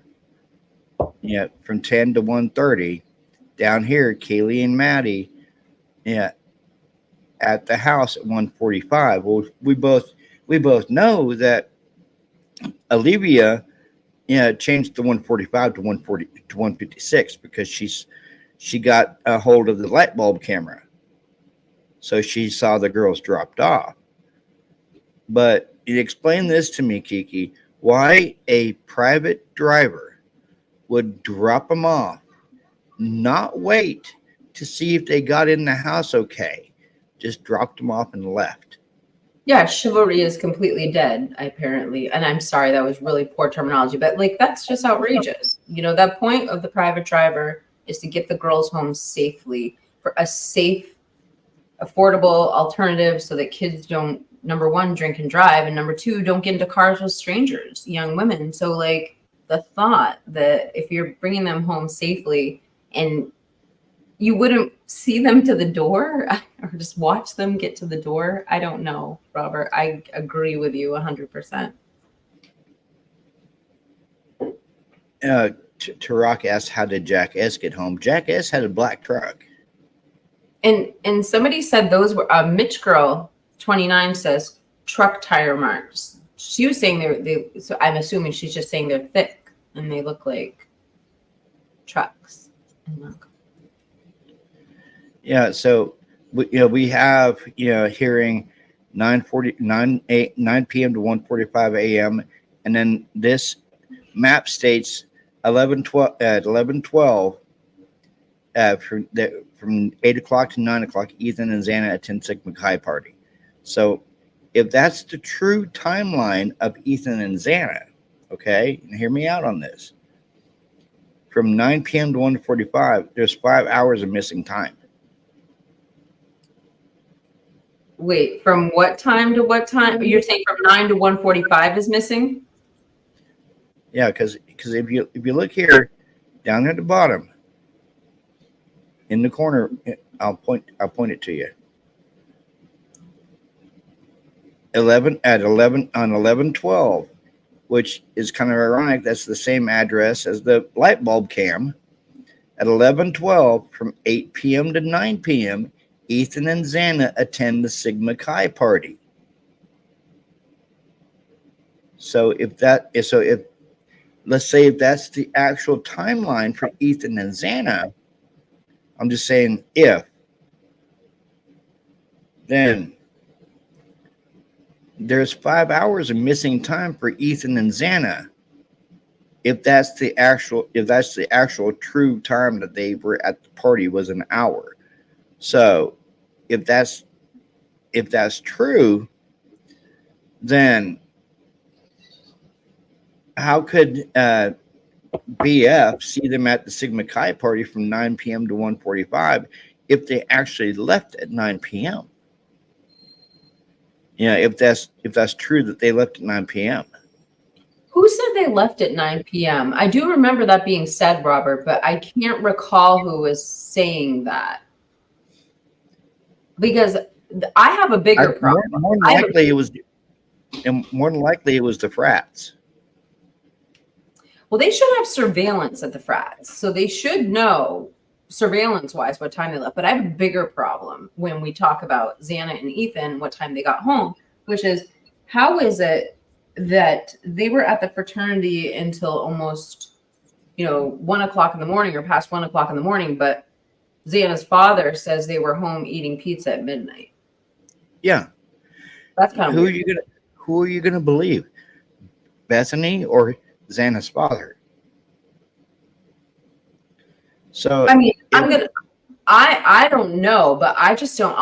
from 10 to 1:30. Down here, Kaylee and Maddie, at the house at 1:45. Well, we both know that Olivia, changed the 145 to 140 to 156 because she got a hold of the light bulb camera, so she saw the girls dropped off. But explain this to me, Kiki: why a private driver would drop them off, not wait to see if they got in the house okay, just dropped them off and left. Yeah, chivalry is completely dead, apparently. And I'm sorry, that was really poor terminology, but like that's just outrageous. You know, that point of the private driver is to get the girls home safely for a safe, affordable alternative so that kids don't, number one, drink and drive, and number two, don't get into cars with strangers, young women. So like the thought that if you're bringing them home safely and you wouldn't see them to the door or just watch them get to the door. I don't know, Robert. I agree with you 100%. Tarak asked, how did Jack S get home? Jack S had a black truck. And somebody said those were, Mitch Girl 29 says truck tire marks. She was saying so I'm assuming she's just saying they're thick and they look like trucks. Yeah, so we have hearing 9 p.m. to 1:45 a.m. and then this map states 11:12 at 11:12 from 8 o'clock to 9 o'clock. Ethan and Xana attend Sigma Chi party. So if that's the true timeline of Ethan and Xana, okay, and hear me out on this. From 9 p.m. to 1:45, there's 5 hours of missing time. Wait, from what time to what time? You're saying from 9 to 1:45 is missing? Yeah, because if you look here, down at the bottom, in the corner, I'll point it to you. 11 on 11/12, which is kind of ironic. That's the same address as the light bulb cam. At 11:12, from 8 p.m. to 9 p.m., Ethan and Xana attend the Sigma Chi party. So if let's say if that's the actual timeline for Ethan and Xana, I'm just saying then there's 5 hours of missing time for Ethan and Xana. If that's the actual true time that they were at the party was an hour. So if that's true, then how could BF see them at the Sigma Chi party from 9 p.m. to 1:45 if they actually left at 9 p.m.? If that's true that they left at 9 p.m. Who said they left at 9 p.m.? I do remember that being said, Robert, but I can't recall who was saying that. Because I have a bigger problem. More than likely it was the frats. Well, they should have surveillance at the frats. So they should know surveillance-wise what time they left. But I have a bigger problem when we talk about Xana and Ethan, what time they got home, which is how is it that they were at the fraternity until almost, 1 o'clock in the morning or past 1 o'clock in the morning, but Xana's father says they were home eating pizza at midnight. Yeah. That's kind of weird. Who are you gonna believe? Bethany or Xana's father? So I mean, I don't know, but I just don't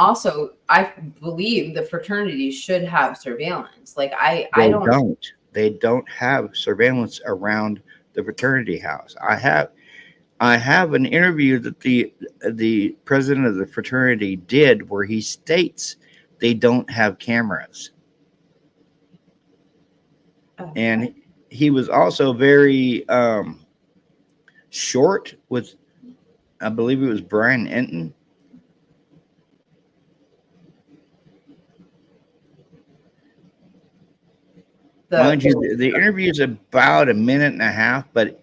I believe the fraternity should have surveillance. Like they don't have surveillance around the fraternity house. I have an interview that the president of the fraternity did where he states they don't have cameras. Okay. And he was also very short with, I believe it was Brian Enton. Mind you, the interview is about a minute and a half, but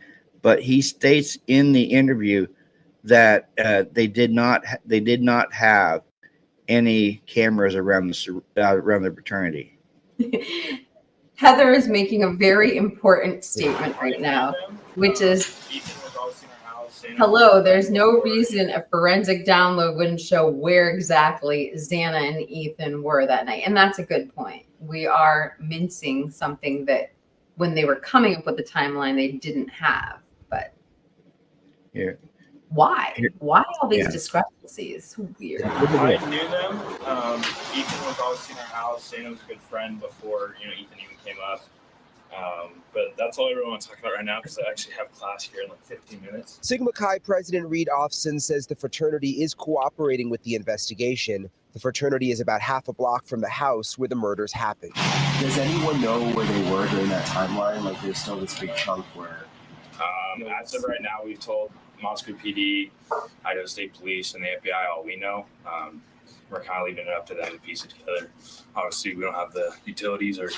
he states in the interview that they did not have any cameras around the fraternity. Heather is making a very important statement right now, which is, hello, there's no reason a forensic download wouldn't show where exactly Xana and Ethan were that night. And that's a good point. We are mincing something that when they were coming up with the timeline, they didn't have. But Here. why? Here. Why all these Yeah. discrepancies? So weird. I knew them. Ethan was always in our house. Xana was a good friend before Ethan even came up. But that's all I really want to talk about right now because I actually have class here in like 15 minutes. Sigma Chi President Reed Offson says the fraternity is cooperating with the investigation. The fraternity is about half a block from the house where the murders happened. Does anyone know where they were during that timeline? Like, there's still this big chunk where... As of right now, we've told Moscow PD, Idaho State Police, and the FBI all we know. We're kind of leaving it up to them to piece it together. Obviously, we don't have the utilities or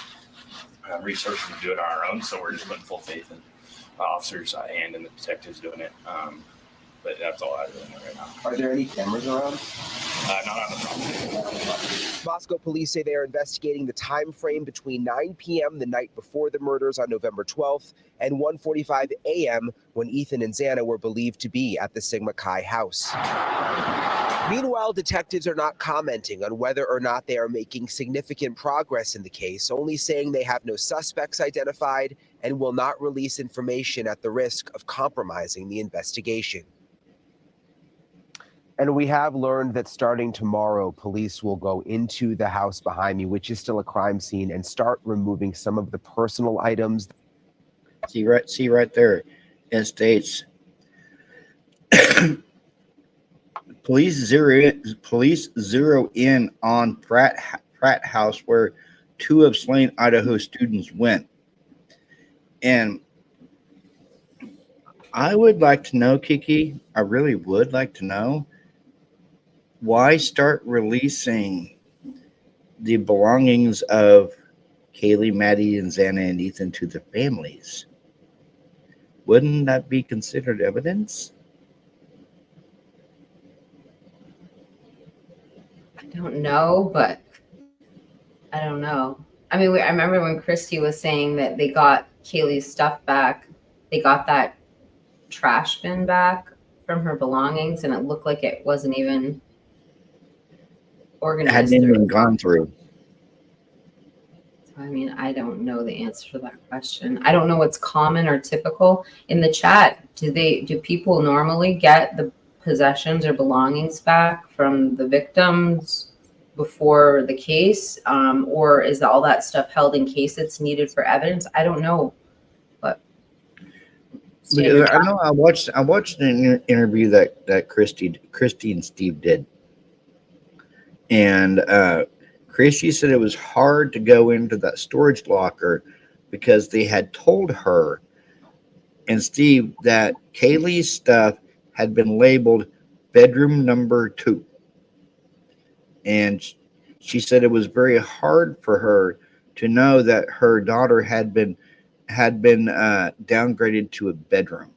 resources to do it on our own, so we're just putting full faith in officers and in the detectives doing it. But that's all I really know right now. Are there any cameras around? Not on the property. Moscow police say they are investigating the time frame between 9 p.m. the night before the murders on November 12th and 1:45 a.m. when Ethan and Xana were believed to be at the Sigma Chi house. Meanwhile, detectives are not commenting on whether or not they are making significant progress in the case, only saying they have no suspects identified and will not release information at the risk of compromising the investigation. And we have learned that starting tomorrow, police will go into the house behind me, which is still a crime scene, and start removing some of the personal items. See right there. It states police zero in on Pratt House where 2 of slain Idaho students went. And I would like to know, Kiki, I really would like to know, why start releasing the belongings of Kaylee, Maddie, and Xana and Ethan to the families? Wouldn't that be considered evidence? I don't know, but I don't know. I mean, I remember when Christy was saying that they got Kaylee's stuff back. They got that trash bin back from her belongings, and it looked like it wasn't even organized. Hadn't even gone through. So, I mean, I don't know the answer to that question. I don't know what's common or typical in the chat. Do people normally get the possessions or belongings back from the victims before the case, or is all that stuff held in case it's needed for evidence? I don't know, but I know I watched an interview that Christy and Steve did, and Christy said it was hard to go into that storage locker because they had told her and Steve that Kaylee's stuff had been labeled bedroom number 2. And she said it was very hard for her to know that her daughter had been downgraded to a bedroom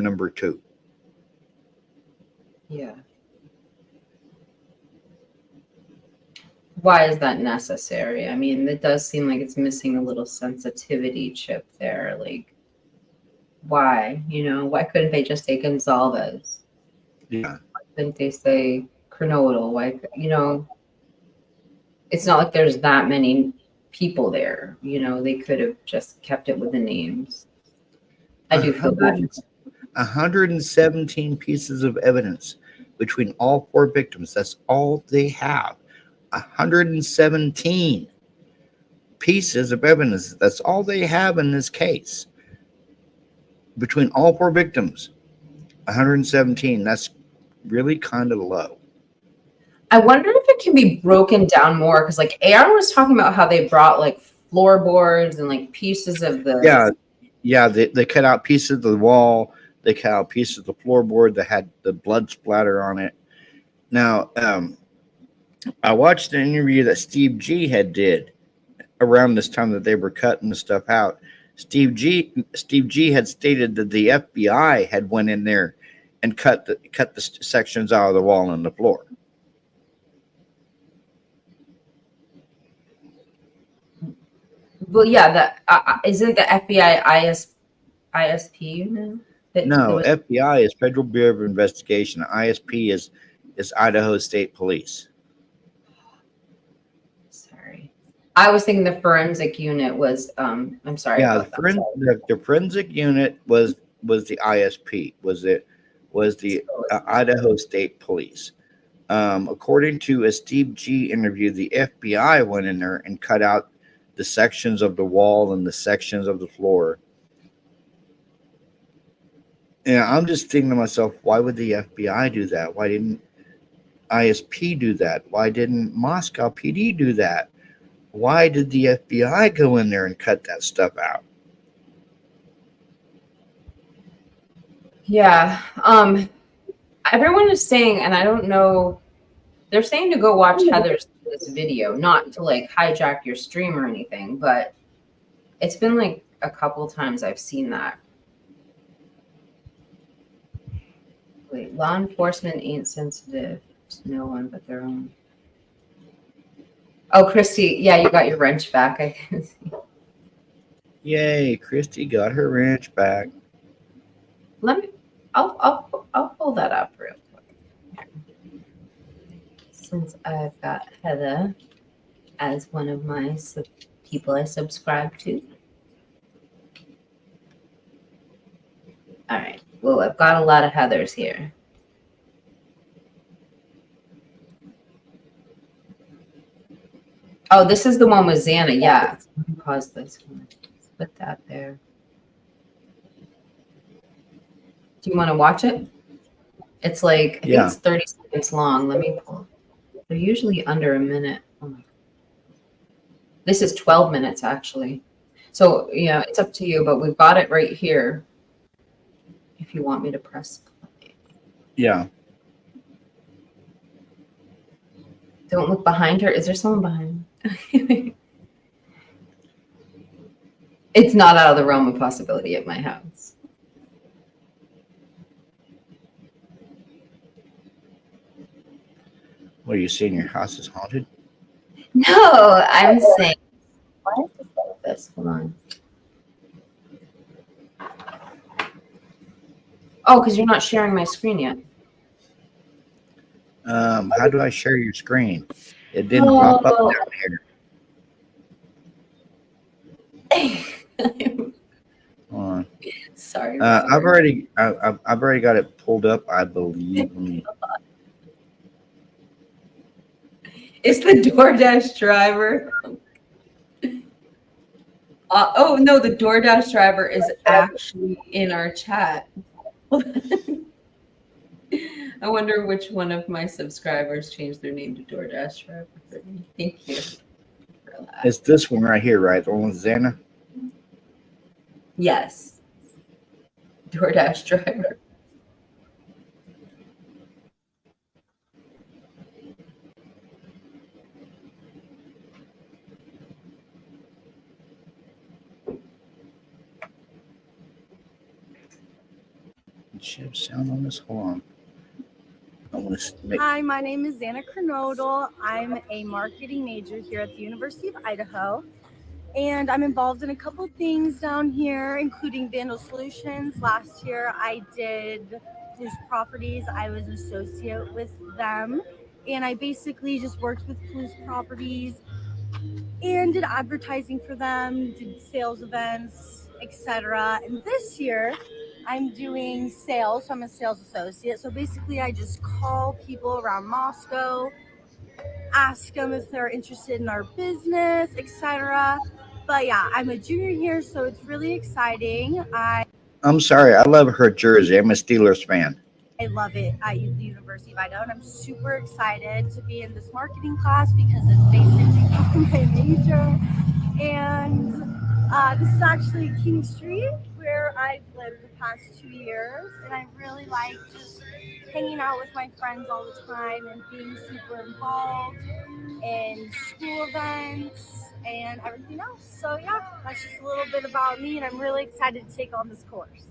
number 2. Yeah. Why is that necessary? I mean, it does seem like it's missing a little sensitivity chip there. Like, why? Why couldn't they just say Gonzalez? Yeah. Why couldn't they say Kernodle? Why? It's not like there's that many people there. They could have just kept it with the names. I do feel bad. 117 pieces of evidence between all 4 victims. That's all they have. 117 pieces of evidence. That's all they have in this case. Between all 4 victims, 117. That's really kind of low. I wonder if it can be broken down more, because like Aaron was talking about how they brought like floorboards and like pieces of the they cut out pieces of the wall. They cut out pieces of the floorboard that had the blood splatter on it. Now, I watched an interview that Steve G did around this time that they were cutting the stuff out. Steve G had stated that the FBI had went in there and cut the sections out of the wall and the floor. Well, yeah, isn't the FBI ISP unit? No, FBI is Federal Bureau of Investigation. ISP is Idaho State Police. Sorry, I was thinking the forensic unit was. I'm sorry Yeah, about that. the forensic unit was the ISP. Was the Idaho State Police. According to a Steve G interview, the FBI went in there and cut out the sections of the wall and the sections of the floor. And I'm just thinking to myself, why would the FBI do that? Why didn't ISP do that? Why didn't Moscow PD do that? Why did the FBI go in there and cut that stuff out? Yeah. Everyone is saying, and I don't know, they're saying to go watch Heather's this video, not to like hijack your stream or anything, but it's been like a couple times I've seen that. Wait, law enforcement ain't sensitive to no one but their own. Oh, Christy, yeah, you got your wrench back. I can see. Yay, Christy got her wrench back. I'll pull that up real quick. Since I've got Heather as one of my people I subscribe to. All right. Well, I've got a lot of Heathers here. Oh, this is the one with Xana. Yeah. Let me pause this one. Let's put that there. Do you want to watch it? It's like, I think it's 30 seconds long. Let me pull. They're usually under a minute. Oh my God. This is 12 minutes, actually. So, yeah, it's up to you, but we've got it right here. If you want me to press play. Yeah. Don't look behind her. Is there someone behind her? It's not out of the realm of possibility at my house. What are you saying? Your house is haunted? No, I'm saying. Why is this like this? Hold on. Oh, because you're not sharing my screen yet. How do I share your screen? It didn't pop up down here. Hold on. Sorry. I've already got it pulled up, I believe. It's the DoorDash driver. Oh no, the DoorDash driver is actually in our chat. I wonder which one of my subscribers changed their name to DoorDash driver for me. Thank you. It's this one right here, right? The one with Xana? Yes. DoorDash driver. Should have sound on this. Hold on. I want to make. Hi, my name is Xana Kernodle. I'm a marketing major here at the University of Idaho, and I'm involved in a couple things down here, including Vandal Solutions. Last year, I did Blues Properties. I was an associate with them, and I basically just worked with Blues Properties and did advertising for them, did sales events, etc. And this year, I'm doing sales, so I'm a sales associate. So basically, I just call people around Moscow, ask them if they're interested in our business, etc. But yeah, I'm a junior here, so it's really exciting. I'm sorry, I love her jersey. I'm a Steelers fan. I love it at the University of Idaho, and I'm super excited to be in this marketing class because it's basically my major. And this is actually King Street, where I've lived the past 2 years, and I really like just hanging out with my friends all the time and being super involved in school events and everything else. So yeah, that's just a little bit about me, and I'm really excited to take on this course.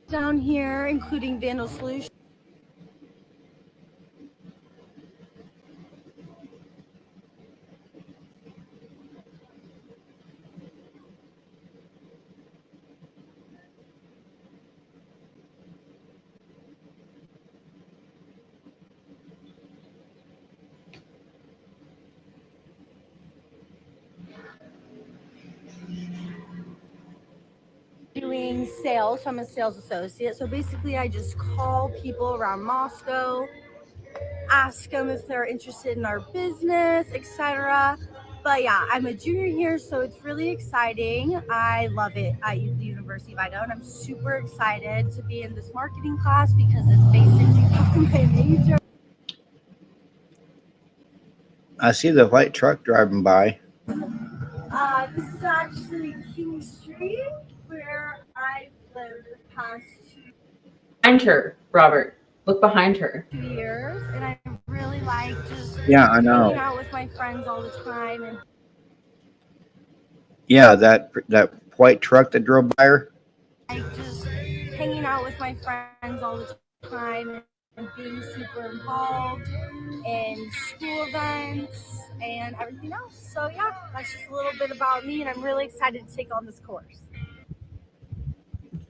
down here, including Vandal Solutions. Doing sales, so I'm a sales associate. So basically, I just call people around Moscow, ask them if they're interested in our business, etc. But yeah, I'm a junior here, so it's really exciting. I love it at the University of Idaho, and I'm super excited to be in this marketing class because it's basically my major. I see the white truck driving by. This is actually King Street, where I've lived the past Behind her, Robert. Look behind her. 2 years, and I really like just Yeah, I know. hanging out with my friends all the time. And Yeah, that white truck that drove by her. like just hanging out with my friends all the time and being super involved in school events and everything else. So yeah, that's just a little bit about me, and I'm really excited to take on this course.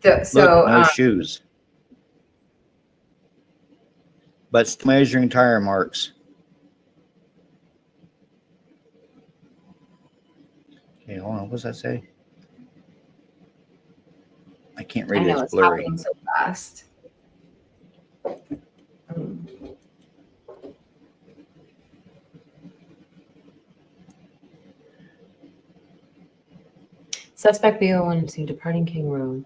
Look, no shoes, but still measuring tire marks. Okay, hold on. What does that say? I can't read I it. know It's it's blurry. happening so fast. Suspect vehicle one seen departing King Road.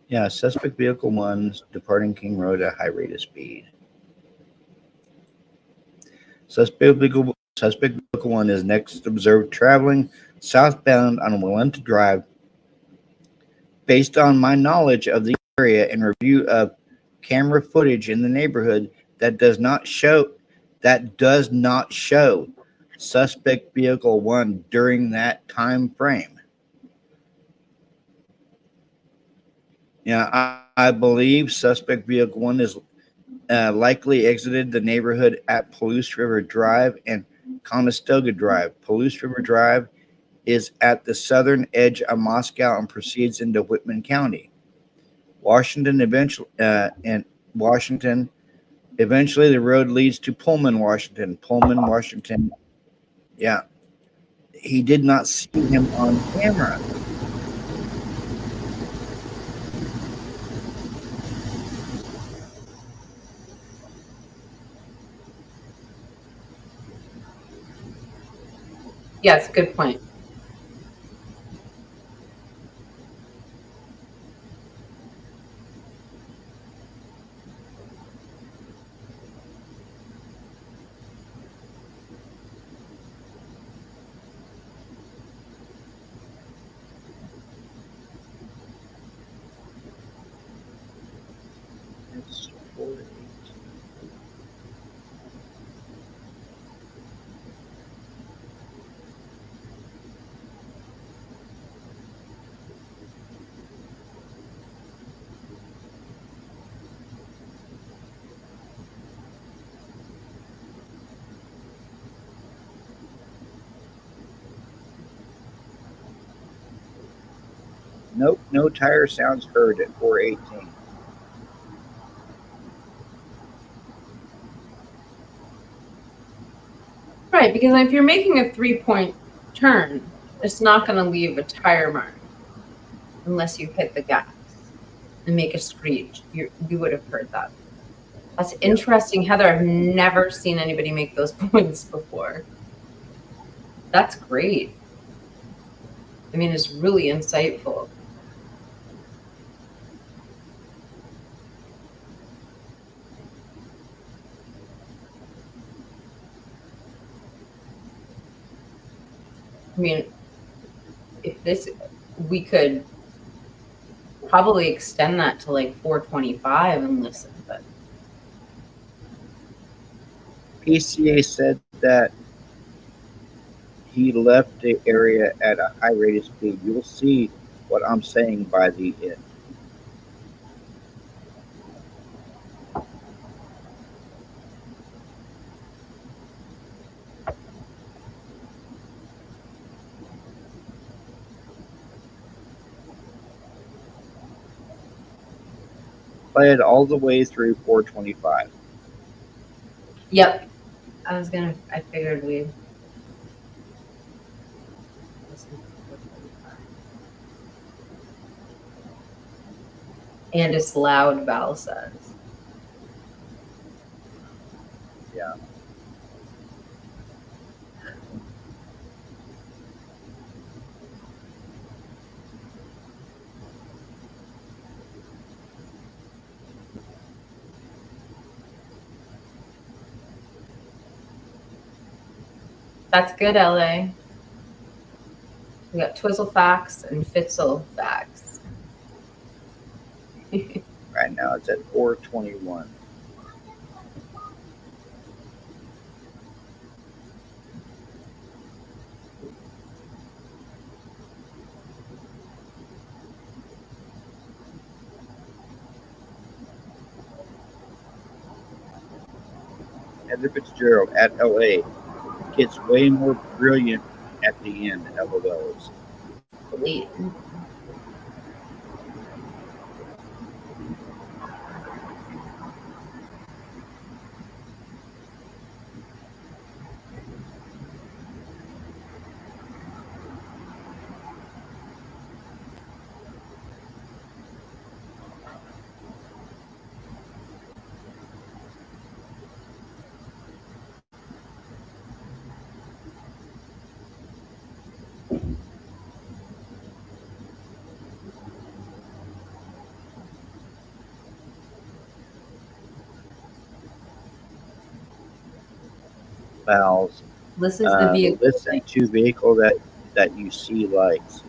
Yeah, suspect vehicle 1 departing King Road at high rate of speed. Suspect vehicle 1 is next observed traveling southbound on Willenta Drive. Based on my knowledge of the area and review of camera footage in the neighborhood, that does not show suspect vehicle 1 during that time frame. Yeah, I believe suspect vehicle 1 is likely exited the neighborhood at Palouse River Drive and Conestoga Drive. Palouse River Drive is at the southern edge of Moscow and proceeds into Whitman County. Washington, eventually the road leads to Pullman, Washington. Yeah. He did not see him on camera. Yeah, it's a good point. Nope, no tire sounds heard at 418. Right, because if you're making a 3-point turn, it's not going to leave a tire mark unless you hit the gas and make a screech. You would have heard that. That's interesting, Heather. I've never seen anybody make those points before. That's great. I mean, it's really insightful. I mean, we could probably extend that to like 425 and listen, but PCA said that he left the area at a high rate of speed. You'll see what I'm saying by the end. Play it all the way through 425. Yep. I figured we'd listen to 425. And it's loud, Val says. Yeah. That's good, LA. We got Twizzle facts and Fitzel facts. Right now it's at 421. Heather Fitzgerald at LA gets way more brilliant at the end. LOLs. Delete. Valves. This is the vehicle. Listen to vehicle that you see likes.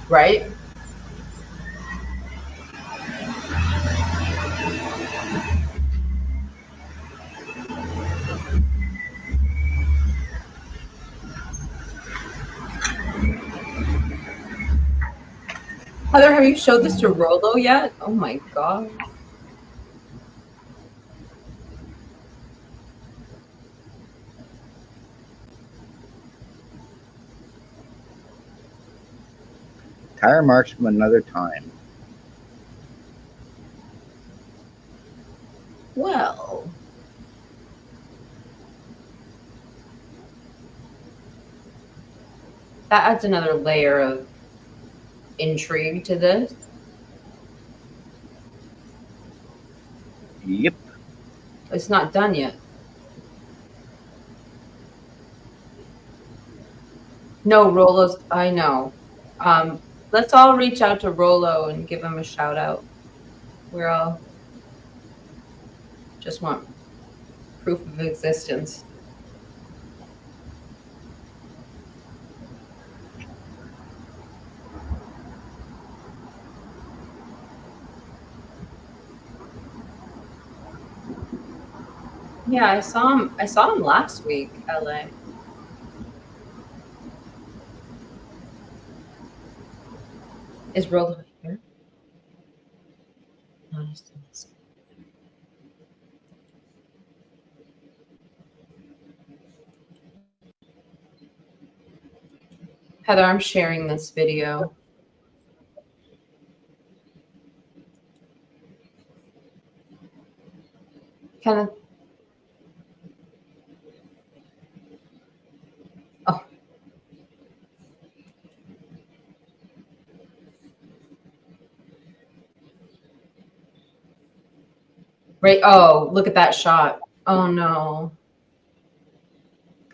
Right? Heather, have you showed this to Rolo yet? Oh my god. Tire marks from another time. Well. That adds another layer of intrigue to this. Yep. It's not done yet. No, Rolo's, I know. Let's all reach out to Rolo and give him a shout out. We're all just want proof of existence. Yeah, I saw him. I saw him last week, LA. Is Roll here? No, he's doing this. Heather, I'm sharing this video. Kenneth. Oh. Right. Oh, look at that shot. Oh no.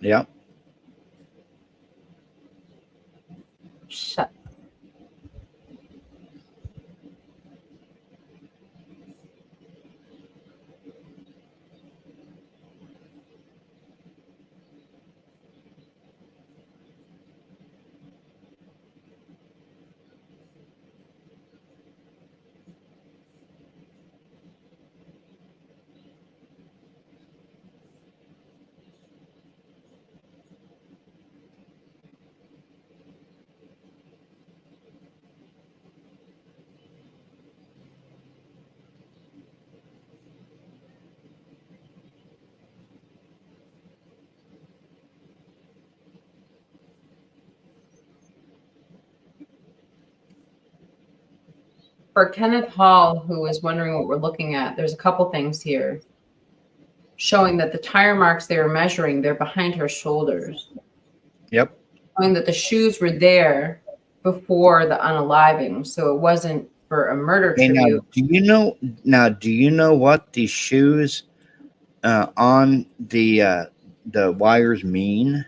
Yeah. Shut. For Kenneth Hall, who is wondering what we're looking at, there's a couple things here showing that the tire marks they were measuring, they're behind her shoulders. Yep. Showing that the shoes were there before the unaliving, so it wasn't for a murder Hey, tribute. do you know what the shoes on the wires mean?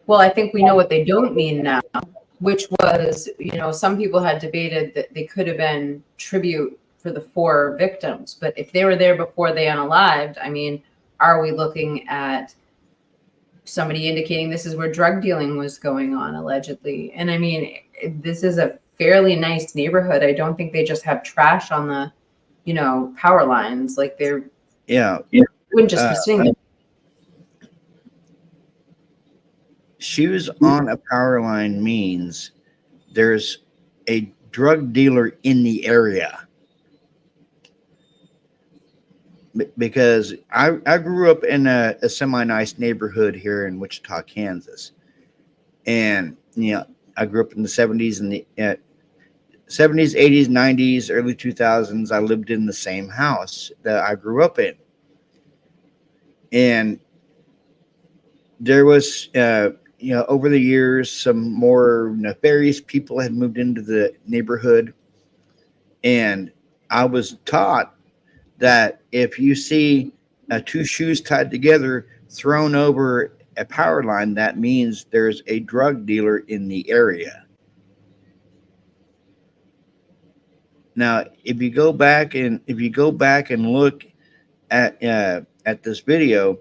Well, I think we know what they don't mean now, which was, some people had debated that they could have been tribute for the 4 victims. But if they were there before they unalived, I mean, are we looking at somebody indicating this is where drug dealing was going on, allegedly? And I mean, this is a fairly nice neighborhood. I don't think they just have trash on the, power lines. Like they're, wouldn't just be sitting there. Shoes on a power line means there's a drug dealer in the area. Because I grew up in a semi-nice neighborhood here in Wichita, Kansas. And, I grew up in the 70s and the 70s, 80s, 90s, early 2000s. I lived in the same house that I grew up in. And there was, over the years, some more nefarious people had moved into the neighborhood. And I was taught that if you see 2 shoes tied together thrown over a power line, that means there's a drug dealer in the area. Now, if you go back and look at this video,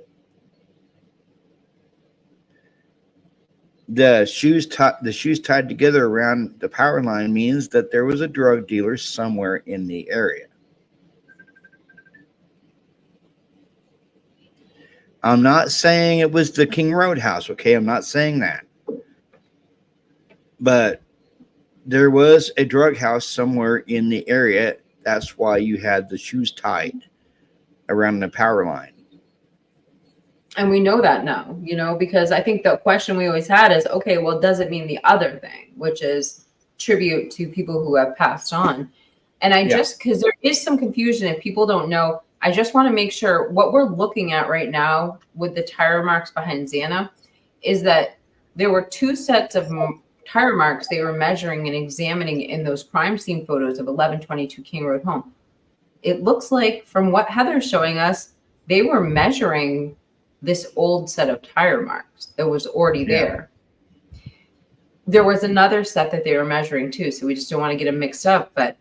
the shoes tied together around the power line means that there was a drug dealer somewhere in the area. I'm not saying it was the King Roadhouse, okay? I'm not saying that. But there was a drug house somewhere in the area. That's why you had the shoes tied around the power line. And we know that now, because I think the question we always had is, okay, well, does it mean the other thing, which is tribute to people who have passed on? And because there is some confusion if people don't know, I just want to make sure what we're looking at right now with the tire marks behind Xana is that there were 2 sets of tire marks they were measuring and examining in those crime scene photos of 1122 King Road home. It looks like from what Heather's showing us, they were measuring this old set of tire marks that was already there. There was another set that they were measuring too, so we just don't want to get them mixed up. But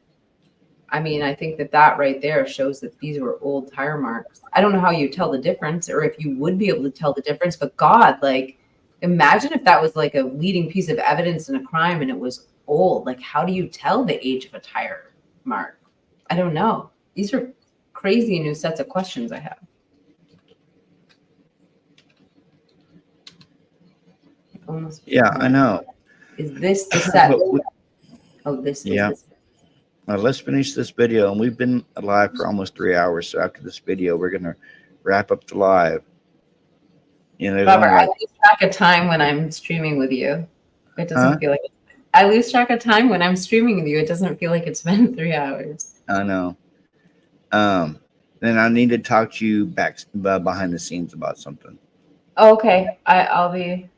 I mean, I think that right there shows that these were old tire marks. I don't know how you tell the difference or if you would be able to tell the difference, but God, like, imagine if that was like a leading piece of evidence in a crime and it was old. Like, how do you tell the age of a tire mark? I don't know. These are crazy new sets of questions I have. I know. Is this the set Oh, this Yeah. is Let's finish this video, and we've been live for almost 3 hours. So after this video, we're gonna wrap up the live. You know, there's Robert, only I like, lose track of time when I'm streaming with you. It doesn't huh? feel like I lose track of time when I'm streaming with you. It doesn't feel like it's been 3 hours. I know. Then I need to talk to you back behind the scenes about something. Oh, okay. I'll be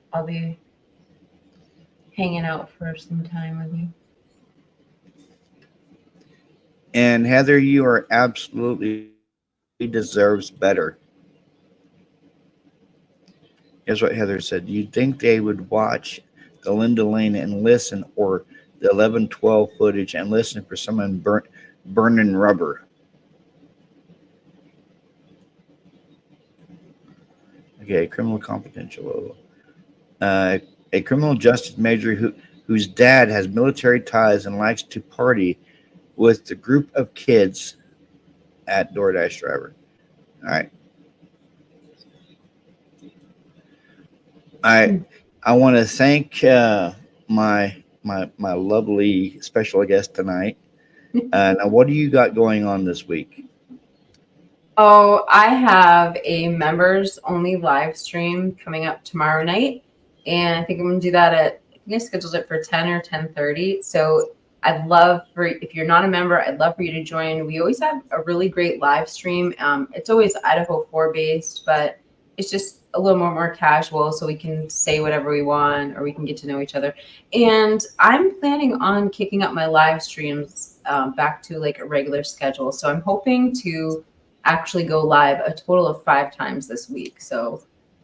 hanging out for some time with you. And Heather, you are absolutely deserves better. Here's what Heather said. You'd think they would watch the Linda Lane and listen, or the 11/12 footage and listen for someone burning rubber. Okay, criminal confidential. A criminal justice major whose dad has military ties and likes to party with the group of kids at DoorDash driver. All right. I want to thank my lovely special guest tonight. Now, what do you got going on this week? Oh, I have a members only live stream coming up tomorrow night. And I think I'm going to do that I think I scheduled it for 10 or 10:30. So I'd love for, if you're not a member, I'd love for you to join. We always have a really great live stream. It's always Idaho4 based, but it's just a little more casual, so we can say whatever we want, or we can get to know each other. And I'm planning on kicking up my live streams back to like a regular schedule. So I'm hoping to actually go live a total of 5 times this week. So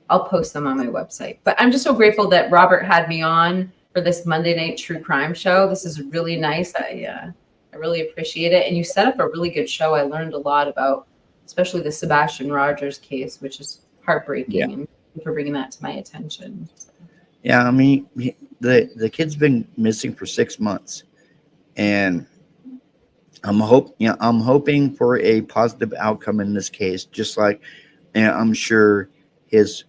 I'll post them on my website. But I'm just so grateful that Robert had me on for this Monday night true crime show. This is really nice. I really appreciate it. And you set up a really good show. I learned a lot about, especially the Sebastian Rogers case, which is heartbreaking. Yeah. And for bringing that to my attention. So. Yeah, I mean, the kid's been missing for 6 months, and I'm hoping for a positive outcome in this case. Just like, and I'm sure his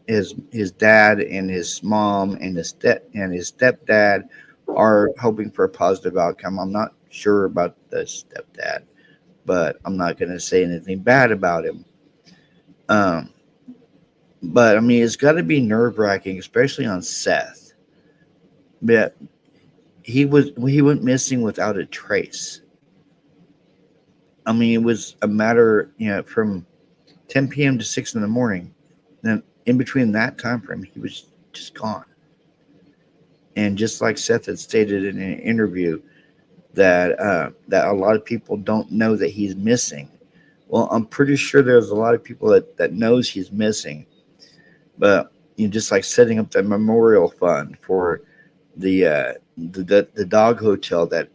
dad and his mom and his stepdad are hoping for a positive outcome. I'm not sure about the stepdad, but I'm not going to say anything bad about him. But I mean, it's got to be nerve-wracking, especially on Seth. But he went missing without a trace. I mean, it was a matter, from 10 p.m. to 6 in the morning. Then in between that time frame, he was just gone. And just like Seth had stated in an interview, that a lot of people don't know that he's missing. Well, I'm pretty sure there's a lot of people that knows he's missing. But just like setting up the memorial fund for the dog hotel that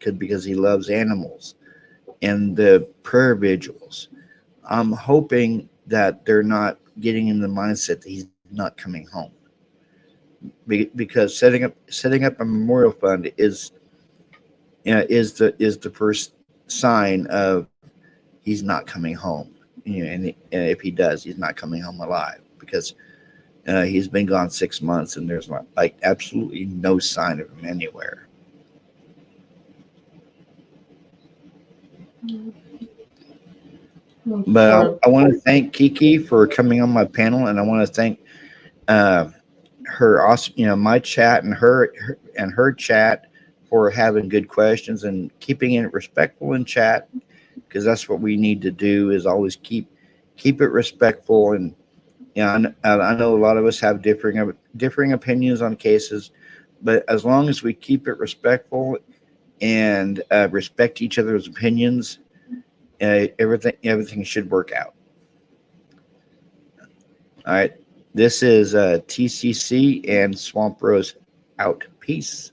could, because he loves animals, and the prayer vigils. I'm hoping that they're not getting in the mindset that he's not coming home, because setting up a memorial fund is the first sign of he's not coming home. And if he does, he's not coming home alive, because he's been gone 6 months and there's like absolutely no sign of him anywhere. But I want to thank Kiki for coming on my panel, and I want to thank her awesome, my chat and her chat for having good questions and keeping it respectful in chat, because that's what we need to do, is always keep it respectful. And I know a lot of us have differing opinions on cases, but as long as we keep it respectful and respect each other's opinions, everything should work out. All right, this is TCC and Swamp Rose out. Peace.